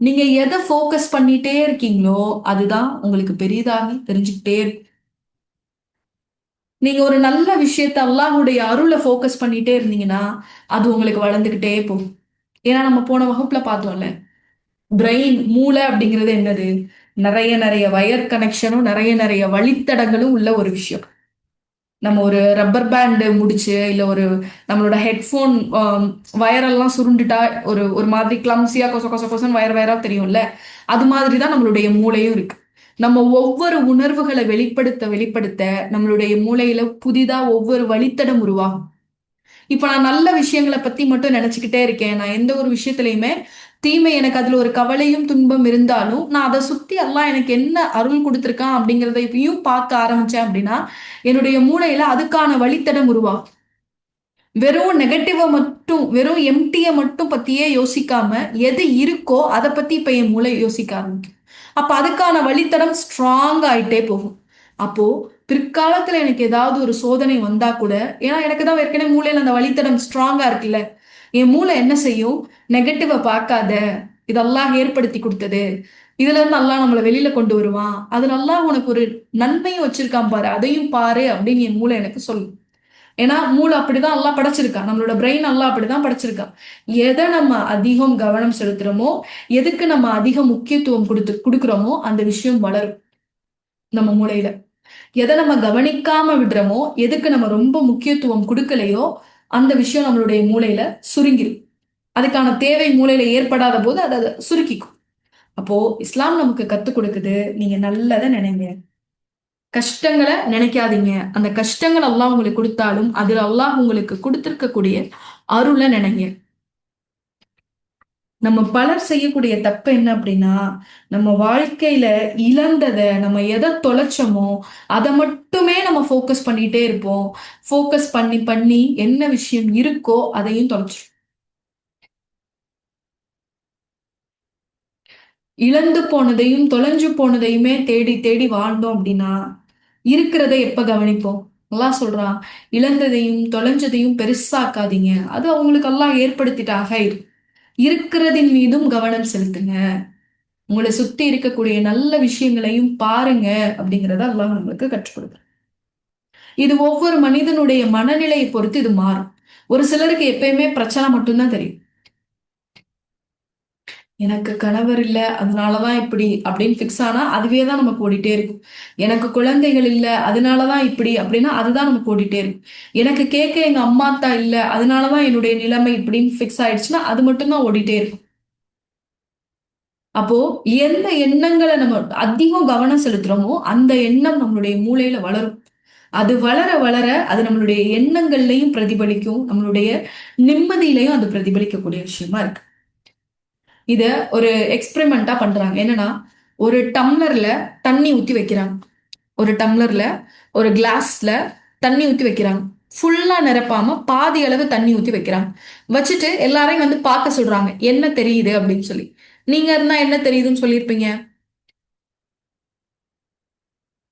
நீங்க எதை ஃபோக்கஸ் பண்ணிட்டே இருக்கீங்களோ அதுதான் உங்களுக்கு பெரிதாகி தெரிஞ்சுக்கிட்டே இருக்கு. நீங்க ஒரு நல்ல விஷயத்த அல்லாஹ்வுடைய அருளை ஃபோக்கஸ் பண்ணிட்டே இருந்தீங்கன்னா அது உங்களுக்கு வளர்ந்துகிட்டே போகும். ஏன்னா நம்ம போன வகுப்புல பார்த்தோம்ல, பிரெயின், மூளை அப்படிங்கிறது என்னது? நிறைய நிறைய வயர் கனெக்ஷனும் நிறைய நிறைய வழித்தடங்களும் உள்ள ஒரு விஷயம். நம்ம ஒரு ரப்பர் பேண்டு முடிச்சு இல்ல ஒரு நம்மளோட ஹெட்ஃபோன் வயரெல்லாம் சுருண்டுட்டா ஒரு ஒரு மாதிரி கிளம்சியா கொச கொச கொசன் வயர் வயரா தெரியும்ல, அது மாதிரிதான் நம்மளுடைய மூளையும் இருக்கு. நம்ம ஒவ்வொரு உணர்வுகளை வெளிப்படுத்த வெளிப்படுத்த நம்மளுடைய மூளையில புதிதா ஒவ்வொரு வழித்தடம் உருவாகும். இப்ப நான் நல்ல விஷயங்களை பத்தி மட்டும் நினைச்சுக்கிட்டே இருக்கேன். நான் எந்த ஒரு விஷயத்திலயுமே தீமை, எனக்கு அதுல ஒரு கவலையும் துன்பம் இருந்தாலும் நான் அதை சுத்தி அல்லாஹ் எனக்கு என்ன அருள் கொடுத்திருக்கான் அப்படிங்கிறத இப்பயும் பார்க்க ஆரம்பிச்சேன் அப்படின்னா என்னுடைய மூளையில அதுக்கான வழித்தடம் உருவாகும். வெறும் நெகட்டிவ மட்டும், வெறும் எம்டிய மட்டும் பத்தியே யோசிக்காம எது இருக்கோ அதை பத்தி இப்ப என் மூளை யோசிக்க ஆரம்பிக்கும். அப்ப அதுக்கான வழித்தடம் ஸ்ட்ராங் ஆயிட்டே போகும். அப்போ பிற்காலத்துல எனக்கு ஏதாவது ஒரு சோதனை வந்தா கூட, ஏன்னா எனக்கு தான் ஏற்கனவே மூளையில அந்த வழித்தடம் ஸ்ட்ராங்கா இருக்குல்ல, என் மூளை என்ன செய்யும்? நெகட்டிவ பார்க்காத, இது அல்லாஹ் ஏற்படுத்தி கொடுத்தது, இதுல இருந்து அல்லாஹ் நம்மளை வெளியில கொண்டு வருவான், அதுல அல்லாஹ் உனக்கு ஒரு நன்மையும் வச்சிருக்கான் பாரு, அதையும் பாரு அப்படின்னு என் மூளை எனக்கு சொல்லும். ஏன்னா மூளை அப்படிதான் அல்லாஹ் படைச்சிருக்கான், நம்மளோட பிரெயின் அல்லாஹ் அப்படிதான் படைச்சிருக்கான். எதை நம்ம அதிகம் கவனம் செலுத்துறோமோ, எதுக்கு நம்ம அதிக முக்கியத்துவம் கொடுக்குறோமோ அந்த விஷயம் வளரும் நம்ம மூளையில. எதை நம்ம கவனிக்காம விடுறோமோ, எதுக்கு நம்ம ரொம்ப முக்கியத்துவம் கொடுக்கலையோ அந்த விஷயம் நம்மளுடைய மூளையில சுருங்கிரும். அதுக்கான தேவை மூளையில ஏற்படாத போது அதை சுருக்கிக்கும். அப்போ இஸ்லாம் நமக்கு கத்துக் கொடுக்குது, நீங்க நல்லதை நினைங்க, கஷ்டங்களை நினைக்காதீங்க. அந்த கஷ்டங்கள் அல்லாஹ் உங்களுக்கு கொடுத்தாலும் அதுல அல்லாஹ் உங்களுக்கு கொடுத்திருக்கக்கூடிய அருளை நினைங்க. நம்ம பலர் செய்யக்கூடிய தப்பு என்ன அப்படின்னா, நம்ம வாழ்க்கையில இழந்ததை, நம்ம எதை தொலைச்சோமோ அதை மட்டுமே நம்ம ஃபோக்கஸ் பண்ணிட்டே இருப்போம். ஃபோக்கஸ் பண்ணி பண்ணி என்ன விஷயம் இருக்கோ அதையும் தொலைச்சிரும். இழந்து போனதையும் தொலைஞ்சு போனதையுமே தேடி தேடி வாழ்ந்தோம் அப்படின்னா இருக்கிறத எப்ப கவனிப்போம்? அல்லாஹ் சொல்றான், இழந்ததையும் தொலைஞ்சதையும் பெருசாக்காதீங்க, அது அவங்களுக்கு அல்லாஹ் ஏற்படுத்திட்டாக. இருக்கிறதின் மீதும் கவனம் செலுத்துங்க, உங்களை சுத்தி இருக்கக்கூடிய நல்ல விஷயங்களையும் பாருங்க அப்படிங்கிறத அல்லாஹ் நம்மளுக்கு கற்றுக் கொடுக்குறான். இது ஒவ்வொரு மனிதனுடைய மனநிலையை பொறுத்து இது மாறும். ஒரு சிலருக்கு எப்பயுமே பிரச்சனை மட்டும்தான் தெரியும். எனக்கு கணவர் இல்ல அதனாலதான் இப்படி அப்படின்னு ஃபிக்ஸ் ஆனா அதுவே தான் நமக்கு ஓடிட்டே இருக்கும். எனக்கு குழந்தைகள் இல்ல அதனாலதான் இப்படி அப்படின்னா அதுதான் நமக்கு ஓடிட்டே இருக்கும். எனக்கு கேட்க எங்க அம்மா அத்தா இல்ல அதனாலதான் என்னுடைய நிலைமை இப்படின்னு ஃபிக்ஸ் ஆயிடுச்சுன்னா அது மட்டும்தான் ஓடிட்டே இருக்கும். அப்போ எந்த எண்ணங்களை நம்ம அதிகம் கவனம் செலுத்துறோமோ அந்த எண்ணம் நம்மளுடைய மூளையில வளரும். அது வளர வளர அது நம்மளுடைய எண்ணங்கள்லையும் பிரதிபலிக்கும், நம்மளுடைய நிம்மதியிலையும் அது பிரதிபலிக்கக்கூடிய விஷயமா இருக்கு. இத ஒரு எக்ஸ்பெரிமெண்டா பண்றாங்க. என்னன்னா, ஒரு டம்ளர்ல தண்ணி ஊத்தி வைக்கிறாங்க. ஒரு டம்ளர்ல ஒரு கிளாஸ்ல தண்ணி ஊத்தி வைக்கிறாங்க. ஃபுல்லா நிரப்பாம பாதி அளவு தண்ணி ஊத்தி வைக்கிறாங்க. வச்சுட்டு எல்லாரையும் வந்து பார்க்க சொல்றாங்க, என்ன தெரியுது அப்படின்னு சொல்லி. நீங்க இருந்தா என்ன தெரியுதுன்னு சொல்லியிருப்பீங்க?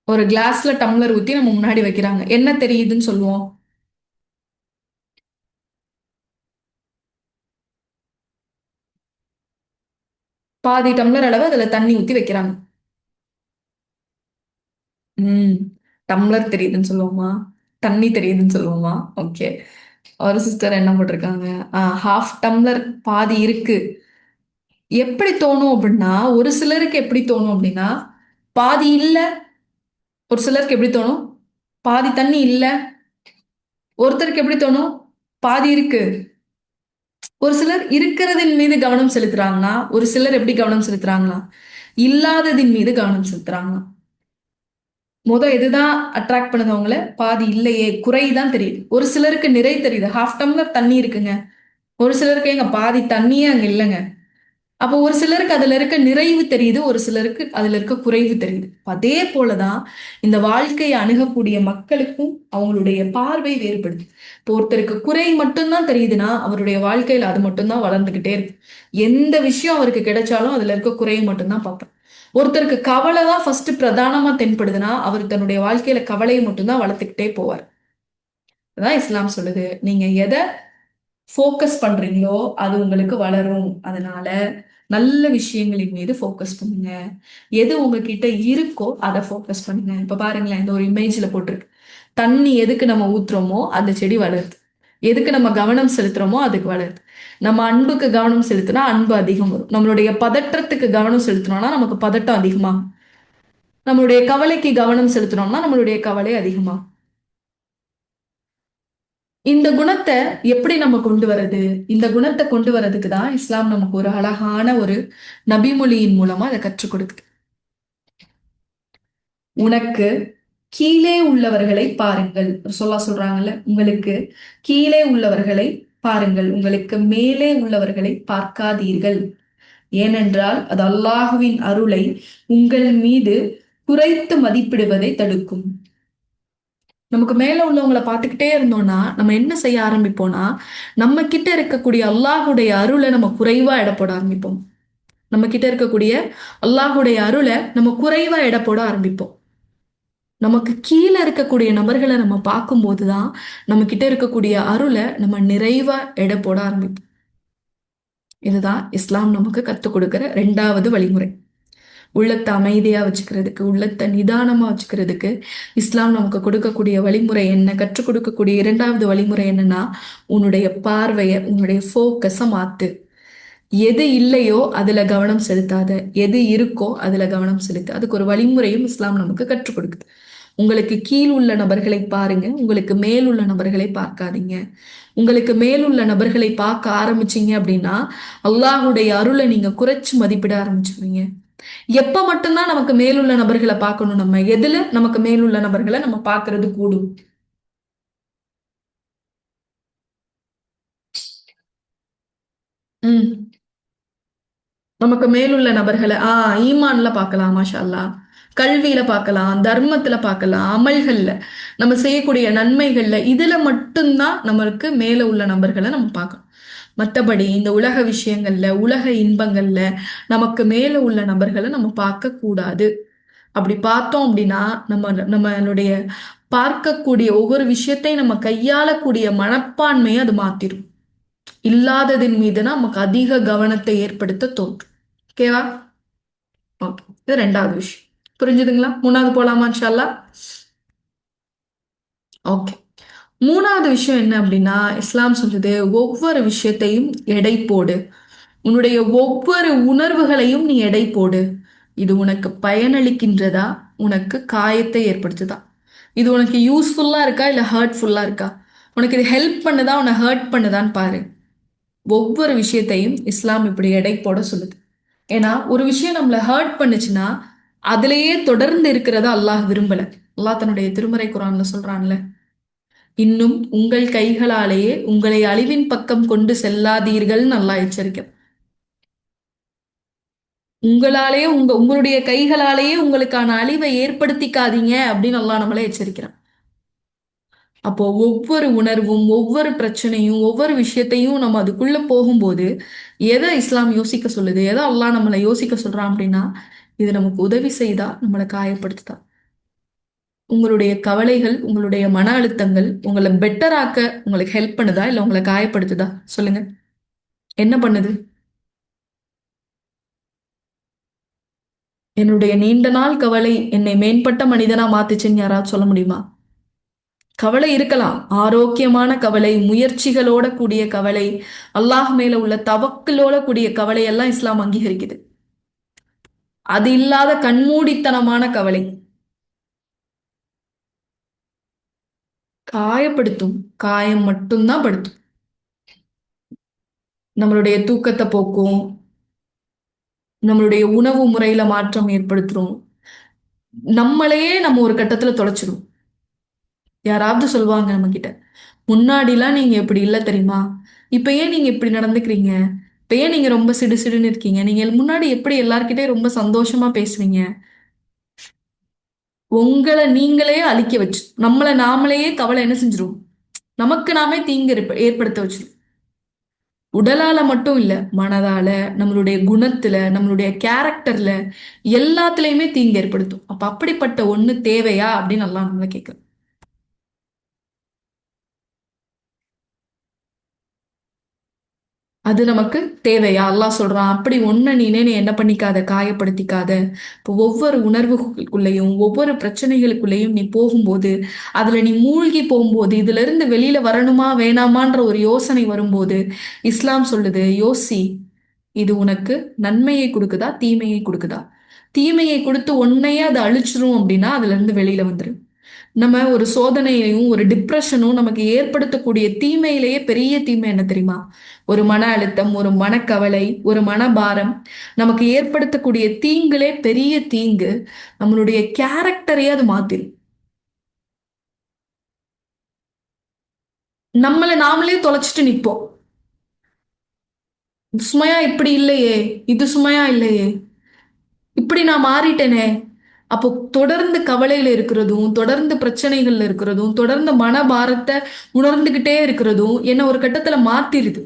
ஒரு கிளாஸ்ல டம்ளர் ஊத்தி நம்ம முன்னாடி வைக்கிறாங்க, என்ன தெரியுதுன்னு சொல்லுவோம்? பாதி டம்ளர் அளவு அதுல தண்ணி ஊத்தி வைக்கிறாங்க. ம். டம்ளர் தெரியுதுன்னு சொல்லுவோமா? தண்ணி தெரியுதுன்னு சொல்லுவோமா? ஓகே. ஒரு சிஸ்டர் என்ன போட்டிருக்காங்க, ஹாஃப் டம்ளர் பாதி இருக்கு. எப்படி தோணும் அப்படின்னா, ஒரு சிலருக்கு எப்படி தோணும் அப்படின்னா, பாதி இல்ல. ஒரு சிலருக்கு எப்படி தோணும்? பாதி தண்ணி இல்ல. ஒருத்தருக்கு எப்படி தோணும்? பாதி இருக்கு. ஒரு சிலர் இருக்கிறதின் மீது கவனம் செலுத்துறாங்கன்னா, ஒரு சிலர் எப்படி கவனம் செலுத்துறாங்கன்னா, இல்லாததின் மீது கவனம் செலுத்துறாங்க. எதுதான் அட்ராக்ட் பண்ணுது அவங்கள? பாதி இல்லையே, குறைதான் தெரியுது. ஒரு சிலருக்கு நிறை தெரியுது. ஹாஃப் டம்ளர் தண்ணி இருக்குங்க. ஒரு சிலருக்கு எங்க பாதி தண்ணியே அங்க இல்லைங்க. அப்போ ஒரு சிலருக்கு அதுல இருக்க நிறைவு தெரியுது, ஒரு சிலருக்கு அதுல இருக்க குறைவு தெரியுது. அதே போலதான் இந்த வாழ்க்கையை அணுகக்கூடிய மக்களுக்கும் அவங்களுடைய பார்வை வேறுபடுது. இப்போ ஒருத்தருக்கு குறை மட்டும்தான் தெரியுதுன்னா அவருடைய வாழ்க்கையில அது மட்டும்தான் வளர்ந்துகிட்டே இருக்கு. எந்த விஷயம் அவருக்கு கிடைச்சாலும் அதுல இருக்க குறையை மட்டும்தான் பார்ப்பேன். ஒருத்தருக்கு கவலை தான் ஃபர்ஸ்ட் பிரதானமா தென்படுதுன்னா அவர் தன்னுடைய வாழ்க்கையில கவலையை மட்டும்தான் வளர்த்துக்கிட்டே போவார். அதான் இஸ்லாம் சொல்லுது, நீங்க எதை ஃபோக்கஸ் பண்றீங்களோ அது உங்களுக்கு வளரும். அதனால நல்ல விஷயங்களின் மீது ஃபோக்கஸ் பண்ணுங்க. எது உங்ககிட்ட இருக்கோ அதை ஃபோக்கஸ் பண்ணுங்க. இப்ப பாருங்களேன், இந்த ஒரு இமேஜ்ல போட்டிருக்கு, தண்ணி எதுக்கு நம்ம ஊத்துறோமோ அந்த செடி வளருது, எதுக்கு நம்ம கவனம் செலுத்துறோமோ அதுக்கு வளருது. நம்ம அன்புக்கு கவனம் செலுத்தினா அன்பு அதிகம் வரும். நம்மளுடைய பதற்றத்துக்கு கவனம் செலுத்தினோம்னா நமக்கு பதட்டம் அதிகமாகும். நம்மளுடைய கவலைக்கு கவனம் செலுத்தினோம்னா நம்மளுடைய கவலை அதிகமாகும். இந்த குணத்தை எப்படி நம்ம கொண்டு வர்றது? இந்த குணத்தை கொண்டு வர்றதுக்கு தான் இஸ்லாம் நமக்கு ஒரு அழகான ஒரு நபிமொழியின் மூலமா அதை கற்றுக் கொடுக்குது. உனக்கு கீழே உள்ளவர்களை பாருங்கள். சொல்றாங்கல்ல, உங்களுக்கு கீழே உள்ளவர்களை பாருங்கள், உங்களுக்கு மேலே உள்ளவர்களை பார்க்காதீர்கள். ஏனென்றால் அது அல்லாஹுவின் அருளை உங்கள் மீது குறைத்து மதிப்பிடுவதை தடுக்கும். நமக்கு மேல உள்ளவங்களை பார்த்துக்கிட்டே இருந்தோம்னா நம்ம என்ன செய்ய ஆரம்பிப்போம்னா, நம்ம கிட்ட இருக்கக்கூடிய அல்லாஹுடைய அருளை நம்ம குறைவா எடை போட ஆரம்பிப்போம். நம்ம கிட்ட இருக்கக்கூடிய அல்லாஹுடைய அருளை நம்ம குறைவா எடை போட ஆரம்பிப்போம். நமக்கு கீழே இருக்கக்கூடிய நபர்களை நம்ம பார்க்கும்போதுதான் நம்ம கிட்ட இருக்கக்கூடிய அருளை நம்ம நிறைவா எடை போட ஆரம்பிப்போம். இதுதான் இஸ்லாம் நமக்கு கற்றுக் கொடுக்கிற 2வது வழிமுறை. உள்ளத்தை அமைதியா வச்சுக்கிறதுக்கு, உள்ளத்தை நிதானமா வச்சுக்கிறதுக்கு இஸ்லாம் நமக்கு கொடுக்கக்கூடிய வழிமுறை என்ன, கற்றுக் கொடுக்கக்கூடிய 2வது வழிமுறை என்னன்னா, உன்னுடைய பார்வைய, உன்னுடைய ஃபோக்கஸை மாத்து. எது இல்லையோ அதுல கவனம் செலுத்தாத, எது இருக்கோ அதுல கவனம் செலுத்து. அதுக்கு ஒரு வழிமுறையும் இஸ்லாம் நமக்கு கற்றுக் கொடுக்குது. உங்களுக்கு கீழ் உள்ள நபர்களை பாருங்க, உங்களுக்கு மேல் உள்ள நபர்களை பார்க்காதீங்க. உங்களுக்கு மேலுள்ள நபர்களை பார்க்க ஆரம்பிச்சீங்க அப்படின்னா அல்லாஹுடைய அருளை நீங்க குறைச்சு மதிப்பிட ஆரம்பிச்சுருவீங்க. எப்ப மட்டும்தான் நமக்கு மேலுள்ள நபர்களை பார்க்கணும்? நம்ம எதுல நமக்கு மேலுள்ள நபர்களை நம்ம பார்க்கிறது கூடும்? ம் நமக்கு மேலுள்ள நபர்களை ஈமான்ல பார்க்கலாம், மாஷா அல்லாஹ். கல்வியில பார்க்கலாம், தர்மத்துல பார்க்கலாம், அமல்கள்ல, நம்ம செய்யக்கூடிய நன்மைகள்ல, இதுல மட்டும்தான் நம்மளுக்கு மேல உள்ள நபர்களை நம்ம பார்க்கணும். மற்றபடி இந்த உலக விஷயங்கள்ல, உலக இன்பங்கள்ல நமக்கு மேல உள்ள நபர்களை நம்ம பார்க்க கூடாது. அப்படி பார்த்தோம் அப்படின்னா நம்மளுடைய பார்க்கக்கூடிய ஒவ்வொரு விஷயத்தையும் நம்ம கையாளக்கூடிய மனப்பான்மையை அது மாத்திரும். இல்லாததின் மீது நமக்கு அதிக கவனத்தை ஏற்படுத்த தோன்றும். ஓகேவா? ஓகே, இது 2வது விஷயம். புரிஞ்சுதுங்களா? 3வது போலாமா இன்ஷா அல்லாஹ்? ஓகே, 3வது விஷயம் என்ன அப்படின்னா, இஸ்லாம் சொல்லுது ஒவ்வொரு விஷயத்தையும் எடை போடு. உன்னுடைய ஒவ்வொரு உணர்வுகளையும் நீ எடை போடு. இது உனக்கு பயனளிக்கின்றதா, உனக்கு காயத்தை ஏற்படுத்துதா? இது உனக்கு யூஸ்ஃபுல்லா இருக்கா இல்ல ஹர்ட்ஃபுல்லா இருக்கா? உனக்கு இது ஹெல்ப் பண்ணுதா, உன்னை ஹர்ட் பண்ணுதான்னு பாரு. ஒவ்வொரு விஷயத்தையும் இஸ்லாம் இப்படி எடை போட சொல்லுது. ஏன்னா ஒரு விஷயம் நம்மளை ஹர்ட் பண்ணுச்சுன்னா அதுலயே தொடர்ந்து இருக்கிறத அல்லாஹ் விரும்பல. அல்லாஹ் தன்னுடைய திருமறை குரான்ல சொல்றான்ல, இன்னும் உங்கள் கைகளாலேயே உங்களை அழிவின் பக்கம் கொண்டு செல்லாதீர்கள்னு அல்லாஹ் எச்சரிக்கிறான். உங்களாலேயே உங்களுடைய கைகளாலேயே உங்களுக்கான அழிவை ஏற்படுத்திக்காதீங்க அப்படின்னு அல்லாஹ் நம்மளே எச்சரிக்கிறான். அப்போ ஒவ்வொரு உணர்வும், ஒவ்வொரு பிரச்சனையும், ஒவ்வொரு விஷயத்தையும் நம்ம அதுக்குள்ள போகும்போது எதை இஸ்லாம் யோசிக்க சொல்லுது, எதை அல்லாஹ் நம்மளை யோசிக்க சொல்றான் அப்படின்னா, இது நமக்கு உதவி செய்தா, நம்மளை காயப்படுத்துதா? உங்களுடைய கவலைகள், உங்களுடைய மன அழுத்தங்கள் உங்களை பெட்டராக்க உங்களுக்கு ஹெல்ப் பண்ணுதா இல்ல உங்களை காயப்படுத்துதா? சொல்லுங்க, என்ன பண்ணுது? என்னுடைய நீண்ட நாள் கவலை என்னை மேம்பட்ட மனிதனா மாத்துச்சுன்னு யாராவது சொல்ல முடியுமா? கவலை இருக்கலாம், ஆரோக்கியமான கவலை, முயற்சிகளோட கூடிய கவலை, அல்லாஹ் மேல உள்ள தவக்கலோட கூடிய கவலை எல்லாம் இஸ்லாம் அங்கீகரிக்குது. அது இல்லாத கண்மூடித்தனமான கவலை காயப்படுத்தும். காயம் மட்டும்தான் படுத்தும். நம்மளுடைய தூக்கத்தை போக்கும், நம்மளுடைய உணவு முறையில மாற்றம் ஏற்படுத்தும், நம்மளையே நம்ம ஒரு கட்டத்துல தொலைச்சிடும். யாராவது சொல்லுவாங்க நம்ம கிட்ட, முன்னாடிலாம் நீங்க இப்படி இல்லை தெரியுமா, இப்ப ஏன் நீங்க இப்படி நடந்துக்கிறீங்க, இப்ப ஏன் நீங்க ரொம்ப சிடுசிடுன்னு இருக்கீங்க, நீங்க முன்னாடி எப்படி எல்லார்கிட்டயும் ரொம்ப சந்தோஷமா பேசுவீங்க. உங்களை நீங்களே அழிக்க வச்சு நம்மளை நாமளையே கவலை என்ன செஞ்சிரும், நமக்கு நாமே தீங்கு ஏற்படுத்த வச்சிரும். உடலால மட்டும் இல்ல, மனதால, நம்மளுடைய குணத்துல, நம்மளுடைய கேரக்டர்ல, எல்லாத்துலயுமே தீங்கு ஏற்படுத்தும். அப்ப அப்படிப்பட்ட ஒண்ணு தேவையா அப்படின்னு நல்லா நம்மள கேட்கிறோம். அது நமக்கு தேவையா? அல்லாஹ் சொல்றான், அப்படி ஒண்ண நீ என்ன பண்ணிக்காத, காயப்படுத்திக்காத. இப்போ ஒவ்வொரு உணர்வுக்குள்ளேயும், ஒவ்வொரு பிரச்சனைகளுக்குள்ளேயும் நீ போகும்போது, அதுல நீ மூழ்கி போகும்போது, இதுல இருந்து வெளியில வரணுமா வேணாமான்ற ஒரு யோசனை வரும்போது, இஸ்லாம் சொல்லுது, யோசி, இது உனக்கு நன்மையை கொடுக்குதா, தீமையை கொடுக்குதா? தீமையை கொடுத்து உன்னையே அதை அழிச்சிரும் அப்படின்னா அதுல இருந்து வெளியில வந்துரு. நம்ம ஒரு சோதனையையும் ஒரு டிப்ரெஷனும் நமக்கு ஏற்படுத்தக்கூடிய தீமையிலேயே பெரிய தீமை என்ன தெரியுமா? ஒரு மன அழுத்தம், ஒரு மனக்கவலை, ஒரு மனபாரம் நமக்கு ஏற்படுத்தக்கூடிய தீங்குலே பெரிய தீங்கு. நம்மளுடைய கேரக்டரையே அது மாத்திரும். நம்மளை நாமளே தொலைச்சிட்டு நிப்போம். சுமையா இப்படி இல்லையே, இது சுமையா இல்லையே, இப்படி நான் மாறிட்டேனே. அப்போ தொடர்ந்து கவலையில இருக்கிறதும், தொடர்ந்து பிரச்சனைகள்ல இருக்கிறதும், தொடர்ந்து மனபாரத்தை உணர்ந்துகிட்டே இருக்கிறதும் என்ன ஒரு கட்டத்துல மாத்திருது.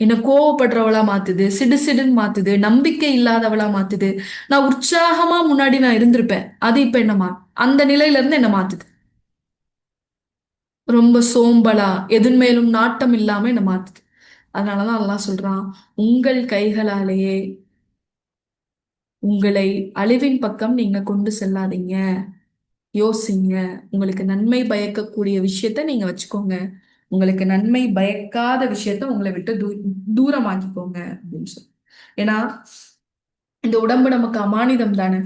என்ன கோவப்படுறவளா மாத்துது, சிடுசிடுன்னு மாத்துது, நம்பிக்கை இல்லாதவளா மாத்துது. நான் உற்சாகமா முன்னாடி நான் இருந்திருப்பேன், அது இப்ப என்ன அந்த நிலையில இருந்து என்ன மாத்துது. ரொம்ப சோம்பலா, எதன் மேலும் நாட்டம் இல்லாம என்ன மாத்துது. அதனாலதான் அல்லாஹ் சொல்றான், உங்கள் கைகளாலேயே உங்களை அழிவின் பக்கம் நீங்க கொண்டு செல்லாதீங்க, யோசிங்க. உங்களுக்கு நன்மை பயக்கக்கூடிய விஷயத்த நீங்க வச்சுக்கோங்க, உங்களுக்கு நன்மை பயக்காத விஷயத்த உங்களை விட்டு தூரமாக்கிக்கோங்க அப்படின்னு சொல்லி. ஏன்னா இந்த உடம்பு நமக்கு அமானிதம் தானே.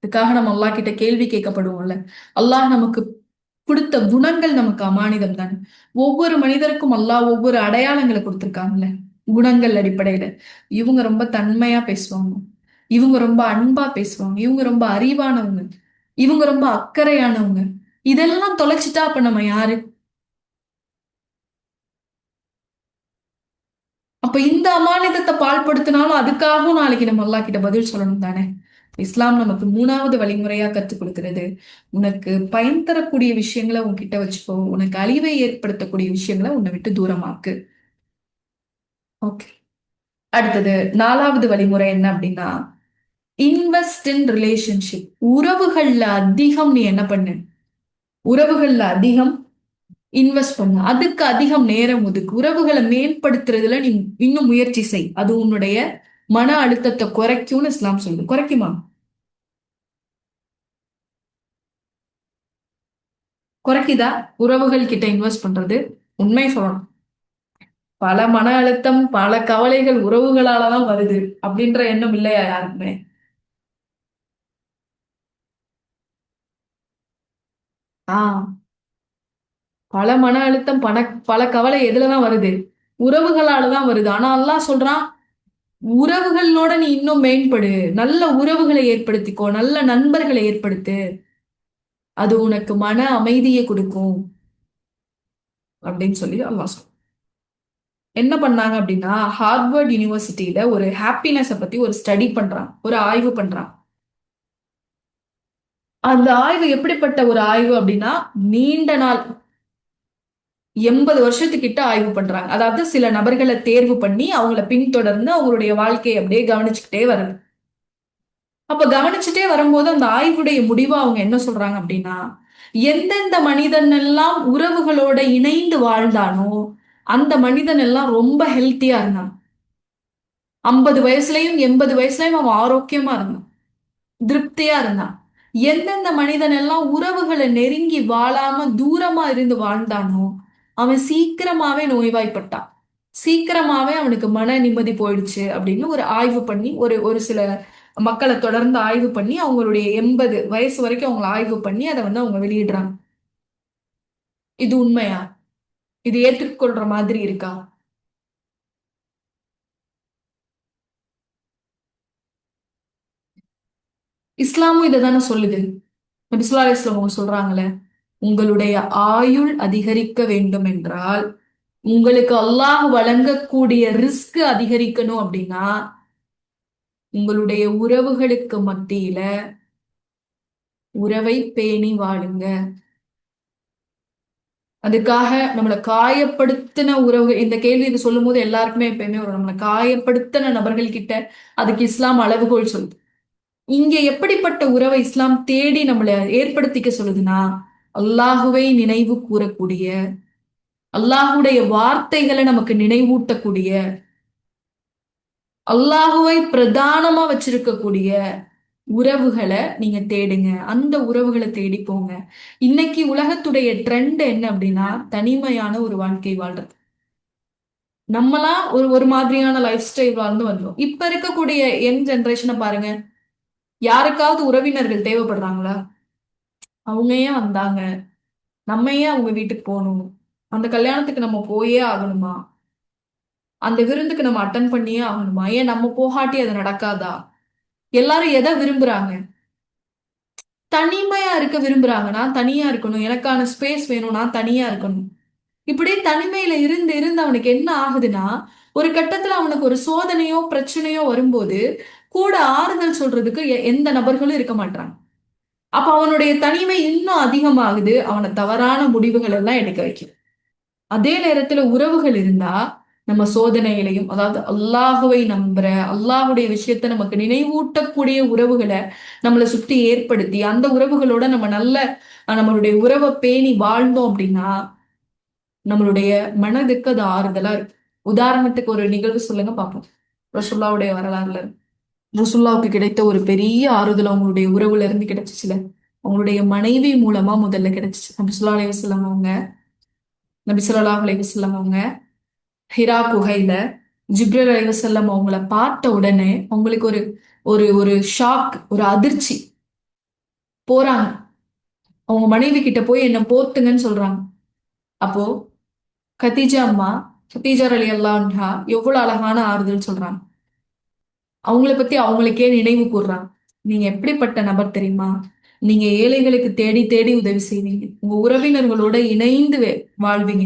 இதுக்காக நம்ம அல்லாஹ் கிட்ட கேள்வி கேட்கப்படுவோம்ல. அல்லாஹ் நமக்கு கொடுத்த குணங்கள் நமக்கு அமானிதம் தானே. ஒவ்வொரு மனிதருக்கும் அல்லாஹ் ஒவ்வொரு அடையாளங்களை கொடுத்திருக்காங்கல்ல, குணங்கள் அடிப்படையில. இவங்க ரொம்ப தன்மையா பேசுவாங்க, இவங்க ரொம்ப அன்பா பேசுவாங்க, இவங்க ரொம்ப அறிவானவங்க, இவங்க ரொம்ப அக்கறையானவங்க. இதெல்லாம் தொலைச்சிட்டா அப்ப நம்ம யாரு? அப்ப இந்த அமானிதத்தை பாழ்படுத்தினாலும் அதுக்காகவும் நாளைக்கு நம்ம அல்லாஹ் கிட்ட பதில் சொல்லணும் தானே. இஸ்லாம் நமக்கு 3வது வழிமுறையா கற்றுக் கொடுக்கிறது, உனக்கு பயன் தரக்கூடிய விஷயங்களை உன்கிட்ட வச்சுக்கோ, உனக்கு அழிவை ஏற்படுத்தக்கூடிய விஷயங்களை உன்னை விட்டு தூரமாக்கு. ஓகே. அடுத்தது 4வது வழிமுறை என்ன அப்படின்னா, இன்வெஸ்ட் இன் ரிலேஷன்ஷிப். உறவுகள்ல அதிகம் நீ என்ன பண்ணு? உறவுகள்ல அதிகம் இன்வெஸ்ட் பண்ணு, அதுக்கு அதிகம் நேரம் ஒதுக்கு. உறவுகளை மேம்படுத்துறதுல நீ இன்னும் முயற்சி செய், அது உன்னுடைய மன அழுத்தத்தை குறைக்கும்னு இஸ்லாம் சொல்லுது. குறைக்குமா? குறைக்குதா உறவுகள் கிட்ட இன்வெஸ்ட் பண்றது? உண்மை சொல்லணும், பல மன அழுத்தம் பல கவலைகள் உறவுகளாலதான் வருது அப்படின்ற எண்ணம் இல்லையா யாருக்குமே? ஆஹ் பல மன அழுத்தம் பல கவலை எதுலதான் வருது? உறவுகளாலதான் வருது. ஆனா அல்லாஹ் சொல்றான், உறவுகளோட நீ இன்னும் மேம்படு, நல்ல உறவுகளை ஏற்படுத்திக்கோ, நல்ல நண்பர்களை ஏற்படுத்து, அது உனக்கு மன அமைதியை கொடுக்கும் அப்படின்னு சொல்லி அல்லாஹ் சொல்றான். என்ன பண்ணாங்க அப்படின்னா, ஹார்வர்ட் யூனிவர்சிட்டியில ஒரு ஹாப்பினஸ பத்தி ஒரு ஸ்டடி பண்றான், ஒரு ஆய்வு பண்றான். அந்த ஆய்வு எப்படிப்பட்ட ஒரு ஆய்வு அப்படின்னா, நீண்ட நாள் 80 வருஷத்துக்கிட்ட ஆய்வு பண்றாங்க. அதாவது சில நபர்களை தேர்வு பண்ணி அவங்கள பின்தொடர்ந்து அவங்களுடைய வாழ்க்கையை அப்படியே கவனிச்சுக்கிட்டே வருது. அப்ப கவனிச்சுட்டே வரும்போது அந்த ஆய்வுடைய முடிவா அவங்க என்ன சொல்றாங்க அப்படின்னா, எந்தெந்த மனிதன் எல்லாம் உறவுகளோட இணைந்து வாழ்ந்தானோ அந்த மனிதன் எல்லாம் ரொம்ப ஹெல்த்தியா இருந்தான். 50 வயசுலயும் 80 வயசுலயும் அவன் ஆரோக்கியமா இருந்தான், திருப்தியா இருந்தான். எந்தெந்த மனிதன் எல்லாம் உறவுகளை நெருங்கி வாழாம தூரமா இருந்து வாழ்ந்தானோ அவன் சீக்கிரமாவே நோய்வாய்ப்பட்டான், சீக்கிரமாவே அவனுக்கு மன நிம்மதி போயிடுச்சு அப்படின்னு ஒரு ஆய்வு பண்ணி, ஒரு ஒரு சில மக்களை தொடர்ந்து ஆய்வு பண்ணி அவங்களுடைய 80 வயசு வரைக்கும் அவங்களை ஆய்வு பண்ணி அதை அவங்க வெளியிடுறாங்க. இது உண்மையா? இது ஏற்றுக்கொள்ற மாதிரி இருக்கா? இஸ்லாமும் இதை தானே சொல்லுது. நபி ஸல்லல்லாஹு அலைஹி வஸல்லம் அவங்க சொல்றாங்களே, உங்களுடைய ஆயுள் அதிகரிக்க வேண்டும் என்றால், உங்களுக்கு அல்லாஹ் வழங்கக்கூடிய ரிஸ்க் அதிகரிக்கணும் அப்படின்னா, உங்களுடைய உறவுகளுக்கு மத்தியில உறவை பேணி வாழுங்க. அதுக்காக நம்மளை காயப்படுத்தின உறவு, இந்த கேள்வி இது சொல்லும் போது எல்லாருக்குமே எப்பயுமே ஒரு நம்மளை காயப்படுத்தின நபர்கள் கிட்ட அதுக்கு இஸ்லாம் அளவுகோல் சொல்லுது. இங்க எப்படிப்பட்ட உறவை இஸ்லாம் தேடி நம்மளை ஏற்படுத்திக்க சொல்லுதுன்னா, அல்லாஹுவை நினைவு கூறக்கூடிய, அல்லாஹுடைய வார்த்தைகளை நமக்கு நினைவூட்டக்கூடிய, அல்லாஹுவை பிரதானமா வச்சிருக்கக்கூடிய உறவுகளை நீங்க தேடுங்க, அந்த உறவுகளை தேடி போங்க. இன்னைக்கு உலகத்துடைய ட்ரெண்ட் என்ன அப்படின்னா, தனிமையான ஒரு வாழ்க்கை வாழ்றது. நம்மலாம் ஒரு ஒரு மாதிரியான லைஃப் ஸ்டைல் வாழ்ந்து வந்தோம். இப்ப இருக்கக்கூடிய யங் ஜெனரேஷனை பாருங்க, யாருக்காவது உறவினர்கள் தேவைப்படுறாங்களா? அவங்க ஏன் வந்தாங்க, நம்ம ஏன் அவங்க வீட்டுக்கு போகணும், அந்த கல்யாணத்துக்கு நம்ம போயே ஆகணுமா, அந்த விருந்துக்கு நம்ம அட்டன் பண்ணியே ஆகணுமா, ஏன் நம்ம போகாட்டி அது நடக்காதா? எல்லாரும் எதை விரும்புறாங்க? தனிமையா இருக்க விரும்புறாங்க. நான் தனியா இருக்கணும், எனக்கான ஸ்பேஸ் வேணும், நான் தனியா இருக்கணும். இப்படியே தனிமையில இருந்து இருந்து அவனுக்கு என்ன ஆகுதுன்னா, ஒரு கட்டத்துல அவனுக்கு ஒரு சோதனையோ பிரச்சனையோ வரும்போது கூட ஆறுதல் சொல்றதுக்கு எந்த நபர்களும் இருக்க மாட்டாங்க. அப்ப அவனுடைய தனிமை இன்னும் அதிகமாகுது, அவனை தவறான முடிவுகள் எல்லாம் எடுக்க வைக்கும். அதே நேரத்துல உறவுகள் இருந்தா நம்ம சோதனையிலையும், அதாவது அல்லாஹுவை நம்புற, அல்லாஹுடைய விஷயத்த நமக்கு நினைவூட்டக்கூடிய உறவுகளை நம்மளை சுத்தி ஏற்படுத்தி அந்த உறவுகளோட நம்ம நல்ல நம்மளுடைய உறவை பேணி வாழ்ந்தோம் அப்படின்னா நம்மளுடைய மனதுக்கு அது ஆறுதலா இருக்கு. உதாரணத்துக்கு ஒரு நிகழ்வு சொல்லுங்க பார்ப்போம். ரசூலுல்லாவுடைய வரலாறுல ரசூலுல்லாவுக்கு கிடைத்த ஒரு பெரிய ஆறுதல் அவங்களுடைய உறவுல இருந்து கிடைச்சிச்சுல. அவங்களுடைய மனைவி மூலமா முதல்ல கிடைச்சிச்சு. நபி ஸல்லல்லாஹு அலைஹி வஸல்லம் அவங்க ஹிரா குகையில ஜிப்ரீல் அலைஹிஸ்ஸலாம் அவங்கள பார்த்த உடனே அவங்களுக்கு ஒரு ஒரு ஒரு ஷாக், ஒரு அதிர்ச்சி. போறாங்க, அவங்க மனைவி கிட்ட போய் என்ன போத்துங்கன்னு சொல்றாங்க. அப்போ கதீஜா அம்மா, கதீஜா ரலியல்லாஹு அன்ஹா எவ்வளவு அழகான ஆறுதல் சொல்றாங்க. அவங்கள பத்தி அவங்களுக்கே நினைவு கூர்றாங்க. நீங்க எப்படிப்பட்ட நபர் தெரியுமா? நீங்க ஏழைகளுக்கு தேடி தேடி உதவி செய்வீங்க. உங்க உறவினர்களோட இணைந்து வாழ்வீங்க.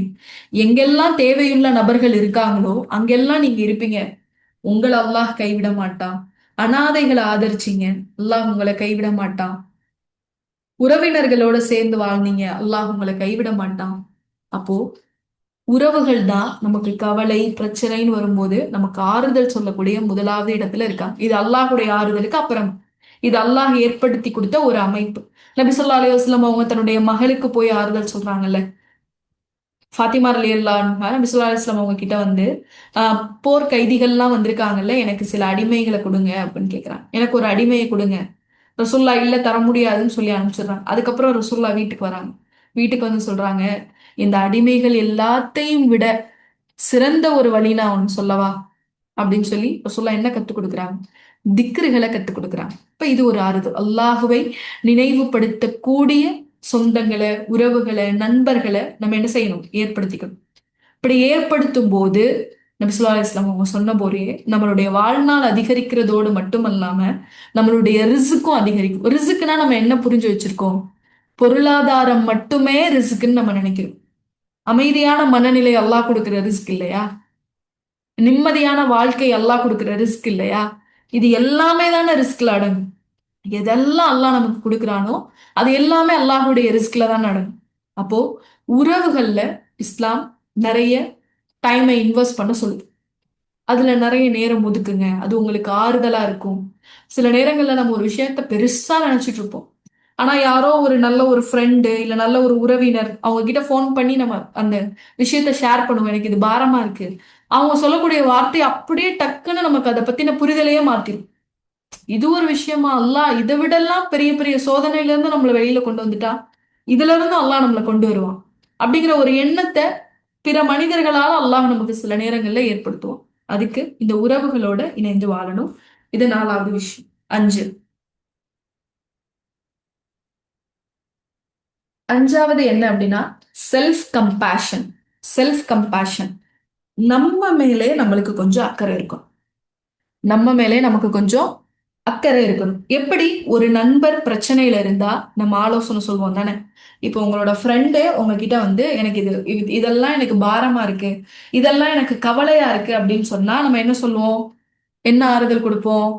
எங்கெல்லாம் தேவையுள்ள நபர்கள் இருக்காங்களோ அங்கெல்லாம் நீங்க இருப்பீங்க. உங்களை அல்லாஹ் கைவிட மாட்டான். அனாதைகளை ஆதரிச்சீங்க, அல்லாஹ் உங்களை கைவிட மாட்டான். உறவினர்களோட சேர்ந்து வாழ்ந்தீங்க, அல்லாஹ் உங்களை கைவிட மாட்டான். அப்போ உறவுகள் தான் நமக்கு கவலை பிரச்சனைன்னு வரும்போது நமக்கு ஆறுதல் சொல்லக்கூடிய முதலாவது இடத்துல இருக்காங்க. இது அல்லாஹுடைய ஆறுதலுக்கு அப்புறம், இது அல்லாஹ் ஏற்படுத்தி கொடுத்த ஒரு அமைப்பு. நபி ஸல்லல்லாஹு அலைஹி வஸல்லம் அவங்க தன்னுடைய மகளுக்கு போய் ஆறுதல் சொல்றாங்கல்ல. ஃபாத்திமா ரலியல்லாஹு அன்ஹா நபி ஸல்லல்லாஹு அலைஹி வஸல்லம் அவங்க கிட்ட வந்து போர் கைதிகள்லாம் வந்திருக்காங்கல்ல, எனக்கு சில அடிமைகளை கொடுங்க அப்படின்னு கேட்கிறாங்க. எனக்கு ஒரு அடிமையை கொடுங்க. ரசூல்லா இல்ல தர முடியாதுன்னு சொல்லி அனுப்பிச்சிடுறாங்க. அதுக்கப்புறம் ரசூல்லா வீட்டுக்கு வராங்க. வீட்டுக்கு வந்து சொல்றாங்க, இந்த அடிமைகள் எல்லாத்தையும் விட சிறந்த ஒரு வழி நான் ஒன்னு சொல்லவா அப்படின்னு சொல்லி ரசூல்லா என்ன கத்துக் கொடுக்குறாங்க? திக்ருகளை கத்துக் கொடுக்குறாங்க. இப்ப இது ஒரு ஆறுதல். அல்லாஹுவை நினைவுபடுத்தக்கூடிய சொந்தங்களை, உறவுகளை, நண்பர்களை நம்ம என்ன செய்யணும்? ஏற்படுத்திக்கணும். இப்படி ஏற்படுத்தும் போது நபி ஸல்லல்லாஹு அலைஹி வஸல்லம் அவங்க சொன்ன போதே நம்மளுடைய வாழ்நாள் அதிகரிக்கிறதோடு மட்டுமல்லாம நம்மளுடைய ரிசுக்கும் அதிகரிக்கும். ரிசுக்குனா நம்ம என்ன புரிஞ்சு வச்சிருக்கோம்? பொருளாதாரம் மட்டுமே ரிசுக்குன்னு நம்ம நினைக்கிறோம். அமைதியான மனநிலை அல்லாஹ் கொடுக்கிற ரிஸ்க் இல்லையா? நிம்மதியான வாழ்க்கை அல்லாஹ் கொடுக்கிற ரிஸ்க் இல்லையா? இது எல்லாமே தானே ரிஸ்க்ல அடங்கும். எதெல்லாம் அல்லாஹ் நமக்கு கொடுக்குறானோ அது எல்லாமே அல்லாஹுடைய ரிஸ்க்ல தான் அடங்கும். அப்போ உறவுகள்ல இஸ்லாம் நிறைய டைமை இன்வெஸ்ட் பண்ண சொல்லுது. அதுல நிறைய நேரம் ஒதுக்குங்க, அது உங்களுக்கு ஆறுதலா இருக்கும். சில நேரங்கள்ல நம்ம ஒரு விஷயத்த பெருசா நினைச்சிட்டு இருப்போம். ஆனா யாரோ ஒரு நல்ல ஒரு ஃப்ரெண்டு இல்ல நல்ல ஒரு உறவினர் அவங்க கிட்ட ஃபோன் பண்ணி நம்ம அந்த விஷயத்த ஷேர் பண்ணுவோம். எனக்கு இது பாரமா இருக்கு. அவங்க சொல்லக்கூடிய வார்த்தை அப்படியே டக்குன்னு நமக்கு அதை பத்தின புரிதலையே மாத்திரும். இது ஒரு விஷயமா? அல்லாஹ் இதை விடலாம் பெரிய பெரிய சோதனையில இருந்து நம்மளை வெளியில கொண்டு வந்துட்டா, இதுல இருந்து அல்லாஹ் நம்மளை கொண்டு வருவான் அப்படிங்கிற ஒரு எண்ணத்தை பிற மனிதர்களால அல்லாஹ் நமக்கு சில நேரங்கள்ல ஏற்படுத்துவோம். அதுக்கு இந்த உறவுகளோட இணைந்து வாழணும். இது 4வது விஷயம். 5வது என்ன அப்படின்னா செல்ஃப் கம்பேஷன். Self compassion. நம்ம மேலே நம்மளுக்கு கொஞ்சம் அக்கறை இருக்கும். நம்ம மேலே நமக்கு கொஞ்சம் அக்கறை இருக்கணும். எப்படி? ஒரு நண்பர் பிரச்சனையில இருந்தா நம்ம ஆலோசனை சொல்லுவோம் தானே. இப்போ உங்களோட ஃப்ரெண்டே உங்ககிட்ட வந்து எனக்கு இதெல்லாம் எனக்கு பாரமா இருக்கு, இதெல்லாம் எனக்கு கவலையா இருக்கு அப்படின்னு சொன்னா நம்ம என்ன சொல்லுவோம்? என்ன ஆறுதல் கொடுப்போம்?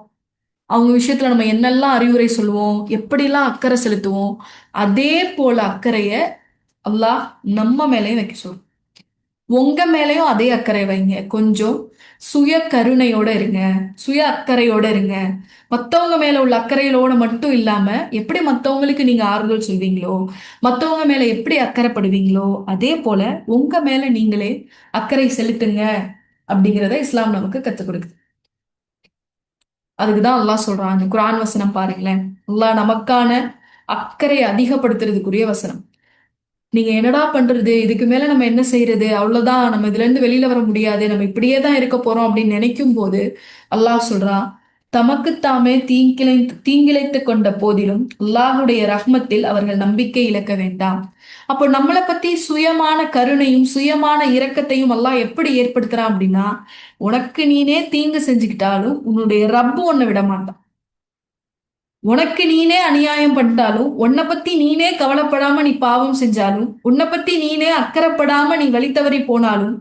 அவங்க விஷயத்துல நம்ம என்னெல்லாம் அறிவுரை சொல்லுவோம், எப்படிலாம் அக்கறை செலுத்துவோம். அதே போல அக்கறைய அல்லாஹ் நம்ம மேலேயும் வைக்க சொல்லும். உங்க மேலேயும் அதே அக்கறை வைங்க. கொஞ்சம் சுய கருணையோட இருங்க, சுய அக்கறையோட இருங்க. மத்தவங்க மேல உள்ள அக்கறையோட மட்டும் இல்லாம எப்படி மத்தவங்களுக்கு நீங்க ஆறுதல் சொல்வீங்களோ, மத்தவங்க மேல எப்படி அக்கறைப்படுவீங்களோ அதே போல உங்க மேல நீங்களே அக்கறை செலுத்துங்க அப்படிங்கிறத இஸ்லாம் நமக்கு கத்துக் கொடுக்குது. அதுக்குதான் அல்லாஹ் சொல்றான். அந்த குர்ஆன் வசனம் பாருங்களேன். அல்லாஹ் நமக்கான அக்கறை அதிகப்படுத்துறதுக்குரிய வசனம். நீங்க என்னடா பண்றது, இதுக்கு மேல நம்ம என்ன செய்யறது, அவ்வளவுதான், நம்ம இதுல இருந்து வெளியில வர முடியாது, நம்ம இப்படியே தான் இருக்க போறோம் அப்படின்னு நினைக்கும் போது அல்லாஹ் சொல்றான், தமக்குத்தாமே தீங்கிழைத்து கொண்ட போதிலும் அல்லாஹுடைய ரஹ்மத்தில் அவர்கள் நம்பிக்கை இழக்க வேண்டாம். அப்போ நம்மளை பத்தி சுயமான கருணையும் சுயமான இரக்கத்தையும் அல்லாஹ் எப்படி ஏற்படுத்துறான் அப்படின்னா, உனக்கு நீனே தீங்கு செஞ்சுக்கிட்டாலும் உன்னுடைய ரப்பு உன்னை விட மாட்டான். உனக்கு நீனே அநியாயம் பண்ணிட்டாலும், உன்னை பத்தி நீனே கவலைப்படாம நீ பாவம் செஞ்சாலும், உன்னை பத்தி நீனே அக்கறைப்படாம நீ வழி தவறி போனாலும்,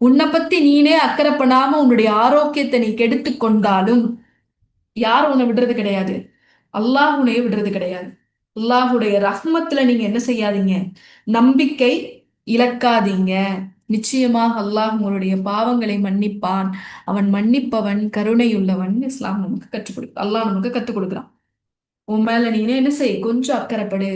உன்னை பத்தி நீனே அக்கறைப்படாம உன்னுடைய ஆரோக்கியத்தை நீ கெடுத்து கொண்டாலும் யார் உன்னை விடுறது கிடையாது. அல்லாஹ் உன்னைய விடுறது கிடையாது. அல்லாஹுடைய ரஹ்மத்துல நீங்க என்ன செய்யாதீங்க? நம்பிக்கை இழக்காதீங்க. நிச்சயமாக அல்லாஹ் உங்களுடைய பாவங்களை மன்னிப்பான். அவன் மன்னிப்பவன், கருணையுள்ளவன். இஸ்லாம் நமக்கு கற்றுக் கொடுக்கு, அல்லாஹ் நமக்கு கற்றுக் கொடுக்குறான். உன் மேல நீனே என்ன செய், கொஞ்சம் அக்கறைப்படு.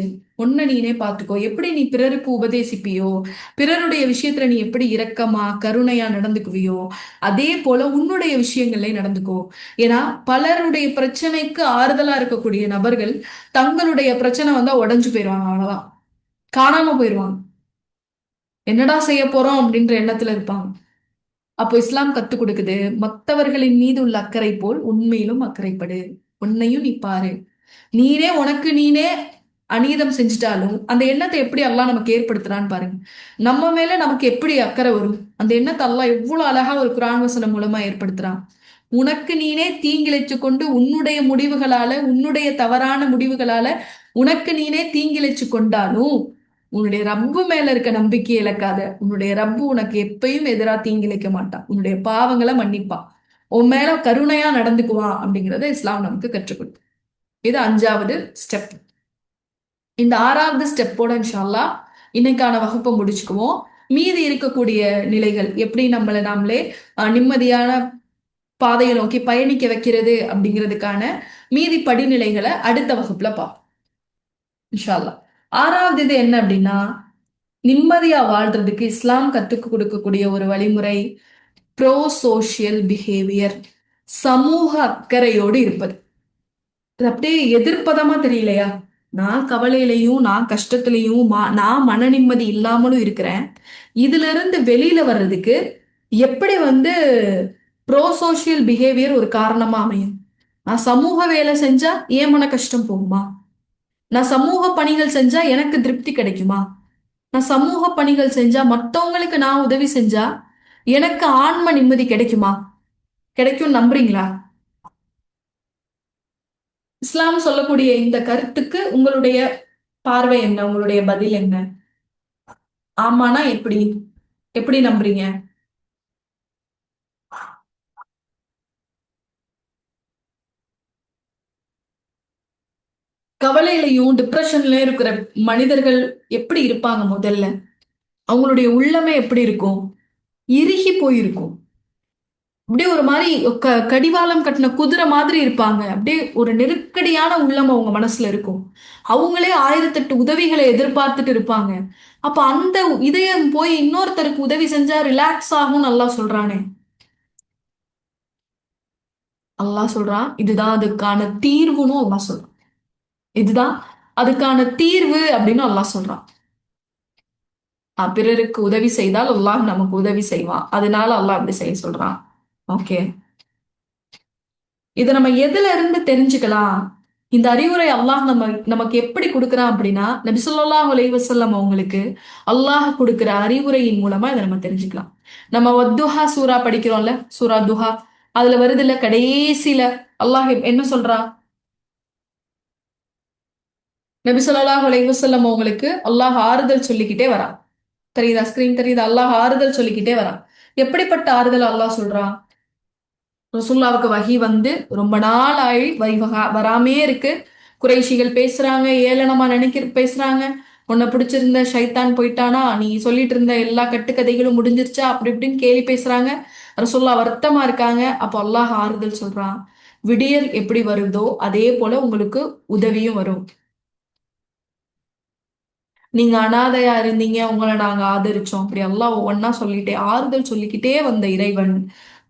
உன்னை நீனே பார்த்துக்கோ. எப்படி நீ பிறருக்கு உபதேசிப்பியோ, பிறருடைய விஷயத்துல நீ எப்படி இரக்கமா கருணையா நடந்துக்குவியோ, அதே போல உன்னுடைய விஷயங்கள்ல நடந்துக்கோ. ஏன்னா பலருடைய பிரச்சனைக்கு ஆறுதலா இருக்கக்கூடிய நபர்கள் தங்களுடைய பிரச்சனை வந்தா உடைஞ்சு போயிடுவாங்க, அவ்வளவுதான், காணாம போயிடுவாங்க, என்னடா செய்ய போறோம் அப்படின்ற எண்ணத்துல இருப்பாங்க. அப்போ இஸ்லாம் கத்துக் கொடுக்குது, மற்றவர்களின் மீது உள்ள அக்கறை போல் உண்மையிலும் அக்கறைப்படு. உன்னையும் நீ பாரு. நீனே உனக்கு நீனே அநீதம் செஞ்சுட்டாலும் அந்த எண்ணத்தை எப்படி அல்லாஹ் நமக்கு ஏற்படுத்துறான்னு பாருங்க. நம்ம மேல நமக்கு எப்படி அக்கறை வரும்? அந்த எண்ணத்தை அல்லாஹ் எவ்வளவு அழகா ஒரு குர்ஆன் வசனம் மூலமா ஏற்படுத்துறான். உனக்கு நீனே தீங்கிழைச்சு கொண்டு உன்னுடைய முடிவுகளால, உன்னுடைய தவறான முடிவுகளால உனக்கு நீனே தீங்கிழைச்சு கொண்டாலும் உன்னுடைய ரப்பு மேல இருக்க நம்பிக்கையை இழக்காத. உன்னுடைய ரப்பு உனக்கு எப்பயும் எதிரா தீங்கிழைக்க மாட்டான். உன்னுடைய பாவங்களை மன்னிப்பான். உன் மேல கருணையா நடந்துக்குவான் அப்படிங்கறத இஸ்லாம் நமக்கு கற்றுக் கொடுக்கும். இது 5வது ஸ்டெப். இந்த 6வது ஸ்டெப்போட இன்ஷா அல்லாஹ் இன்னைக்கான வகுப்பை முடிச்சுக்குவோம். மீதி இருக்கக்கூடிய நிலைகள் எப்படி நம்மளை நாமளே நிம்மதியான பாதையை நோக்கி பயணிக்க வைக்கிறது அப்படிங்கிறதுக்கான மீதி படிநிலைகளை அடுத்த வகுப்புல பார்ப்போம் இன்ஷா அல்லாஹ். 6வது இது என்ன அப்படின்னா, நிம்மதியா வாழ்றதுக்கு இஸ்லாம் கத்துக் கொடுக்கக்கூடிய ஒரு வழிமுறை ப்ரோ சோஷியல் பிஹேவியர், சமூக அக்கறையோடு இருப்பது. இது அப்படியே எதிர்ப்பதமா தெரியலையா? நான் கவலையிலையும் நான் கஷ்டத்திலையும் நான் மன நிம்மதி இல்லாமலும் இருக்கிறேன். இதுல இருந்து வெளியில வர்றதுக்கு எப்படி ப்ரோ சோஷியல் பிஹேவியர் ஒரு காரணமா அமையும்? நான் சமூக வேலை செஞ்சா ஏன் மன கஷ்டம் போகுமா? நான் சமூக பணிகள் செஞ்சா எனக்கு திருப்தி கிடைக்குமா? நான் சமூக பணிகள் செஞ்சா மத்தவங்களுக்கு நான் உதவி செஞ்சா எனக்கு ஆன்ம நிம்மதி கிடைக்குமா? கிடைக்கும் நம்புறீங்களா? இஸ்லாம் சொல்லக்கூடிய இந்த கருத்துக்கு உங்களுடைய பார்வை என்ன? உங்களுடைய பதில் என்ன? ஆமானா எப்படி? எப்படி நம்புறீங்க? கவலையிலையும் டிப்ரெஷன்லயும் இருக்கிற மனிதர்கள் எப்படி இருப்பாங்க முதல்ல? அவங்களுடைய உள்ளமே எப்படி இருக்கும்? இறுகி போயிருக்கும். அப்படியே ஒரு மாதிரி கடிவாளம் கட்டின குதிரை மாதிரி இருப்பாங்க. அப்படியே ஒரு நெருக்கடியான உள்ளம் அவங்க மனசுல இருக்கும். அவங்களே 1008 உதவிகளை எதிர்பார்த்துட்டு இருப்பாங்க. அப்ப அந்த இதயம் போய் இன்னொருத்தருக்கு உதவி செஞ்சா ரிலாக்ஸ் ஆகும் அல்லாஹ் சொல்றானே. அல்லாஹ் சொல்றான் இதுதான் அதுக்கான தீர்வுன்னு அல்லாஹ் சொல்றான். இதுதான் அதுக்கான தீர்வு அப்படின்னு அல்லாஹ் சொல்றான். பிறருக்கு உதவி செய்தால் அல்லாஹ் நமக்கு உதவி செய்வான். அதனால அல்லாஹ் அப்படி செய்ய சொல்றான். ஓகே, இதை நம்ம எதுல இருந்து தெரிஞ்சுக்கலாம்? இந்த அறிவுரை அல்லாஹ் நமக்கு எப்படி கொடுக்குறான் அப்படின்னா, நபி ஸல்லல்லாஹு அலைஹி வஸல்லம் அவங்களுக்கு அல்லாஹ் கொடுக்கிற அறிவுரையின் மூலமா இதை நம்ம தெரிஞ்சுக்கலாம். நம்ம வத்துஹா சூரா படிக்கிறோம்ல, சூரா துஹா, அதுல வருது இல்ல, கடைசியில அல்லாஹ் என்ன சொல்றா? நபி ஸல்லல்லாஹு அலைஹி வஸல்லம் அவங்களுக்கு அல்லாஹ் ஆறுதல் சொல்லிக்கிட்டே வரான். தெரியுதா? ஸ்கிரீன் தெரியுதா? அல்லாஹ் ஆறுதல் சொல்லிக்கிட்டே வரான். எப்படிப்பட்ட ஆறுதல் அல்லாஹ் சொல்றான்? ரசூல்லாவுக்கு வஹி ரொம்ப நாள் ஆகி வராமே இருக்கு. குறைஷிகள் பேசுறாங்க, ஏளனமா பேசுறாங்க. உன்னை பிடிச்சிருந்த ஷைத்தான் போயிட்டானா, நீ சொல்லிட்டு இருந்த எல்லா கட்டுக்கதைகளும் முடிஞ்சிருச்சா, அப்படி இப்படின்னு கேலி பேசுறாங்க. ரசூல்லா வருத்தமா இருக்காங்க. அப்போ அல்லாஹ் ஆறுதல் சொல்றான், விடியல் எப்படி வருதோ அதே போல உங்களுக்கு உதவியும் வரும். நீங்க அனாதையா இருந்தீங்க, உங்களை நாங்க ஆதரிச்சோம். அப்படி எல்லாம் ஒவ்வொன்னா சொல்லிட்டே ஆறுதல் சொல்லிக்கிட்டே வந்த இறைவன்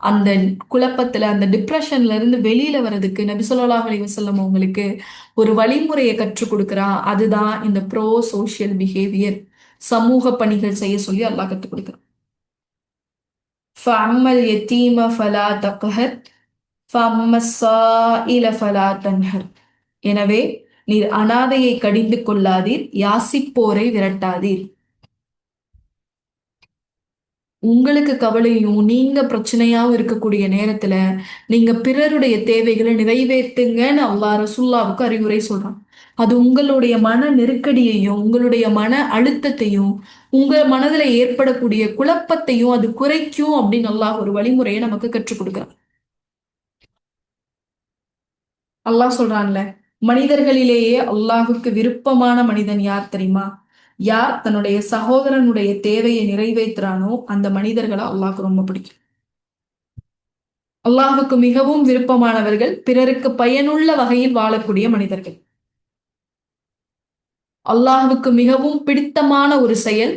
அந்த குழப்பத்துல, அந்த டிப்ரெஷன்ல இருந்து வெளியில வர்றதுக்கு நபி ஸல்லல்லாஹு அலைஹி வஸல்லம் அவங்களுக்கு ஒரு வழிமுறையை கற்றுக் கொடுக்குறான். அதுதான் இந்த ப்ரோ சோஷியல் பிஹேவியர், சமூக பணிகள் செய்ய சொல்லி அல்லாஹ் கற்றுக் கொடுக்குறான். ஃபஅம்மல் யதீம ஃபலா தக்ஹர் ஃபஅம்மஸ் ஸாயில ஃபலா தன்ஹர். எனவே நீர் அனாதையை கடிந்து கொள்ளாதீர், யாசிப்போரை விரட்டாதீர். உங்களுக்கு கவலையும் நீங்க பிரச்சனையாவும் இருக்கக்கூடிய நேரத்துல நீங்க பிறருடைய தேவைகளை நிறைவேற்றுங்கன்னு அல்லாஹ் ரசூலுல்லாவுக்கு அறிவுரை சொல்றான். அது உங்களுடைய மன நெருக்கடியையும் உங்களுடைய மன அழுத்தத்தையும் உங்க மனதுல ஏற்படக்கூடிய குழப்பத்தையும் அது குறைக்கும் அப்படின்னு அல்லாஹ் ஒரு வழிமுறையை நமக்கு கற்றுக் கொடுக்குறான். அல்லாஹ் சொல்றான்ல, மனிதர்களிலேயே அல்லாஹுக்கு விருப்பமான மனிதன் யார் தெரியுமா? யார் தன்னுடைய சகோதரனுடைய தேவையை நிறைவேற்றுறானோ அந்த மனிதர்களை அல்லாஹ்க்கு ரொம்ப பிடிக்கும். அல்லாஹுக்கு மிகவும் விருப்பமானவர்கள் பிறருக்கு பயனுள்ள வகையில் வாழக்கூடிய மனிதர்கள். அல்லாஹ்வுக்கு மிகவும் பிடித்தமான ஒரு செயல்,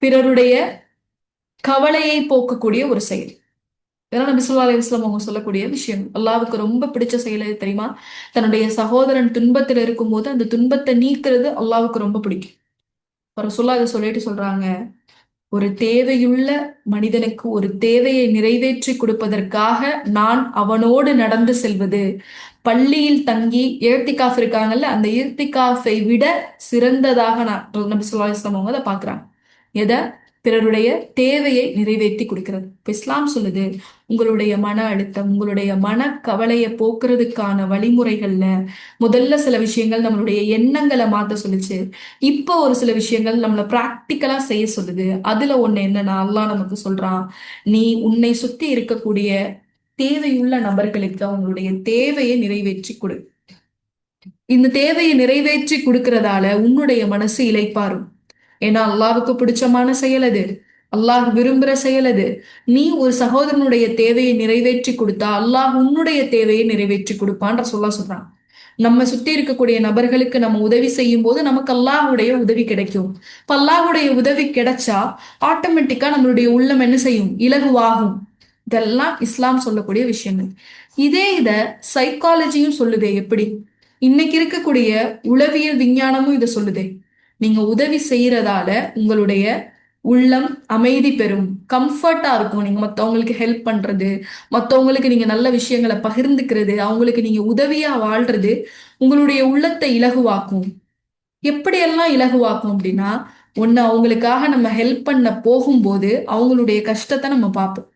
பிறருடைய கவலையை போக்கக்கூடிய ஒரு செயல். இதெல்லாம் நபி ஸல்லல்லாஹு அலைஹி வஸல்லம் அவங்க சொல்லக்கூடிய விஷயம். அல்லாஹ்வுக்கு ரொம்ப பிடிச்ச செயல் எது தெரியுமா? தன்னுடைய சகோதரன் துன்பத்தில் இருக்கும்போது அந்த துன்பத்தை நீக்கிறது அல்லாஹ்வுக்கு ரொம்ப பிடிக்கும். ரசூலுல்லாஹ் இதை சொல்லிட்டு சொல்றாங்க, ஒரு தேவையுள்ள மனிதனுக்கு ஒரு தேவையை நிறைவேற்றி கொடுப்பதற்காக நான் அவனோடு நடந்து செல்வது, பள்ளியில் தங்கி இழ்த்திகாஃப் இருக்காங்கல்ல, அந்த இழ்த்திகாஃபை விட சிறந்ததாக நான் நபி ஸல்லல்லாஹு அலைஹி வஸல்லம் அவங்க அதை பார்க்குறாங்க. எதை? பிறருடைய தேவையை நிறைவேற்றி கொடுக்கிறது. இப்போ இஸ்லாம் சொல்லுது, உங்களுடைய மன அழுத்தம், உங்களுடைய மனக்கவலையை போக்குறதுக்கான வழிமுறைகள்ல முதல்ல சில விஷயங்கள் நம்மளுடைய எண்ணங்களை மாற்ற சொல்லுச்சு. இப்போ ஒரு சில விஷயங்கள் நம்மளை பிராக்டிக்கலா செய்ய சொல்லுது. அதுல ஒண்ணு என்னன்னா, அல்லாஹ் நமக்கு சொல்றான், நீ உன்னை சுத்தி இருக்கக்கூடிய தேவையுள்ள நபர்களுக்கு அவங்களுடைய தேவையை நிறைவேற்றி கொடு. இந்த தேவையை நிறைவேற்றி கொடுக்கறதால உன்னுடைய மனசு இளைப்பாறும். ஏன்னா அல்லாஹ்வுக்கு பிடிச்சமான செயல் அது, அல்லாஹ் விரும்புற செயல் அது. நீ ஒரு சகோதரனுடைய தேவையை நிறைவேற்றி கொடுத்தா அல்லாஹ் உன்னுடைய தேவையை நிறைவேற்றி கொடுப்பான்ற சொல்றான். நம்ம சுத்தி இருக்கக்கூடிய நபர்களுக்கு நம்ம உதவி செய்யும் போது நமக்கு அல்லாஹ்வுடைய உதவி கிடைக்கும். இப்ப அல்லாஹ்வுடைய உதவி கிடைச்சா ஆட்டோமேட்டிக்கா நம்மளுடைய உள்ளம் என்ன செய்யும்? இலகுவாகும். இதெல்லாம் இஸ்லாம் சொல்லக்கூடிய விஷயங்கள். இத சைக்காலஜியும் சொல்லுதே. எப்படி? இன்னைக்கு இருக்கக்கூடிய உளவியல் விஞ்ஞானமும் இதை சொல்லுதே. நீங்க உதவி செய்யறதால உங்களுடைய உள்ளம் அமைதி பெறும், கம்ஃபர்ட்டா இருக்கும். நீங்க மத்தவங்களுக்கு ஹெல்ப் பண்றது, மத்தவங்களுக்கு நீங்க நல்ல விஷயங்களை பகிர்ந்துக்கிறது, அவங்களுக்கு நீங்க உதவியா வாழ்றது உங்களுடைய உள்ளத்தை இலகுவாக்கும். எப்படியெல்லாம் இலகுவாக்கும் அப்படின்னா, ஒண்ணு அவங்களுக்காக நம்ம ஹெல்ப் பண்ண போகும்போது அவங்களுடைய கஷ்டத்தை நம்ம பார்ப்போம்.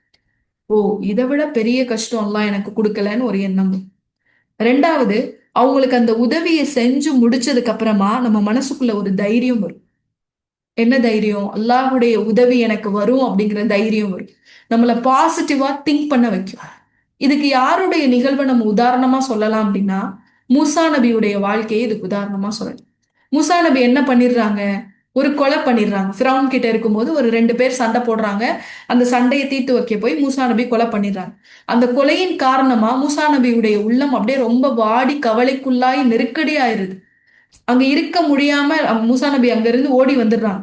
ஓ, இதை விட பெரிய கஷ்டம் எல்லாம் எனக்கு கொடுக்கலன்னு ஒரு எண்ணம். ரெண்டாவது, அவங்களுக்கு அந்த உதவியை செஞ்சு முடிச்சதுக்கு அப்புறமா நம்ம மனசுக்குள்ள ஒரு தைரியம் வரும். என்ன தைரியம்? அல்லாஹ்வுடைய உதவி எனக்கு வரும் அப்படிங்கிற தைரியம் வரும். நம்மளை பாசிட்டிவா திங்க் பண்ண வைக்கும். இதுக்கு யாருடைய நிகழ்வை நம்ம உதாரணமா சொல்லலாம் அப்படின்னா, மூசா நபியுடைய வாழ்க்கையை இதுக்கு உதாரணமா சொல்லலாம். மூசா நபி என்ன பண்ணிடுறாங்க? ஒரு கொலை பண்ணிடுறாங்க. ஃபிரௌன் கிட்ட இருக்கும்போது ஒரு 2 பேர் சண்டை போடுறாங்க. அந்த சண்டையை தீர்த்து வைக்க போய் மூசா நபி கொலை பண்ணிடுறாங்க. அந்த கொலையின் காரணமா மூசா நபியுடைய உள்ளம் அப்படியே ரொம்ப வாடி கவலைக்குள்ளாய் நெருக்கடி ஆயிருது. அங்க இருக்க முடியாம மூசா நபி அங்க இருந்து ஓடி வந்துடுறாங்க.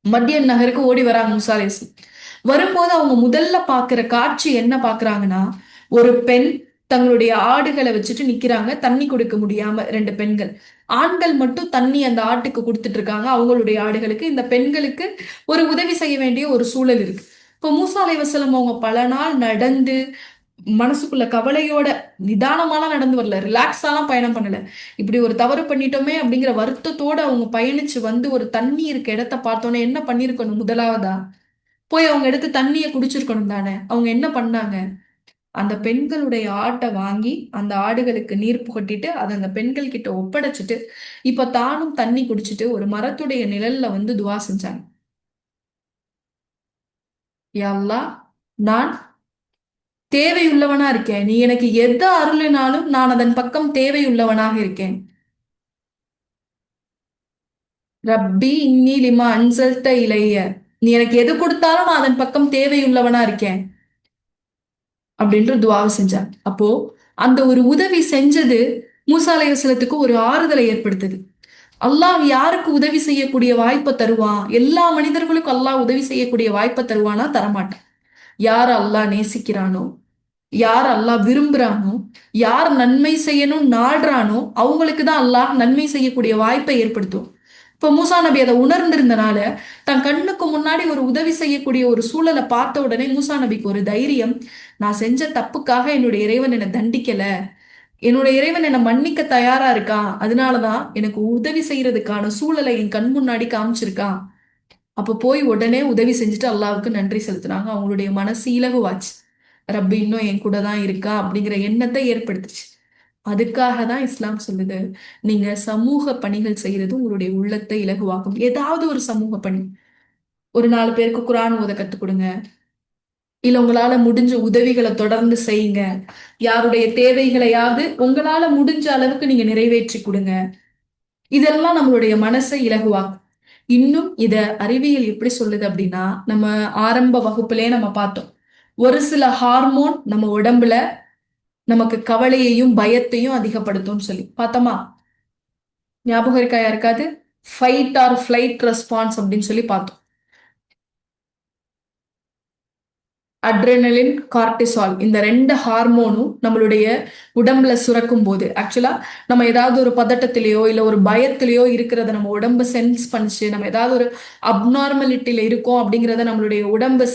மத்தியன் நகருக்கு ஓடி வராங்க மூசா அலைஹிஸ்ஸலாம். வரும்போது அவங்க முதல்ல பாக்குற காட்சி என்ன பாக்குறாங்கன்னா, ஒரு பெண் தங்களுடைய ஆடுகளை வச்சுட்டு நிக்கிறாங்க, தண்ணி கொடுக்க முடியாம 2 பெண்கள். ஆண்கள் மட்டும் தண்ணி அந்த ஆட்டுக்கு கொடுத்துட்டு இருக்காங்க அவங்களுடைய ஆடுகளுக்கு. இந்த பெண்களுக்கு ஒரு உதவி செய்ய வேண்டிய ஒரு சூழல் இருக்கு. இப்போ மூசா அலைஹிஸ்ஸலாம் அவங்க பல நாள் நடந்து மனசுக்குள்ள கவலையோட, நிதானமாலாம் நடந்து வரல, ரிலாக்ஸாலாம் பயணம் பண்ணல. இப்படி ஒரு தவறு பண்ணிட்டோமே அப்படிங்கிற வருத்தத்தோட அவங்க பயணிச்சு வந்து ஒரு தண்ணி இருக்க இடத்த பார்த்தோன்னே என்ன பண்ணிருக்கணும்? முதலாவதா போய் அவங்க எடுத்து தண்ணியை குடிச்சிருக்கணும் தானே. அவங்க என்ன பண்ணாங்க? அந்த பெண்களுடைய ஆட்டை வாங்கி அந்த ஆடுகளுக்கு நீர் புகட்டிட்டு அதை அந்த பெண்கள் கிட்ட ஒப்படைச்சிட்டு இப்ப தானும் தண்ணி குடிச்சிட்டு ஒரு மரத்துடைய நிழல்ல வந்து துவா செஞ்சாங்க. யா அல்லாஹ், நான் தேவையுள்ளவனா இருக்கேன். நீ எனக்கு எதை அருளினாலும் நான் அதன் பக்கம் தேவையுள்ளவனாக இருக்கேன். ரப்பி இன்னி லிமா அன்சல்த இலைய, நீ எனக்கு எது கொடுத்தாலும் நான் அதன் பக்கம் தேவையுள்ளவனா இருக்கேன் அப்படின்ற துவாவை செஞ்சாங்க. அப்போ அந்த ஒரு உதவி செஞ்சது மூசா அலைஹிஸ்ஸலாத்துக்கு ஒரு ஆறுதலை ஏற்படுத்துது. அல்லாஹ் யாருக்கு உதவி செய்யக்கூடிய வாய்ப்பை தருவான்? எல்லா மனிதர்களுக்கும் அல்லாஹ் உதவி செய்யக்கூடிய வாய்ப்பை தருவானா? தரமாட்டான். யார் அல்லாஹ் நேசிக்கிறானோ, யார் அல்லாஹ் விரும்புறானோ, யார் நன்மை செய்யணும் நாடுறானோ அவங்களுக்கு தான் அல்லாஹ் நன்மை செய்யக்கூடிய வாய்ப்பை ஏற்படுத்தும். இப்ப மூசா நபி அதை உணர்ந்திருந்தனால தன் கண்ணுக்கு முன்னாடி ஒரு உதவி செய்யக்கூடிய ஒரு சூழலை பார்த்த உடனே மூசா நபிக்கு ஒரு தைரியம். நான் செஞ்ச தப்புக்காக என்னுடைய இறைவன் என்னை தண்டிக்கல, என்னுடைய இறைவன் என்னை மன்னிக்க தயாரா இருக்கான், அதனாலதான் எனக்கு உதவி செய்யறதுக்கான சூழலை என் கண் முன்னாடி காமிச்சிருக்கான். அப்ப போய் உடனே உதவி செஞ்சுட்டு அல்லாஹ்வுக்கு நன்றி செலுத்துனாங்க. அவங்களுடைய மனசு இலகுவாச்சு. ரப்பி இன்னும் என் கூட தான் இருக்கா அப்படிங்கிற எண்ணத்தை ஏற்படுத்துச்சு. அதுக்காக தான் இஸ்லாம் சொல்லுது, நீங்க சமூக பணிகள் செய்யறது உங்களுடைய உள்ளத்தை இலகுவாக்கும். ஏதாவது ஒரு சமூக பணி, ஒரு 4 பேருக்கு குர்ஆன் ஓத கத்துக் கொடுங்க, இல்ல உங்களால முடிஞ்ச உதவிகளை தொடர்ந்து செய்யுங்க, யாருடைய தேவைகளையாவது உங்களால முடிஞ்ச அளவுக்கு நீங்க நிறைவேற்றி கொடுங்க. இதெல்லாம் நம்மளுடைய மனசை இலகுவாக்கும். இன்னும் இத அறிவியல் எப்படி சொல்லுது அப்படின்னா, நம்ம ஆரம்ப வகுப்புலயே நம்ம பார்த்தோம், ஒரு சில ஹார்மோன் நம்ம உடம்புல நமக்கு கவலையையும் பயத்தையும் அதிகப்படுத்தும்னு சொல்லி பார்த்தோமா? ஞாபகம் இருக்கா யாருக்காது? ஃபைட் ஆர் ஃபிளைட் ரெஸ்பான்ஸ் அப்படின்னு சொல்லி பார்த்தோம். அட்ரெனலின், கார்டிசால் இந்த 2 ஹார்மோனும் நம்மளுடைய உடம்புல சுரக்கும் போது ஆக்சுவலா நம்ம ஏதாவது ஒரு பதட்டத்திலேயோ இல்ல ஒரு பயத்திலேயோ இருக்கிறத நம்ம உடம்பு சென்ஸ் பண்ணுச்சு, நம்ம ஏதாவது ஒரு அப்நார்மலிட்டியில இருக்கோம் அப்படிங்கிறத நம்மளுடைய உடம்பு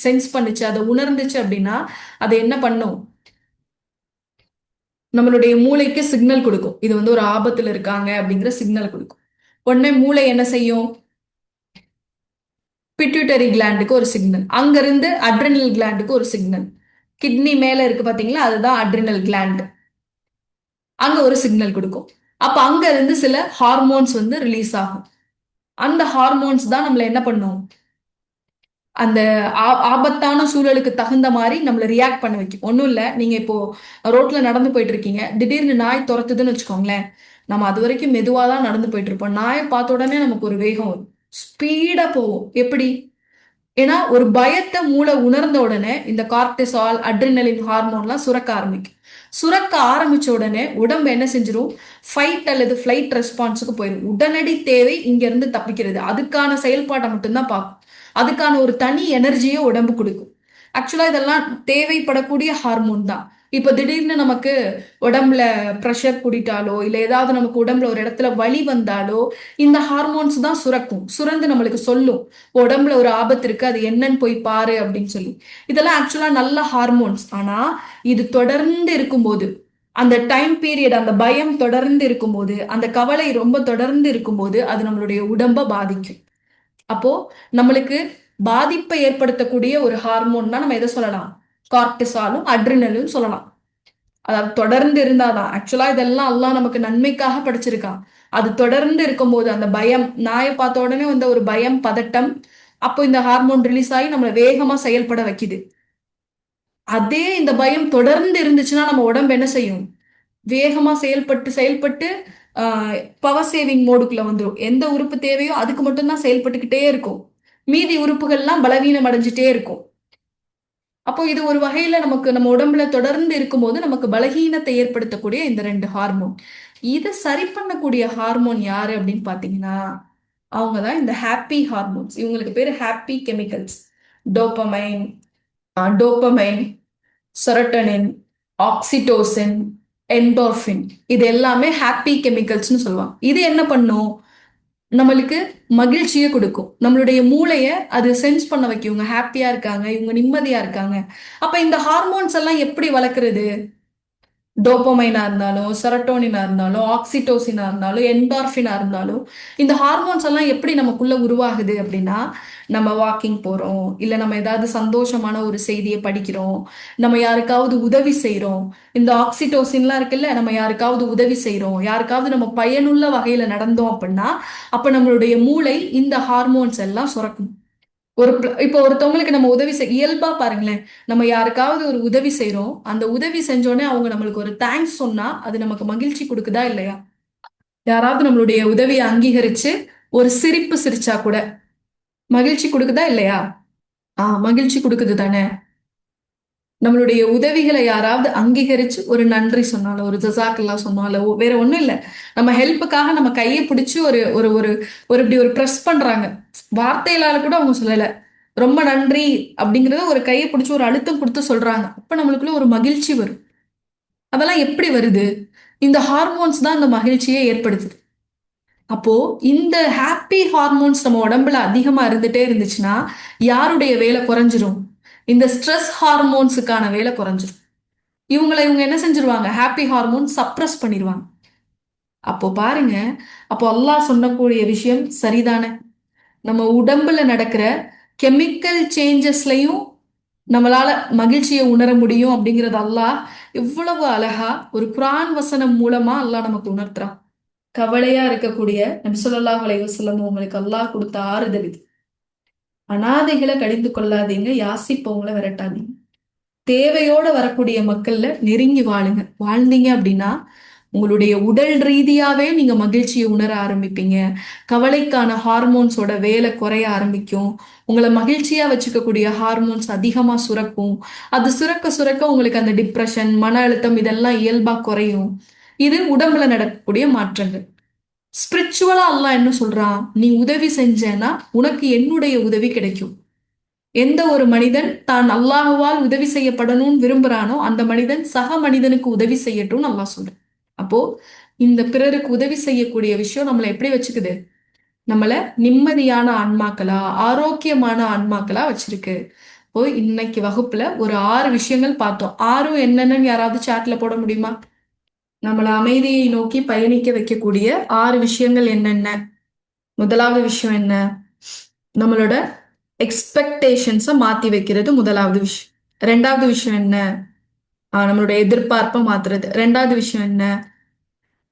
சென்ஸ் பண்ணுச்சு, அதை உணர்ந்துச்சு அப்படின்னா அது என்ன பண்ணும்? நம்மளுடைய மூளைக்கு சிக்னல் கொடுக்கும். இது வந்து ஒரு ஆபத்துல இருக்காங்க அப்படிங்கிற சிக்னல் கொடுக்கும். உடனே மூளை என்ன செய்யும்? பிட்யூட்டரி கிளாண்டுக்கு ஒரு சிக்னல், அங்கிருந்து அட்ரினல் கிளாண்டுக்கு ஒரு சிக்னல். கிட்னி மேல இருக்கு பாத்தீங்களா, அதுதான் அட்ரினல் கிளாண்ட். அங்க ஒரு சிக்னல் கொடுக்கும். அப்ப அங்க இருந்து சில ஹார்மோன்ஸ் வந்து ரிலீஸ் ஆகும். அந்த ஹார்மோன்ஸ் தான் நம்மள என்ன பண்ணும்? அந்த ஆபத்தான சூழலுக்கு தகுந்த மாதிரி நம்மள ரியாக்ட் பண்ண வைக்கும். ஒன்றும் இல்லை, நீங்க இப்போ ரோட்ல நடந்து போயிட்டு இருக்கீங்க, திடீர்னு நாய் துரத்துதுன்னு வச்சுக்கோங்களேன். நம்ம அது வரைக்கும் மெதுவாக தான் நடந்து போயிட்டு இருப்போம். நாயை பார்த்த உடனே நமக்கு ஒரு வேகம் வரும், ஸ்பீடா போவோம். எப்படி? ஏன்னா ஒரு பயத்தை மூளை உணர்ந்த உடனே இந்த கார்டிசால், அட்ரினலின் ஹார்மோன்லாம் சுரக்க ஆரம்பிக்கும். சுரக்க ஆரம்பிச்ச உடனே உடம்பு என்ன செஞ்சிடும்? ஃபைட் அல்லது ஃபிளைட் ரெஸ்பான்ஸுக்கு போயிடும். உடனடி தேவை இங்க இருந்து தப்பிக்கிறது, அதுக்கான செயல்பாட்டை மட்டும்தான் பார்க்கும். அதுக்கான ஒரு தனி எனர்ஜியை உடம்பு கொடுக்கும். ஆக்சுவலா இதெல்லாம் தேவைப்படக்கூடிய ஹார்மோன் தான். இப்போ திடீர்னு நமக்கு உடம்புல ப்ரெஷர் கூடிட்டாலோ இல்ல ஏதாவது நமக்கு உடம்புல ஒரு இடத்துல வலி வந்தாலோ இந்த ஹார்மோன்ஸ் தான் சுரக்கும், சுரந்து நம்மளுக்கு சொல்லும் உடம்புல ஒரு ஆபத்து இருக்கு, அது என்னன்னு போய் பாரு அப்படின்னு சொல்லி. இதெல்லாம் ஆக்சுவலா நல்ல ஹார்மோன்ஸ். ஆனா இது தொடர்ந்து இருக்கும்போது, அந்த டைம் பீரியட், அந்த பயம் தொடர்ந்து இருக்கும்போது, அந்த கவலை ரொம்ப தொடர்ந்து இருக்கும்போது அது நம்மளுடைய உடம்ப பாதிக்கும். அப்போ நம்மளுக்கு பாதிப்பை ஏற்படுத்தக்கூடிய ஒரு ஹார்மோன் தான் நம்ம எதை சொல்லலாம்? கார்டிசாலும் அட்ரினலும் சொல்லலாம். அதாவது தொடர்ந்து இருந்தாதான். ஆக்சுவலா இதெல்லாம் அல்லாஹ் நமக்கு நன்மைக்காக படைச்சிருக்கான். அது தொடர்ந்து இருக்கும்போது அந்த பயம், நாயை பார்த்த உடனே வந்த ஒரு பயம், பதட்டம், அப்போ இந்த ஹார்மோன் ரிலீஸ் ஆகி நம்மளை வேகமா செயல்பட வைக்குது. அதே இந்த பயம் தொடர்ந்து இருந்துச்சுன்னா நம்ம உடம்பு என்ன செய்யும்? வேகமா செயல்பட்டு செயல்பட்டு பவர் சேவிங் மோடுக்குள்ள வந்துடும். எந்த உறுப்பு தேவையோ அதுக்கு மட்டும்தான் செயல்பட்டுக்கிட்டே இருக்கும், மீதி உறுப்புகள்லாம் பலவீனம் அடைஞ்சிட்டே இருக்கும். அப்போ இது ஒரு வகையில நமக்கு நம்ம உடம்புல தொடர்ந்து இருக்கும்போது நமக்கு பலகீனத்தை ஏற்படுத்தக்கூடிய இந்த 2 ஹார்மோன். இதை சரி பண்ணக்கூடிய ஹார்மோன் யாரு அப்படின்னு பாத்தீங்கன்னா அவங்கதான் இந்த ஹாப்பி ஹார்மோன்ஸ். இவங்களுக்கு பேரு happy chemicals. Dopamine, dopamine, serotonin, oxytocin, endorphin, இது எல்லாமே ஹாப்பி கெமிக்கல்ஸ்னு சொல்லுவாங்க. இது என்ன பண்ணும்? நம்மளுக்கு மகிழ்ச்சியை கொடுக்கும். நம்மளுடைய மூளைய அது சென்ஸ் பண்ண வைக்கும், இவங்க ஹாப்பியா இருக்காங்க, இவங்க நிம்மதியா இருக்காங்க. அப்ப இந்த ஹார்மோன்ஸ் எல்லாம் எப்படி வளர்க்கறது? டோப்பமைனா இருந்தாலும், செரட்டோனினா இருந்தாலும், ஆக்சிடோசினா இருந்தாலும், என்டார்பினா இருந்தாலும், இந்த ஹார்மோன்ஸ் எல்லாம் எப்படி நமக்குள்ள உருவாகுது அப்படின்னா, நம்ம வாக்கிங் போறோம், இல்ல நம்ம ஏதாவது சந்தோஷமான ஒரு செய்தியை படிக்கிறோம், நம்ம யாருக்காவது உதவி செய்யறோம். இந்த ஆக்சிடோசின்லாம் இருக்குல்ல, நம்ம யாருக்காவது உதவி செய்யறோம், யாருக்காவது நம்ம பயனுள்ள வகையில நடந்தோம் அப்படின்னா அப்ப நம்மளுடைய மூளை இந்த ஹார்மோன்ஸ் எல்லாம் சுரக்கும். இப்போ ஒருத்தவங்களுக்கு நம்ம உதவி இயல்பா பாருங்களேன், நம்ம யாருக்காவது ஒரு உதவி செய்யறோம், அந்த உதவி செஞ்சோடனே அவங்க நம்மளுக்கு ஒரு தேங்க்ஸ் சொன்னா அது நமக்கு மகிழ்ச்சி கொடுக்குதா இல்லையா? யாராவது நம்மளுடைய உதவியை அங்கீகரிச்சு ஒரு சிரிப்பு சிரிச்சா கூட மகிழ்ச்சி கொடுக்குதா இல்லையா? மகிழ்ச்சி கொடுக்குது தானே. நம்மளுடைய உதவிகளை யாராவது அங்கீகரிச்சு ஒரு நன்றி சொன்னாலும், ஒரு ஜசாக்கல்லா சொன்னாலோ, வேற ஒண்ணும் இல்ல, நம்ம ஹெல்ப்புக்காக நம்ம கையை பிடிச்சு ஒரு ஒரு ஒரு ஒரு இப்படி ஒரு ப்ரெஸ் பண்றாங்க, வார்த்தைகளால கூட அவங்க சொல்லல, ரொம்ப நன்றி அப்படிங்கறத ஒரு கையை பிடிச்சு ஒரு அழுத்தம் கொடுத்து சொல்றாங்க. அப்ப நம்மளுக்குள்ள ஒரு மகிழ்ச்சி வரும். அதெல்லாம் எப்படி வருது? இந்த ஹார்மோன்ஸ் தான் இந்த மகிழ்ச்சியை ஏற்படுத்துது. அப்போ இந்த ஹாப்பி ஹார்மோன்ஸ் நம்ம உடம்புல அதிகமா இருந்துட்டே இருந்துச்சுன்னா யாருடைய வேலை குறைஞ்சிரும்? இந்த ஸ்ட்ரெஸ் ஹார்மோன்ஸுக்கான வேலை குறைஞ்சிரும். இவங்க என்ன செஞ்சிருவாங்க? ஹாப்பி ஹார்மோன் சப்ரஸ் பண்ணிடுவாங்க. அப்போ பாருங்க, அப்போ அல்லாஹ் சொன்னக்கூடிய விஷயம் சரிதானே? நம்ம உடம்புல நடக்கிற கெமிக்கல் சேஞ்சஸ்லயும் நம்மளால மகிழ்ச்சியை உணர முடியும் அப்படிங்கறது அல்லாஹ் எவ்வளவு அழகா ஒரு குர்ஆன் வசனம் மூலமா அல்லாஹ் நமக்கு உணர்த்துறான். கவலையா இருக்கக்கூடிய நபி ஸல்லல்லாஹு அலைஹி வஸல்லம் உங்களுக்கு அல்லாஹ் கொடுத்த ஆறுதல் இது. அனாதைகளை கடிந்து கொள்ளாதீங்க, யாசிப்பவங்களை விரட்டாதீங்க. தேவையோட வரக்கூடிய மக்கள்ல நெருங்கி வாழுங்க. வாழ்ந்தீங்க அப்படின்னா உங்களுடைய உடல் ரீதியாவே நீங்க மகிழ்ச்சியை உணர ஆரம்பிப்பீங்க. கவலைக்கான ஹார்மோன்ஸோட வேலை குறைய ஆரம்பிக்கும். உங்களை மகிழ்ச்சியா வச்சுக்கக்கூடிய ஹார்மோன்ஸ் அதிகமா சுரக்கும். அது சுரக்க சுரக்க உங்களுக்கு அந்த டிப்ரெஷன், மன அழுத்தம் இதெல்லாம் இயல்பா குறையும். இது உடம்புல நடக்கக்கூடிய மாற்றங்கள். ஸ்பிரிச்சுவலா அல்லாஹ் என்ன சொல்றான்? நீ உதவி செஞ்சேன்னா உனக்கு என்னுடைய உதவி கிடைக்கும். எந்த ஒரு மனிதன் தான் அல்லாஹுவால் உதவி செய்யப்படணும்னு விரும்புறானோ அந்த மனிதன் சக மனிதனுக்கு உதவி செய்யட்டும்னு அல்லாஹ் சொல்றான். அப்போ இந்த பிறருக்கு உதவி செய்யக்கூடிய விஷயம் நம்மளை எப்படி வச்சுக்குது? நம்மள நிம்மதியான ஆன்மாக்களா, ஆரோக்கியமான ஆன்மாக்களா வச்சிருக்கு. இப்போ இன்னைக்கு வகுப்புல ஒரு 6 விஷயங்கள் பார்த்தோம். 6 என்னென்னு யாராவது சாட்ல போட முடியுமா? நம்மள அமைதியை நோக்கி பயணிக்க வைக்கக்கூடிய 6 விஷயங்கள் என்னென்ன? முதலாவது விஷயம் என்ன? நம்மளோட எக்ஸ்பெக்டேஷன்ஸை மாத்தி வைக்கிறது முதலாவது விஷயம். ரெண்டாவது விஷயம் என்ன? நம்மளுடைய எதிர்பார்ப்பை மாத்துறது. ரெண்டாவது விஷயம் என்ன?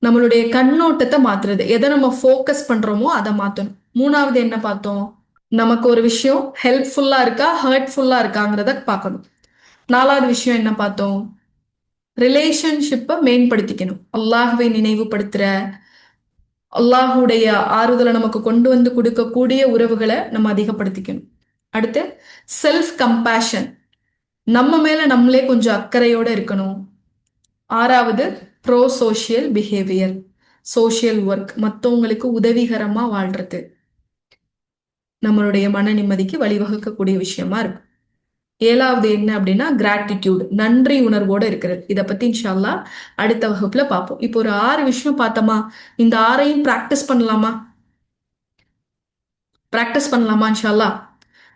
நம்மளுடைய கண்ணோட்டத்தை மாத்துறது. எதை நம்ம ஃபோக்கஸ் பண்றோமோ அதை மாத்தணும். மூணாவது என்ன பார்த்தோம்? நமக்கு ஒரு விஷயம் ஹெல்ப்ஃபுல்லா இருக்கா, ஹர்ட்ஃபுல்லா இருக்காங்கிறத பார்க்கணும். நாலாவது விஷயம் என்ன பார்த்தோம்? ரிலேஷன்ஷிப்பை மேம்படுத்திக்கணும். அல்லாஹ்வை நினைவுபடுத்துற, அல்லாஹுடைய ஆறுதலை நமக்கு கொண்டு வந்து கொடுக்கக்கூடிய உறவுகளை நம்ம அதிகப்படுத்திக்கணும். அடுத்து செல்ஃப் கம்பேஷன், நம்ம மேல நம்மளே கொஞ்சம் அக்கறையோட இருக்கணும். ஆறாவது bro social behaviour, social work, மற்றவங்களுக்கு உதவிகரமா வாழ்றது நம்மளுடைய மன நிம்மதிக்கு வழிவகுக்கக்கூடிய விஷயமா இருக்கு. ஏழாவது என்ன அப்படின்னா கிராட்டிடியூட், நன்றி உணர்வோட இருக்கிறது. இதை பத்தி இன்ஷா அல்லாஹ் அடுத்த வகுப்புல பார்ப்போம். இப்போ ஒரு 6 விஷயம் பார்த்தோமா? இந்த 6ஐயும் பிராக்டிஸ் பண்ணலாமா? பிராக்டிஸ் பண்ணலாமா இன்ஷா அல்லாஹ்?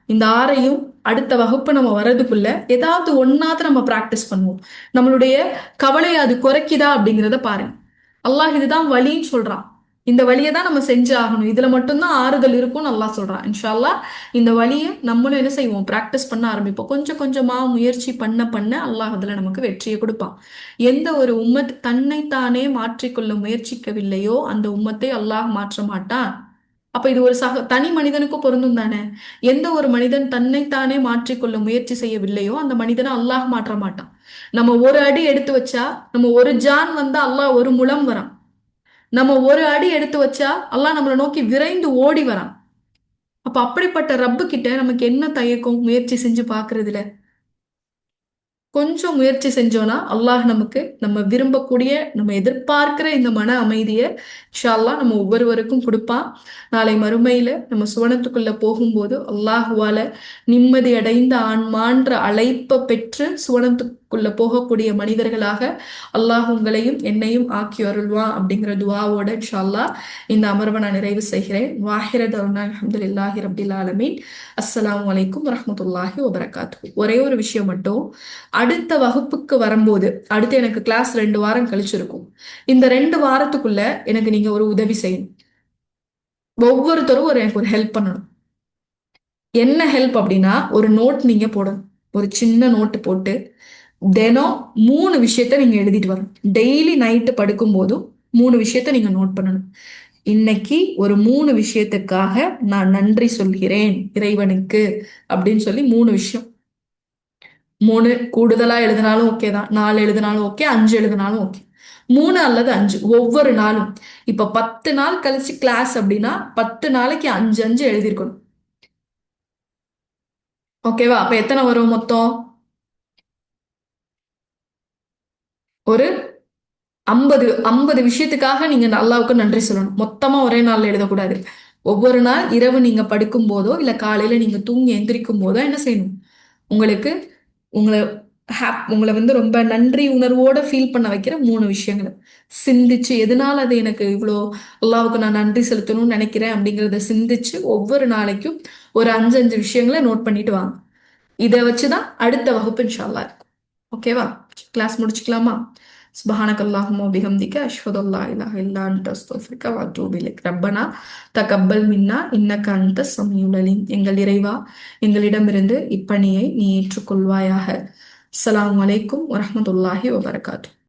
இந்த 6ஐயும் அடுத்த வகுப்பு நம்ம வர்றதுக்குள்ள ஏதாவது ஒன்னாவது நம்ம பிராக்டிஸ் பண்ணுவோம். நம்மளுடைய கவலையை அது குறைக்குதா அப்படிங்கிறத பாருங்க. அல்லாஹ் இதுதான் வழின்னு சொல்றான். இந்த வழியை தான் நம்ம செஞ்சு ஆகணும். இதுல மட்டும்தான் ஆறுதல் இருக்கும்னு அல்லாஹ் சொல்றான். இன்ஷா அல்லாஹ் இந்த வழியை நம்மளும் என்ன செய்வோம்? பிராக்டிஸ் பண்ண ஆரம்பிப்போம். கொஞ்சம் கொஞ்சமா முயற்சி பண்ண பண்ண அல்லாஹ் அதுல நமக்கு வெற்றியை கொடுப்பான். எந்த ஒரு உம்மத் தன்னைத்தானே மாற்றிக்கொள்ள முயற்சிக்கவில்லையோ அந்த உம்மத்தை அல்லாஹ் மாற்ற மாட்டான். அப்ப இது ஒரு தனி மனிதனுக்கும் பொருந்தும் தானே? எந்த ஒரு மனிதன் தன்னைத்தானே மாற்றிக்கொள்ள முயற்சி செய்யவில்லையோ அந்த மனிதனை அல்லாஹ் மாற்ற மாட்டான். நம்ம ஒரு அடி எடுத்து வச்சா, நம்ம ஒரு ஜான் வந்தா அல்லாஹ் ஒரு முழம் வரான். நம்ம ஒரு அடி எடுத்து வச்சா அல்லாஹ் நம்மளை நோக்கி விரைந்து ஓடி வரான். அப்ப அப்படிப்பட்ட ரப்பு கிட்ட நமக்கு என்ன தயக்கம் முயற்சி செஞ்சு பாக்குறதுல? கொஞ்சம் முயற்சி செஞ்சோம்னா அல்லாஹ் நமக்கு நம்ம விரும்பக்கூடிய, நம்ம எதிர்பார்க்கிற இந்த மன அமைதியை இன்ஷா அல்லாஹ் நம்ம ஒவ்வொருவருக்கும் கொடுப்பான். நாளை மறுமையில நம்ம சுவனத்துக்குள்ள போகும்போது அல்லாஹுவால நிம்மதி அடைந்த ஆன்மான்ற அழைப்பை பெற்று சுவனத்துக்குள்ள போகக்கூடிய மனிதர்களாக அல்லாஹ் உங்களையும் என்னையும் ஆக்கி அருள்வான் அப்படிங்கிற துவாவோட இன்ஷா அல்லாஹ் இந்த அமர்வை நான் நிறைவு செய்கிறேன். வாஹிர தௌனா அல்ஹம்துலில்லாஹி ரப்பில் ஆலமீன். அஸ்ஸலாமு அலைக்கும் வரஹ்மத்துல்லாஹி வபரகாத்துஹு. ஒரே ஒரு விஷயம் மட்டும், அடுத்த வகுப்புக்கு வரும்போது, அடுத்து எனக்கு கிளாஸ் 2 வாரம் கழிச்சிருக்கும். இந்த 2 வாரத்துக்குள்ள எனக்கு நீங்க ஒரு உதவி செய்யணும். ஒவ்வொருத்தரும் எனக்கு ஒரு ஹெல்ப் பண்ணணும். என்ன ஹெல்ப் அப்படின்னா, ஒரு நோட் நீங்க போடணும். ஒரு சின்ன நோட்டு போட்டு தினம் 3 விஷயத்த நீங்க எழுதிட்டு வரணும். டெய்லி நைட்டு படுக்கும் போதும் 3 விஷயத்த நீங்க நோட் பண்ணணும். இன்னைக்கு ஒரு 3 விஷயத்துக்காக நான் நன்றி சொல்கிறேன் இறைவனுக்கு அப்படின்னு சொல்லி 3 விஷயம். 3 கூடுதலா எழுதினாலும் ஓகே தான், 4 எழுதினாலும் ஓகே, 5 எழுதினாலும் ஓகே. 3 அல்லது 5 ஒவ்வொரு நாளும். இப்ப 10 நாள் கழிச்சு கிளாஸ் அப்படின்னா 10 நாளைக்கு 5 எழுதிருக்கணும். ஓகேவா? அப்ப எத்தனை வரும் மொத்தம்? ஒரு 50 விஷயத்துக்காக நீங்க அல்லாவுக்கு நன்றி சொல்லணும். மொத்தமா ஒரே நாள்ல எழுதக்கூடாது. ஒவ்வொரு நாள் இரவு நீங்க படுக்கும் போதோ இல்ல காலையில நீங்க தூங்கி எந்திரிக்கும் போதோ என்ன செய்யணும்? உங்களுக்கு உங்களை உங்களை வந்து ரொம்ப நன்றி உணர்வோட ஃபீல் பண்ண வைக்கிற 3 விஷயங்களை சிந்திச்சு, எதனால அது எனக்கு இவ்வளோ அல்லாவுக்கு நான் நன்றி செலுத்தணும்னு நினைக்கிறேன் அப்படிங்கிறத சிந்திச்சு ஒவ்வொரு நாளைக்கும் ஒரு 5 விஷயங்களை நோட் பண்ணிட்டு வாங்க. இதை வச்சுதான் அடுத்த வகுப்பு இன்ஷா அல்லாஹ் இருக்கும். ஓகேவா? கிளாஸ் முடிச்சுக்கலாமா? சுப்ஹானக அல்லாஹும்ம வபிஹம்திக அஷ்ஹது அல்லா இலாஹ இல்லா அன்த அஸ்தக்ஃபிருக வ அத்தூபு இலைக். ரப்பனா தகப்பல் மின்னா இன்னக அன்த ஸமீஉல் அலீம். எங்கள் இறைவா, எங்களிடமிருந்து இப்பணியை நீ ஏற்றுக்கொள்வாயாக. அஸ்ஸலாமு அலைக்கும் வரஹ்மத்துல்லாஹி வபரகாத்துஹு.